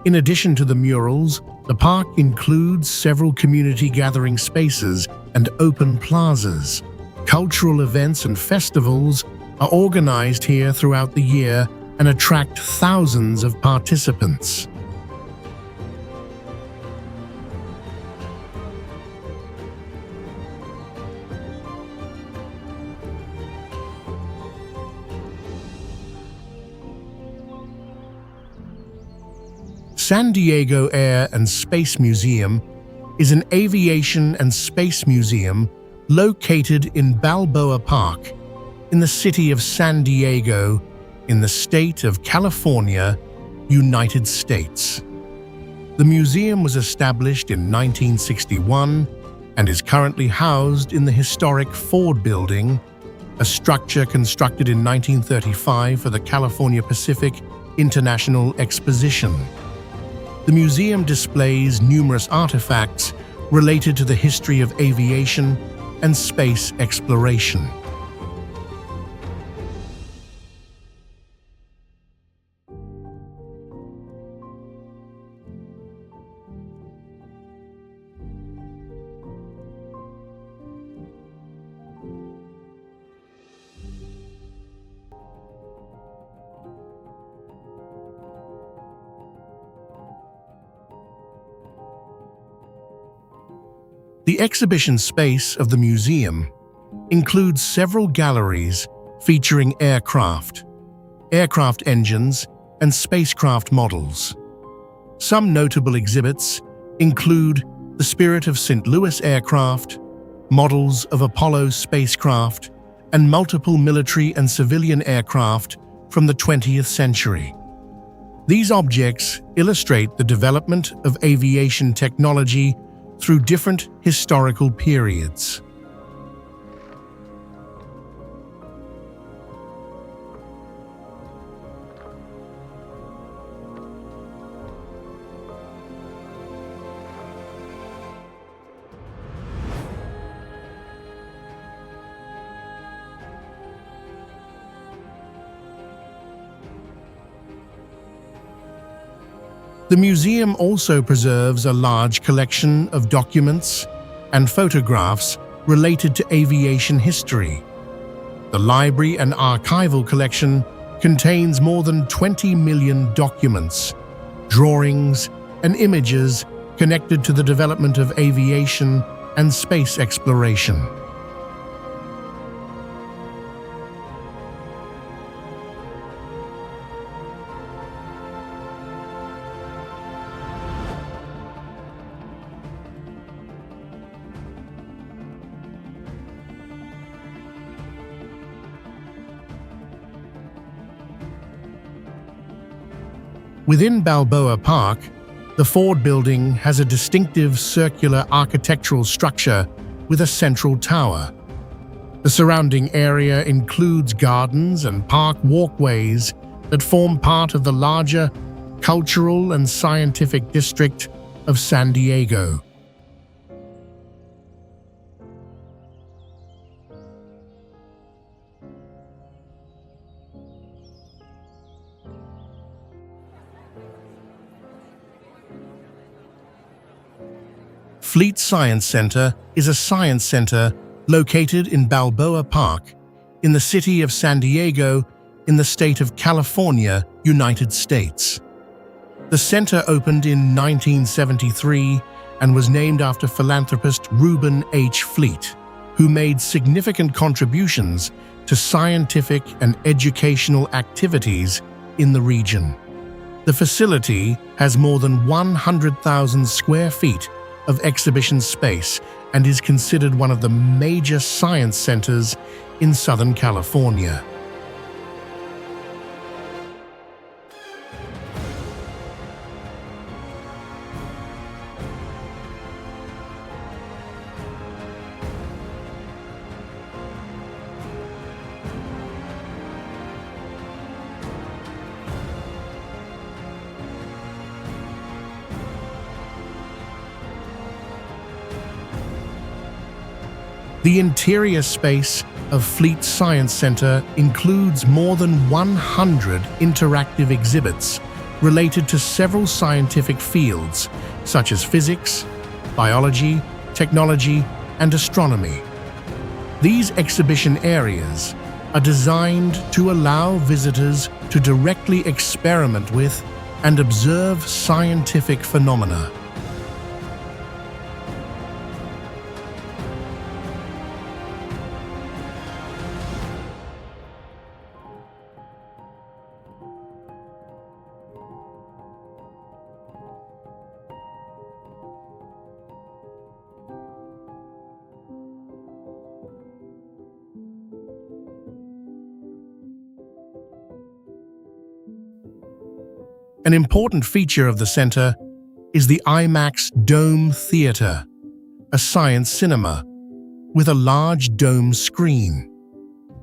In addition to the murals, the park includes several community gathering spaces and open plazas. Cultural events and festivals are organized here throughout the year and attract thousands of participants. San Diego Air and Space Museum is an aviation and space museum located in Balboa Park in the city of San Diego in the state of California, United States. The museum was established in 1961 and is currently housed in the historic Ford Building, a structure constructed in 1935 for the California Pacific International Exposition. The museum displays numerous artifacts related to the history of aviation and space exploration. The exhibition space of the museum includes several galleries featuring aircraft engines, and spacecraft models. Some notable exhibits include the Spirit of St. Louis aircraft, models of Apollo spacecraft, and multiple military and civilian aircraft from the 20th century. These objects illustrate the development of aviation technology through different historical periods. The museum also preserves a large collection of documents and photographs related to aviation history. The library and archival collection contains more than 20 million documents, drawings, and images connected to the development of aviation and space exploration. Within Balboa Park, the Ford Building has a distinctive circular architectural structure with a central tower. The surrounding area includes gardens and park walkways that form part of the larger cultural and scientific district of San Diego. Fleet Science Center is a science center located in Balboa Park in the city of San Diego in the state of California, United States. The center opened in 1973 and was named after philanthropist Reuben H. Fleet, who made significant contributions to scientific and educational activities in the region. The facility has more than 100,000 square feet of exhibition space and is considered one of the major science centers in Southern California. The interior space of Fleet Science Center includes more than 100 interactive exhibits related to several scientific fields, such as physics, biology, technology, and astronomy. These exhibition areas are designed to allow visitors to directly experiment with and observe scientific phenomena. An important feature of the center is the IMAX Dome Theater, a science cinema with a large dome screen.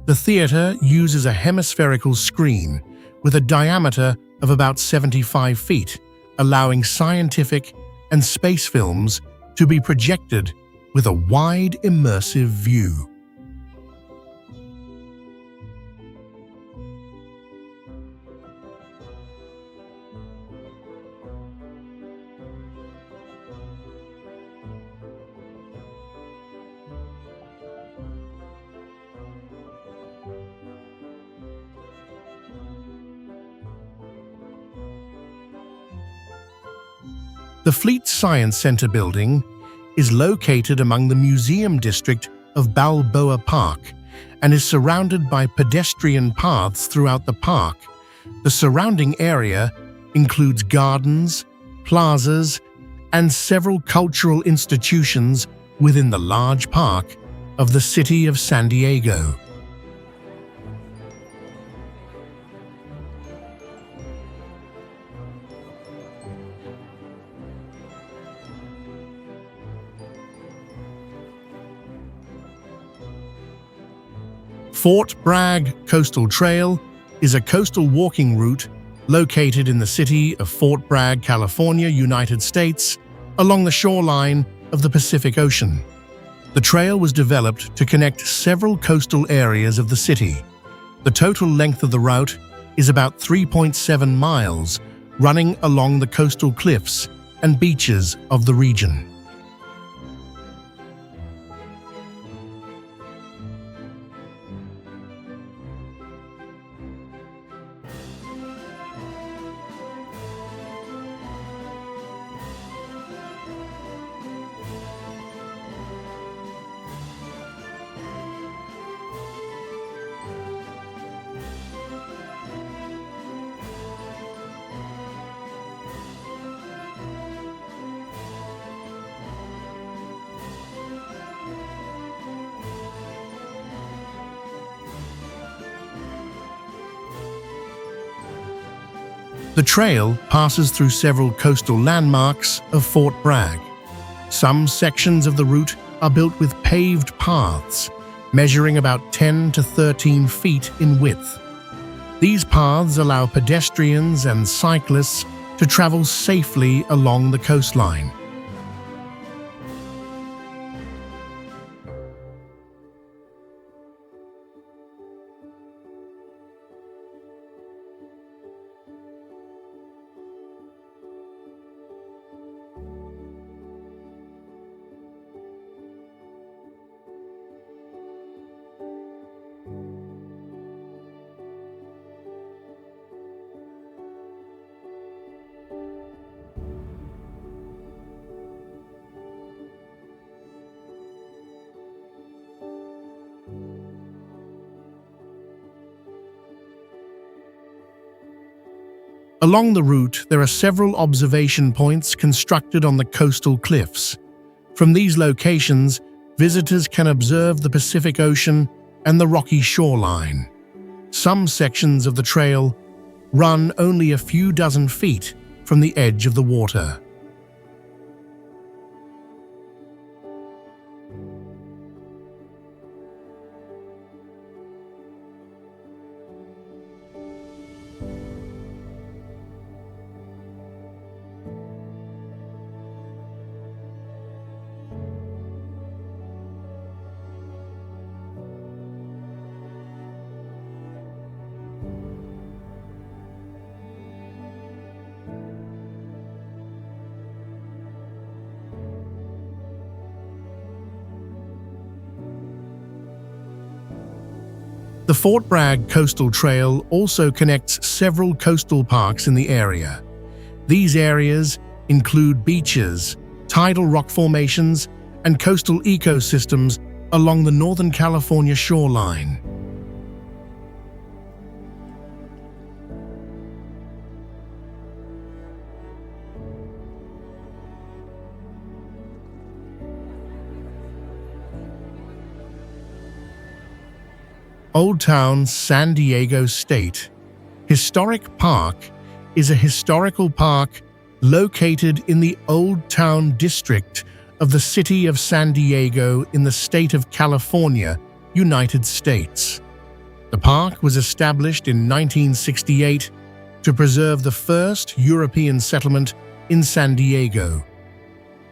The theater uses a hemispherical screen with a diameter of about 75 feet, allowing scientific and space films to be projected with a wide, immersive view. The Fleet Science Center building is located among the museum district of Balboa Park and is surrounded by pedestrian paths throughout the park. The surrounding area includes gardens, plazas, and several cultural institutions within the large park of the city of San Diego. Fort Bragg Coastal Trail is a coastal walking route located in the city of Fort Bragg, California, United States, along the shoreline of the Pacific Ocean. The trail was developed to connect several coastal areas of the city. The total length of the route is about 3.7 miles, running along the coastal cliffs and beaches of the region. The trail passes through several coastal landmarks of Fort Bragg. Some sections of the route are built with paved paths, measuring about 10 to 13 feet in width. These paths allow pedestrians and cyclists to travel safely along the coastline. Along the route, there are several observation points constructed on the coastal cliffs. From these locations, visitors can observe the Pacific Ocean and the rocky shoreline. Some sections of the trail run only a few dozen feet from the edge of the water. The Fort Bragg Coastal Trail also connects several coastal parks in the area. These areas include beaches, tidal rock formations, and coastal ecosystems along the Northern California shoreline. Old Town San Diego State Historic Park is a historical park located in the Old Town district of the city of San Diego in the state of California, United States. The park was established in 1968 to preserve the first European settlement in San Diego.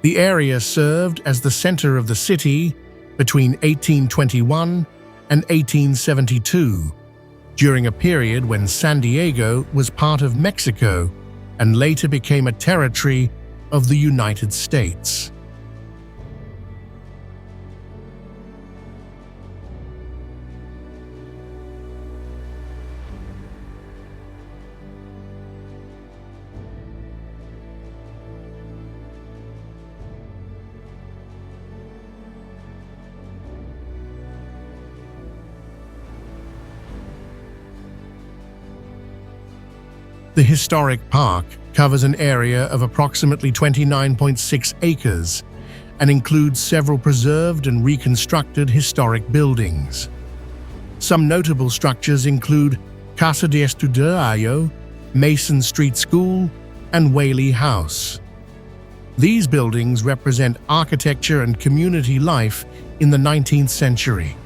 The area served as the center of the city between 1821 and 1872, during a period when San Diego was part of Mexico and later became a territory of the United States. The historic park covers an area of approximately 29.6 acres and includes several preserved and reconstructed historic buildings. Some notable structures include Casa de Estudio, Mason Street School, and Whaley House. These buildings represent architecture and community life in the 19th century.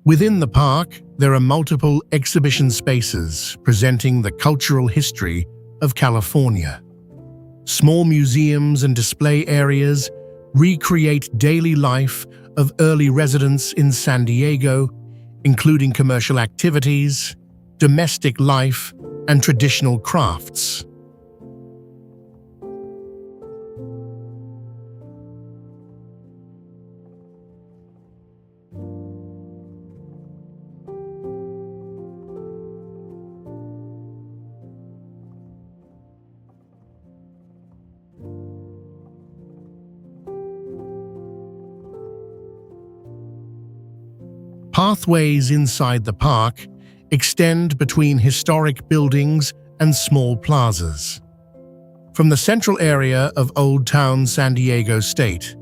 Within the park, there are multiple exhibition spaces presenting the cultural history of California. Small museums and display areas recreate daily life of early residents in San Diego, including commercial activities, domestic life, and traditional crafts. Pathways inside the park extend between historic buildings and small plazas. From the central area of Old Town San Diego State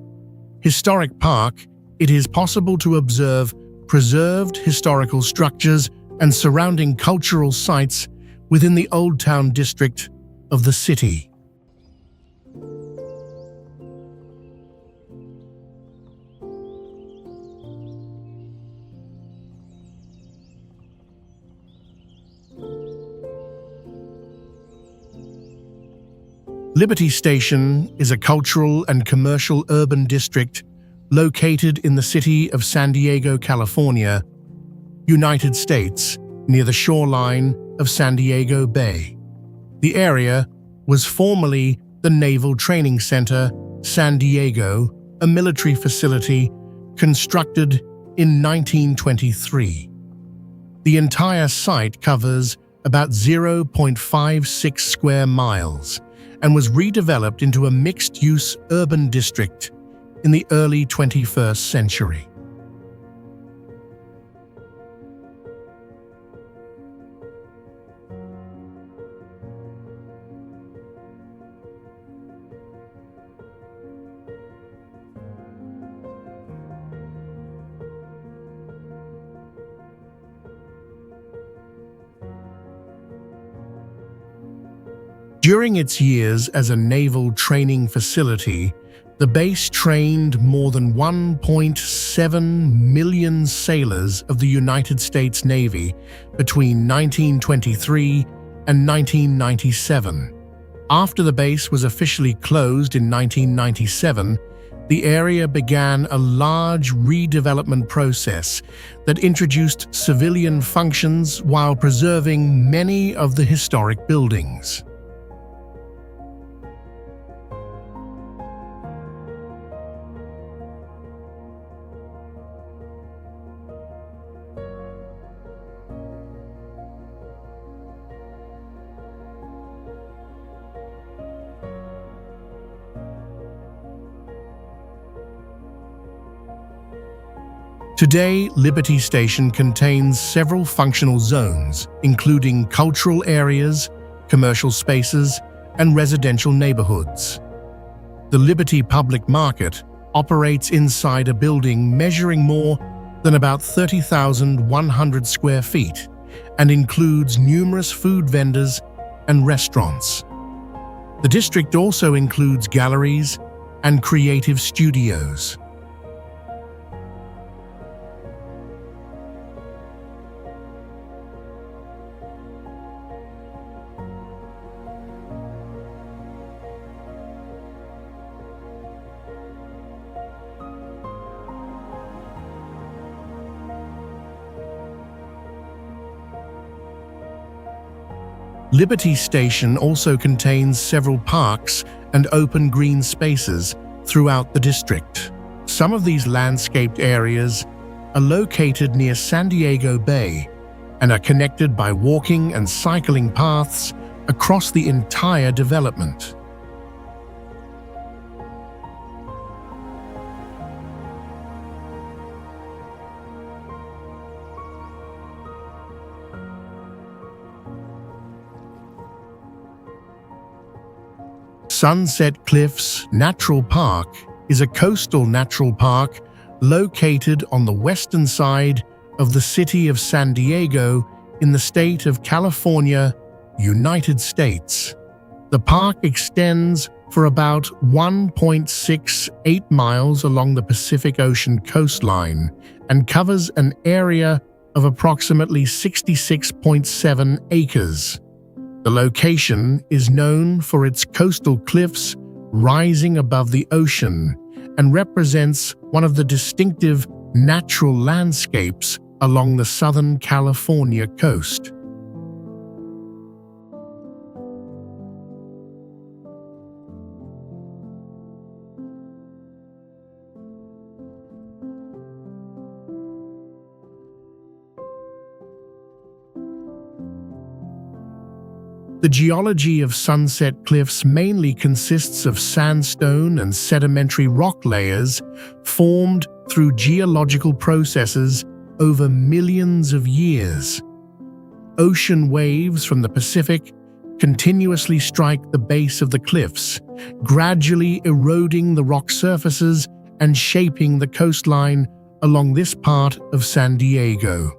Historic Park, it is possible to observe preserved historical structures and surrounding cultural sites within the Old Town district of the city. Liberty Station is a cultural and commercial urban district located in the city of San Diego, California, United States, near the shoreline of San Diego Bay. The area was formerly the Naval Training Center, San Diego, a military facility constructed in 1923. The entire site covers about 0.56 square miles and was redeveloped into a mixed-use urban district in the early 21st century. During its years as a naval training facility, the base trained more than 1.7 million sailors of the United States Navy between 1923 and 1997. After the base was officially closed in 1997, the area began a large redevelopment process that introduced civilian functions while preserving many of the historic buildings. Today, Liberty Station contains several functional zones, including cultural areas, commercial spaces, and residential neighborhoods. The Liberty Public Market operates inside a building measuring more than about 30,100 square feet and includes numerous food vendors and restaurants. The district also includes galleries and creative studios. Liberty Station also contains several parks and open green spaces throughout the district. Some of these landscaped areas are located near San Diego Bay and are connected by walking and cycling paths across the entire development. Sunset Cliffs Natural Park is a coastal natural park located on the western side of the city of San Diego in the state of California, United States. The park extends for about 1.68 miles along the Pacific Ocean coastline and covers an area of approximately 66.7 acres. The location is known for its coastal cliffs rising above the ocean and represents one of the distinctive natural landscapes along the Southern California coast. The geology of Sunset Cliffs mainly consists of sandstone and sedimentary rock layers formed through geological processes over millions of years. Ocean waves from the Pacific continuously strike the base of the cliffs, gradually eroding the rock surfaces and shaping the coastline along this part of San Diego.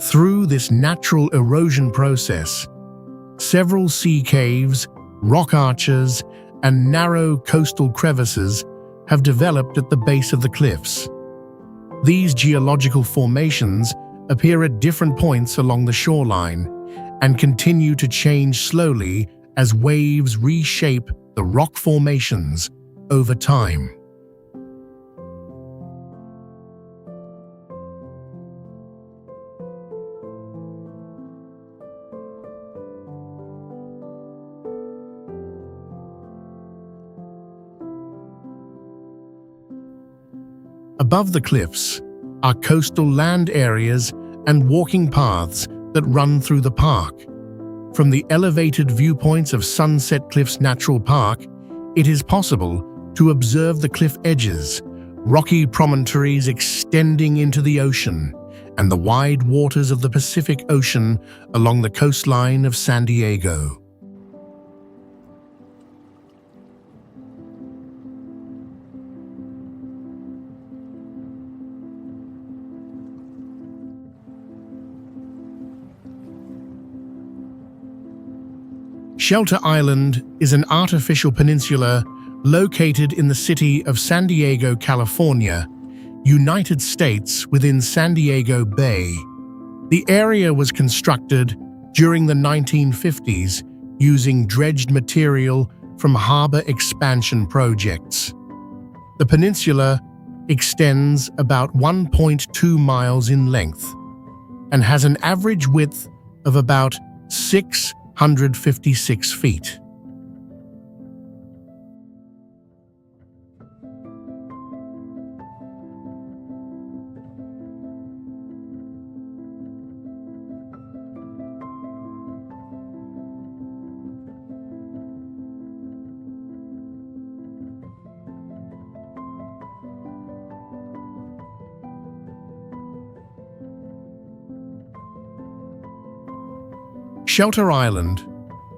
Through this natural erosion process, several sea caves, rock arches, and narrow coastal crevices have developed at the base of the cliffs. These geological formations appear at different points along the shoreline and continue to change slowly as waves reshape the rock formations over time. Above the cliffs are coastal land areas and walking paths that run through the park. From the elevated viewpoints of Sunset Cliffs Natural Park, it is possible to observe the cliff edges, rocky promontories extending into the ocean, and the wide waters of the Pacific Ocean along the coastline of San Diego. Shelter Island is an artificial peninsula located in the city of San Diego, California, United States within San Diego Bay. The area was constructed during the 1950s using dredged material from harbor expansion projects. The peninsula extends about 1.2 miles in length and has an average width of about 656 feet. Shelter Island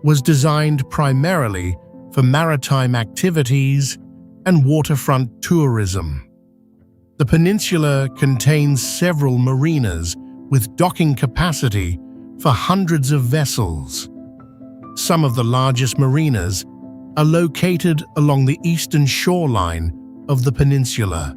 was designed primarily for maritime activities and waterfront tourism. The peninsula contains several marinas with docking capacity for hundreds of vessels. Some of the largest marinas are located along the eastern shoreline of the peninsula.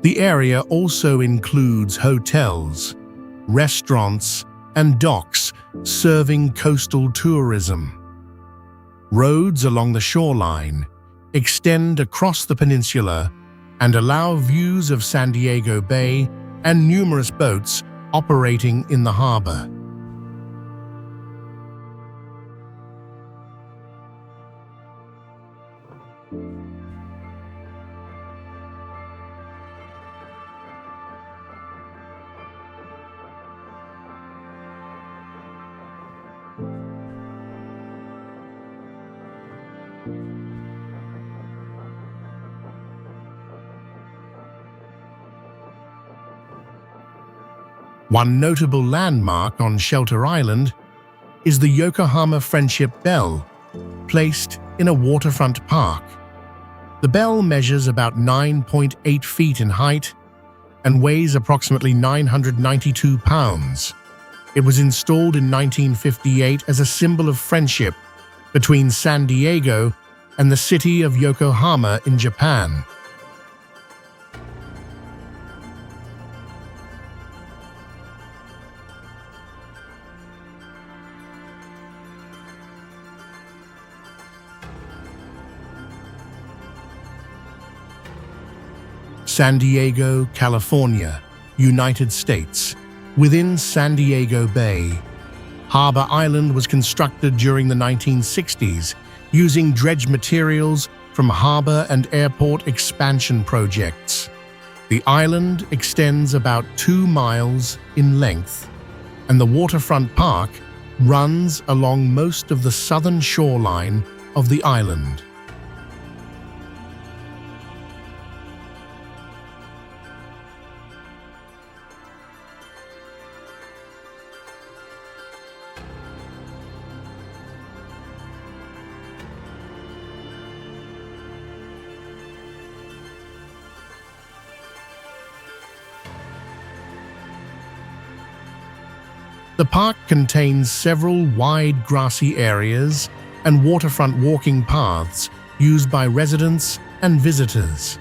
The area also includes hotels, restaurants, and docks serving coastal tourism. Roads along the shoreline extend across the peninsula and allow views of San Diego Bay and numerous boats operating in the harbor. One notable landmark on Shelter Island is the Yokohama Friendship Bell, placed in a waterfront park. The bell measures about 9.8 feet in height and weighs approximately 992 pounds. It was installed in 1958 as a symbol of friendship between San Diego and the city of Yokohama in Japan. San Diego, California, United States, within San Diego Bay. Harbor Island was constructed during the 1960s using dredged materials from harbor and airport expansion projects. The island extends about 2 miles in length, and the waterfront park runs along most of the southern shoreline of the island. The park contains several wide grassy areas and waterfront walking paths used by residents and visitors.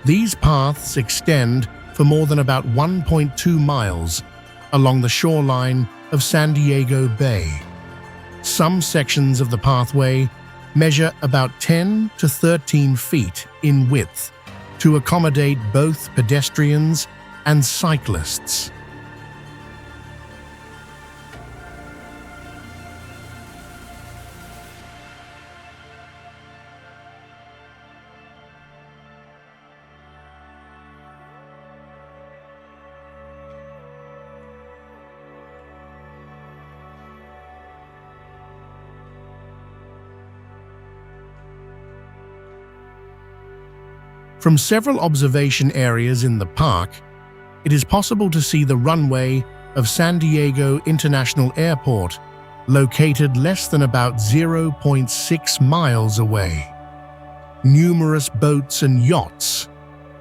These paths extend for more than about 1.2 miles along the shoreline of San Diego Bay. Some sections of the pathway measure about 10 to 13 feet in width to accommodate both pedestrians and cyclists. From several observation areas in the park, it is possible to see the runway of San Diego International Airport, located less than about 0.6 miles away. Numerous boats and yachts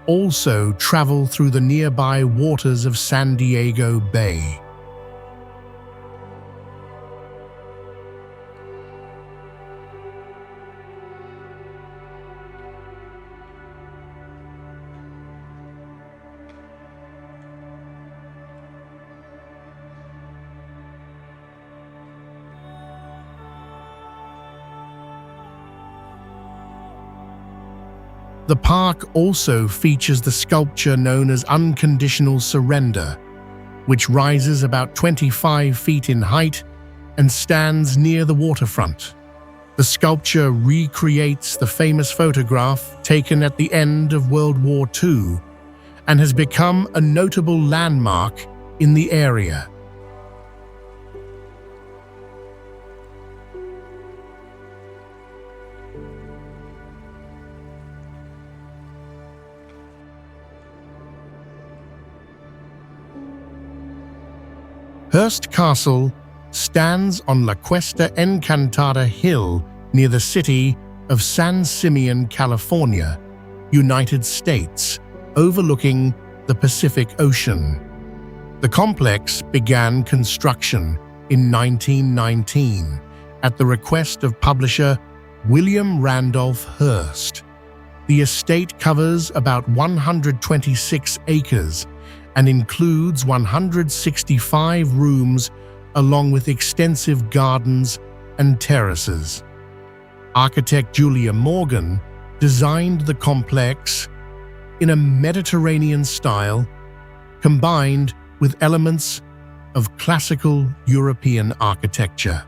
also travel through the nearby waters of San Diego Bay. The park also features the sculpture known as Unconditional Surrender, which rises about 25 feet in height and stands near the waterfront. The sculpture recreates the famous photograph taken at the end of World War II and has become a notable landmark in the area. Hearst Castle stands on La Cuesta Encantada Hill near the city of San Simeon, California, United States, overlooking the Pacific Ocean. The complex began construction in 1919 at the request of publisher William Randolph Hearst. The estate covers about 126 acres and includes 165 rooms along with extensive gardens and terraces. Architect Julia Morgan designed the complex in a Mediterranean style combined with elements of classical European architecture.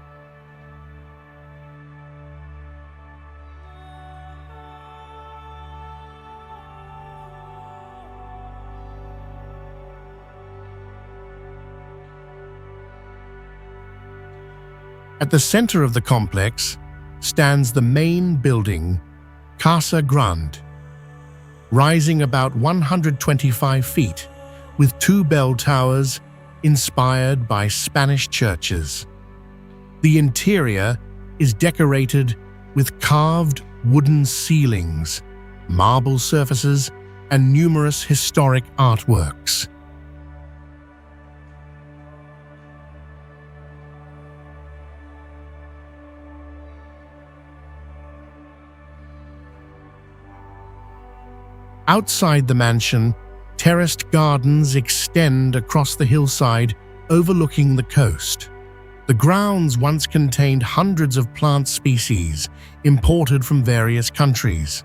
At the center of the complex stands the main building, Casa Grande, rising about 125 feet, with two bell towers inspired by Spanish churches. The interior is decorated with carved wooden ceilings, marble surfaces, and numerous historic artworks. Outside the mansion, terraced gardens extend across the hillside overlooking the coast. The grounds once contained hundreds of plant species imported from various countries.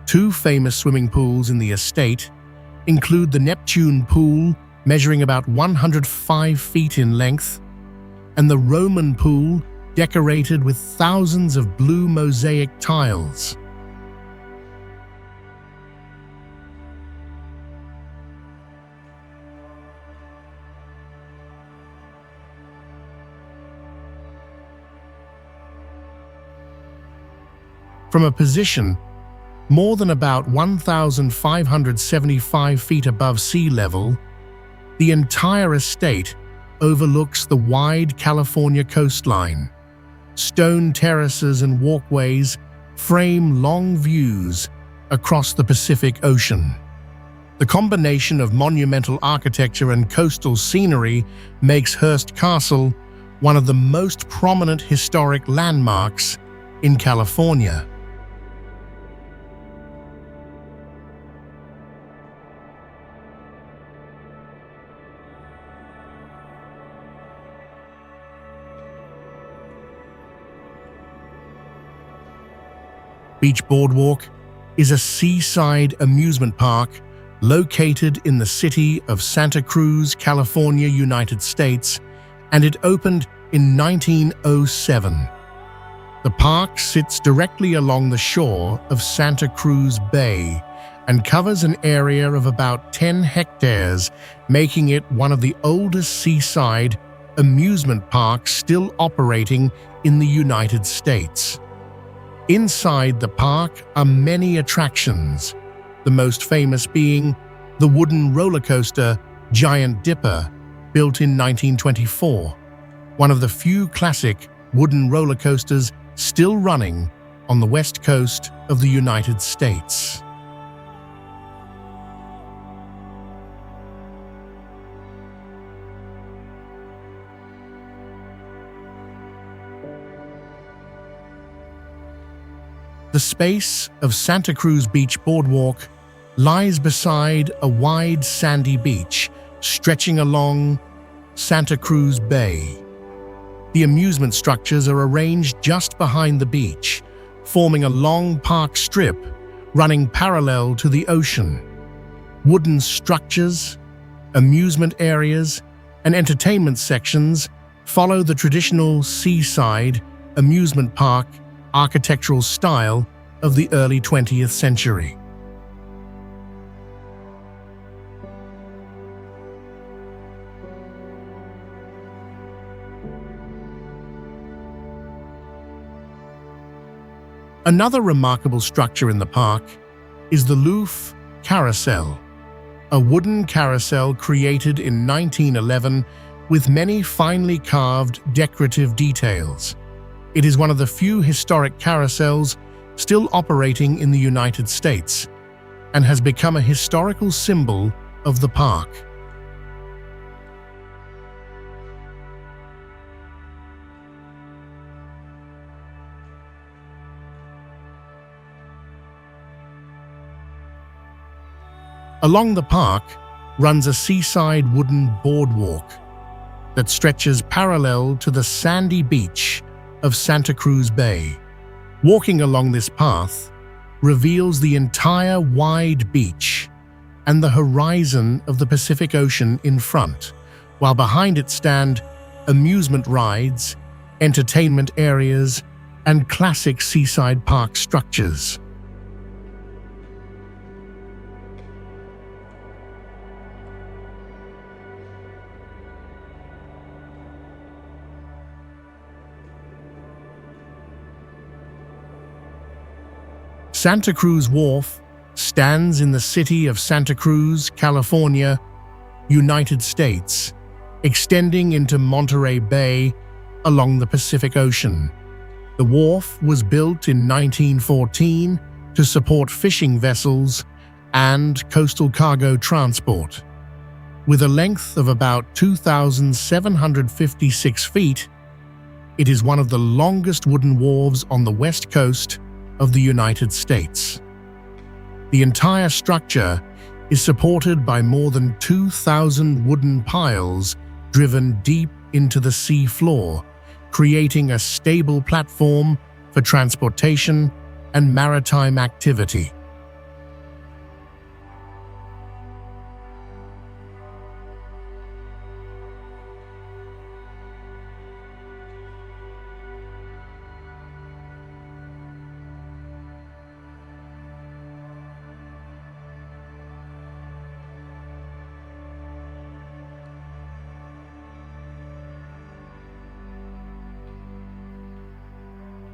Two famous swimming pools in the estate include the Neptune Pool, measuring about 105 feet in length, and the Roman Pool, decorated with thousands of blue mosaic tiles. From a position more than about 1,575 feet above sea level, the entire estate overlooks the wide California coastline. Stone terraces and walkways frame long views across the Pacific Ocean. The combination of monumental architecture and coastal scenery makes Hearst Castle one of the most prominent historic landmarks in California. Beach Boardwalk is a seaside amusement park located in the city of Santa Cruz, California, United States, and it opened in 1907. The park sits directly along the shore of Santa Cruz Bay and covers an area of about 10 hectares, making it one of the oldest seaside amusement parks still operating in the United States. Inside the park are many attractions, the most famous being the wooden roller coaster Giant Dipper, built in 1924, one of the few classic wooden roller coasters still running on the west coast of the United States. The space of Santa Cruz Beach Boardwalk lies beside a wide sandy beach stretching along Santa Cruz Bay. The amusement structures are arranged just behind the beach, forming a long park strip running parallel to the ocean. Wooden structures, amusement areas, and entertainment sections follow the traditional seaside amusement park architectural style of the early 20th century. Another remarkable structure in the park is the Louvre Carousel, a wooden carousel created in 1911 with many finely carved decorative details. It is one of the few historic carousels still operating in the United States and has become a historical symbol of the park. Along the park runs a seaside wooden boardwalk that stretches parallel to the sandy beach of Santa Cruz Bay. Walking along this path reveals the entire wide beach and the horizon of the Pacific Ocean in front, while behind it stand amusement rides, entertainment areas, and classic seaside park structures. Santa Cruz Wharf stands in the city of Santa Cruz, California, United States, extending into Monterey Bay along the Pacific Ocean. The wharf was built in 1914 to support fishing vessels and coastal cargo transport. With a length of about 2,756 feet, it is one of the longest wooden wharves on the west coast of the United States. The entire structure is supported by more than 2,000 wooden piles driven deep into the sea floor, creating a stable platform for transportation and maritime activity.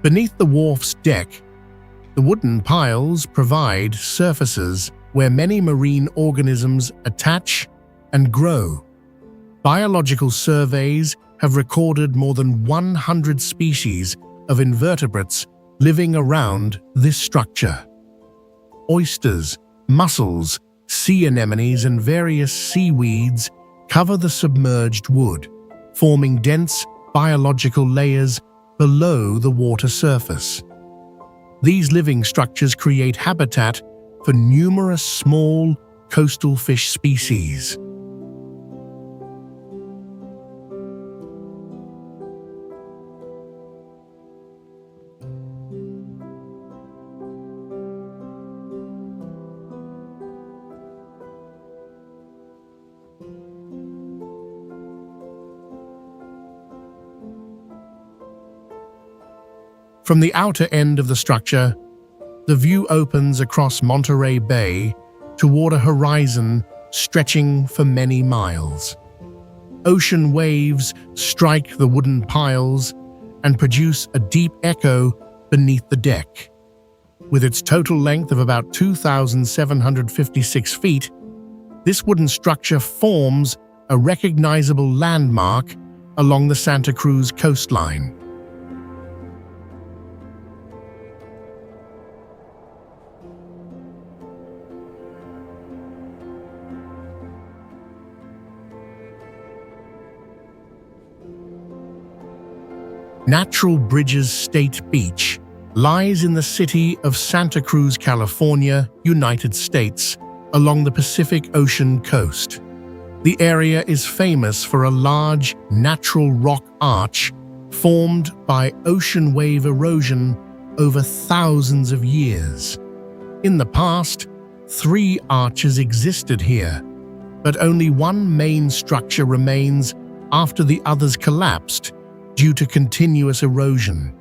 Beneath the wharf's deck, the wooden piles provide surfaces where many marine organisms attach and grow. Biological surveys have recorded more than 100 species of invertebrates living around this structure. Oysters, mussels, sea anemones, and various seaweeds cover the submerged wood, forming dense biological layers below the water surface. These living structures create habitat for numerous small coastal fish species. From the outer end of the structure, the view opens across Monterey Bay toward a horizon stretching for many miles. Ocean waves strike the wooden piles and produce a deep echo beneath the deck. With its total length of about 2,756 feet, this wooden structure forms a recognizable landmark along the Santa Cruz coastline. Natural Bridges State Beach lies in the city of Santa Cruz, California, United States, along the Pacific Ocean coast. The area is famous for a large natural rock arch formed by ocean wave erosion over thousands of years. In the past, 3 arches existed here, but only one main structure remains after the others collapsed due to continuous erosion.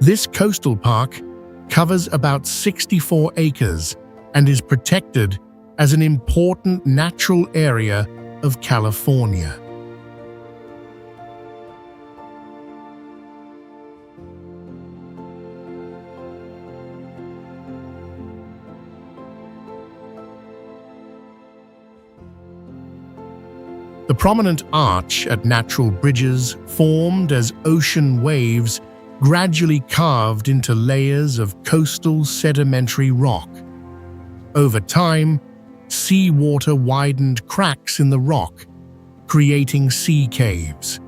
This coastal park covers about 64 acres and is protected as an important natural area of California. The prominent arch at Natural Bridges formed as ocean waves gradually carved into layers of coastal sedimentary rock. Over time, seawater widened cracks in the rock, creating sea caves.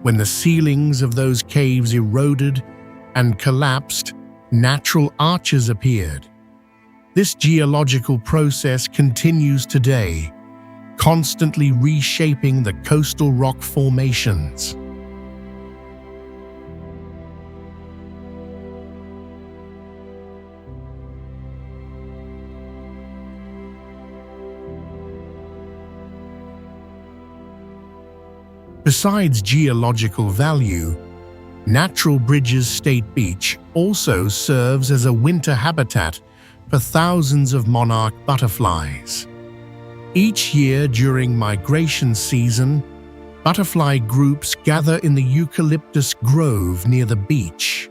When the ceilings of those caves eroded and collapsed, natural arches appeared. This geological process continues today, constantly reshaping the coastal rock formations. Besides geological value, Natural Bridges State Beach also serves as a winter habitat for thousands of monarch butterflies. Each year during migration season, butterfly groups gather in the eucalyptus grove near the beach.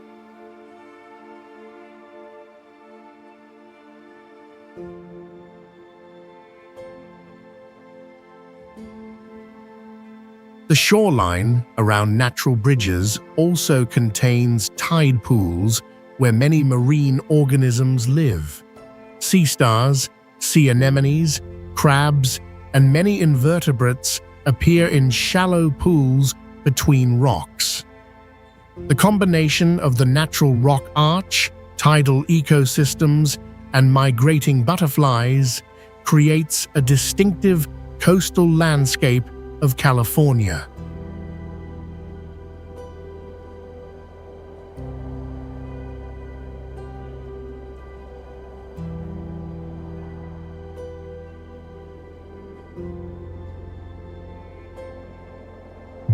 The shoreline around Natural Bridges also contains tide pools where many marine organisms live. Sea stars, sea anemones, crabs, and many invertebrates appear in shallow pools between rocks. The combination of the natural rock arch, tidal ecosystems, and migrating butterflies creates a distinctive coastal landscape of California.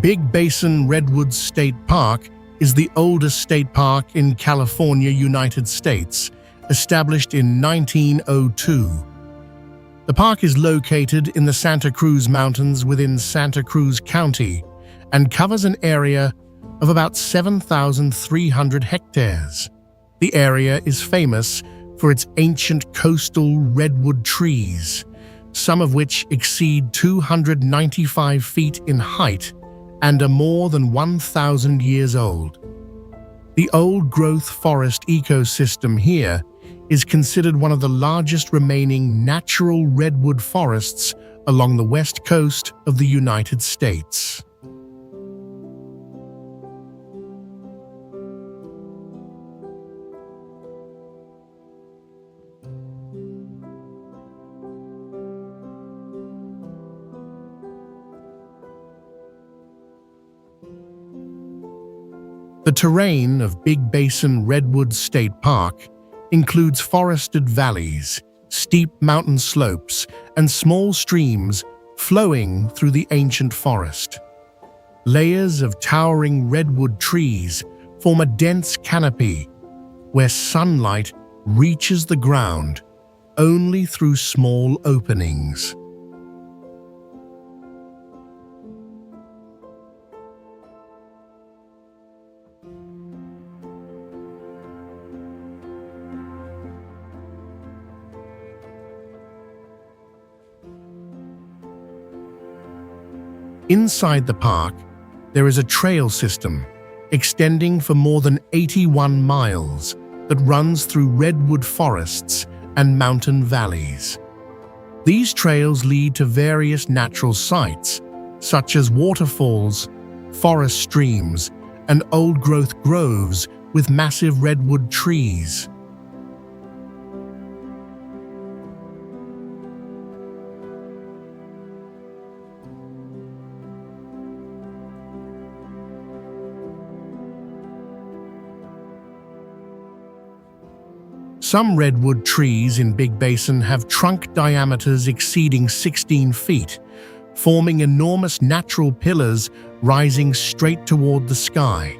Big Basin Redwoods State Park is the oldest state park in California, United States, established in 1902. The park is located in the Santa Cruz Mountains within Santa Cruz County and covers an area of about 7,300 hectares. The area is famous for its ancient coastal redwood trees, some of which exceed 295 feet in height and are more than 1,000 years old. The old-growth forest ecosystem here is considered one of the largest remaining natural redwood forests along the west coast of the United States. The terrain of Big Basin Redwoods State Park includes forested valleys, steep mountain slopes, and small streams flowing through the ancient forest. Layers of towering redwood trees form a dense canopy where sunlight reaches the ground only through small openings. Inside the park, there is a trail system extending for more than 81 miles that runs through redwood forests and mountain valleys. These trails lead to various natural sites, such as waterfalls, forest streams, and old-growth groves with massive redwood trees. Some redwood trees in Big Basin have trunk diameters exceeding 16 feet, forming enormous natural pillars rising straight toward the sky.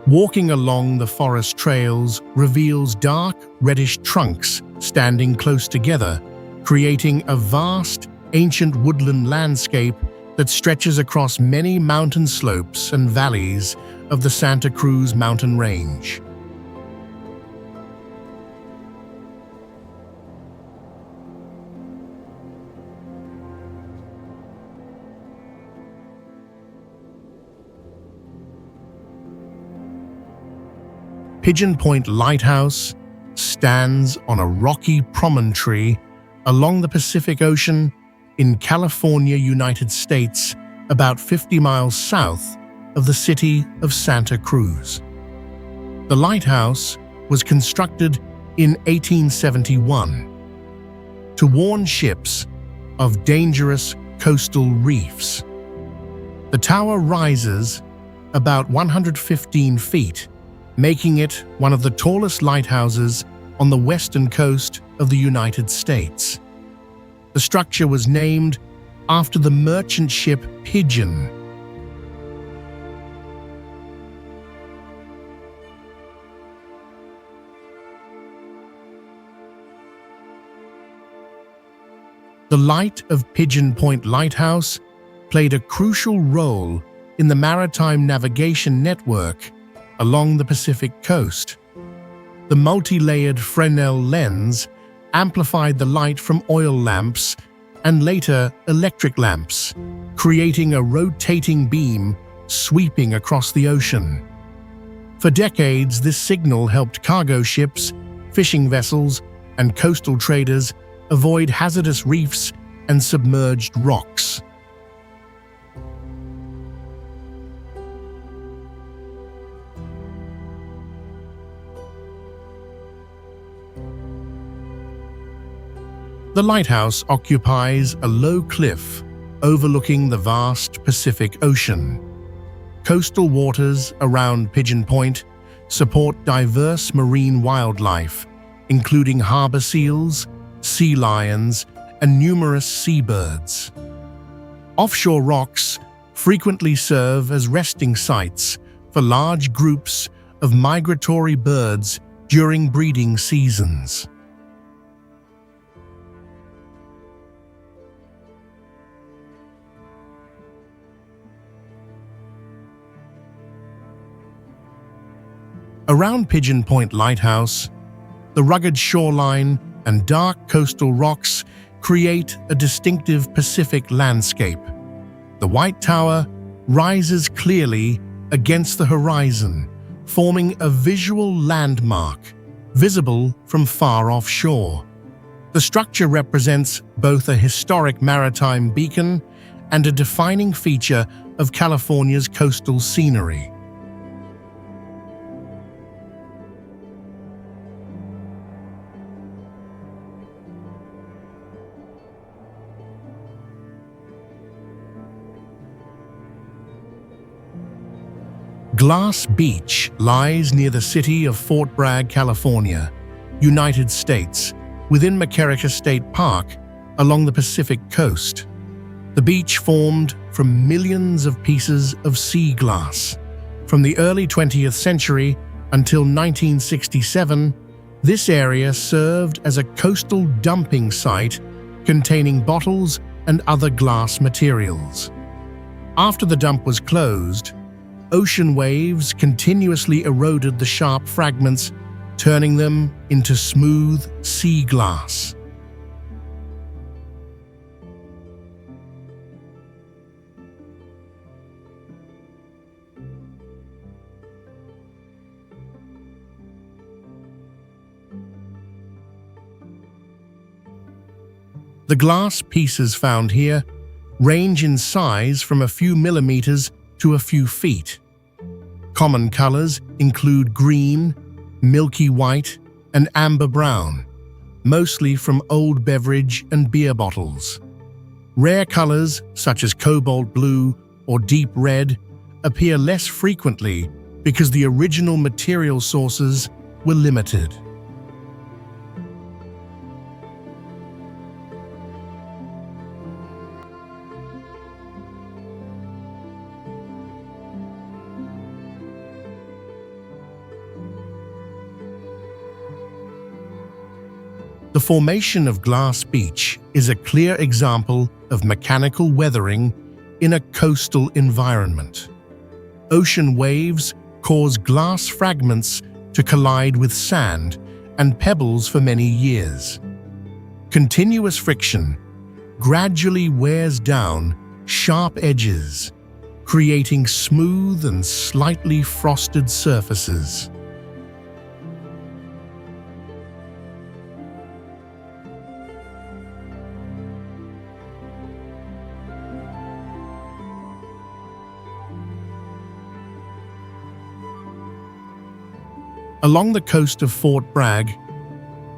Walking along the forest trails reveals dark, reddish trunks standing close together, creating a vast, ancient woodland landscape that stretches across many mountain slopes and valleys of the Santa Cruz mountain range. Pigeon Point Lighthouse stands on a rocky promontory along the Pacific Ocean in California, United States, about 50 miles south of the city of Santa Cruz. The lighthouse was constructed in 1871 to warn ships of dangerous coastal reefs. The tower rises about 115 feet, making it one of the tallest lighthouses on the western coast of the United States. The structure was named after the merchant ship Pigeon. The light of Pigeon Point Lighthouse played a crucial role in the maritime navigation network along the Pacific coast. The multi-layered Fresnel lens amplified the light from oil lamps and later electric lamps, creating a rotating beam sweeping across the ocean. For decades, this signal helped cargo ships, fishing vessels, and coastal traders avoid hazardous reefs and submerged rocks. The lighthouse occupies a low cliff overlooking the vast Pacific Ocean. Coastal waters around Pigeon Point support diverse marine wildlife, including harbor seals, sea lions, and numerous seabirds. Offshore rocks frequently serve as resting sites for large groups of migratory birds during breeding seasons. Around Pigeon Point Lighthouse, the rugged shoreline and dark coastal rocks create a distinctive Pacific landscape. The White Tower rises clearly against the horizon, forming a visual landmark visible from far offshore. The structure represents both a historic maritime beacon and a defining feature of California's coastal scenery. Glass Beach lies near the city of Fort Bragg, California, United States, within McCarricker State Park along the Pacific coast. The beach formed from millions of pieces of sea glass. From the early 20th century until 1967, this area served as a coastal dumping site containing bottles and other glass materials. After the dump was closed, ocean waves continuously eroded the sharp fragments, turning them into smooth sea glass. The glass pieces found here range in size from a few millimeters to a few feet. Common colors include green, milky white, and amber brown, mostly from old beverage and beer bottles. Rare colors such as cobalt blue or deep red appear less frequently because the original material sources were limited. The formation of Glass Beach is a clear example of mechanical weathering in a coastal environment. Ocean waves cause glass fragments to collide with sand and pebbles for many years. Continuous friction gradually wears down sharp edges, creating smooth and slightly frosted surfaces. Along the coast of Fort Bragg,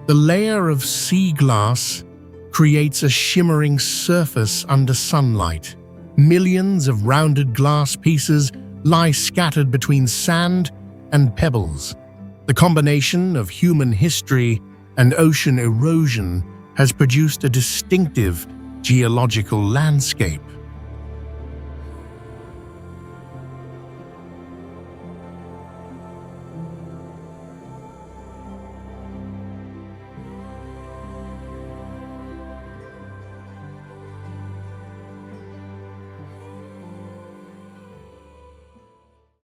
the layer of sea glass creates a shimmering surface under sunlight. Millions of rounded glass pieces lie scattered between sand and pebbles. The combination of human history and ocean erosion has produced a distinctive geological landscape.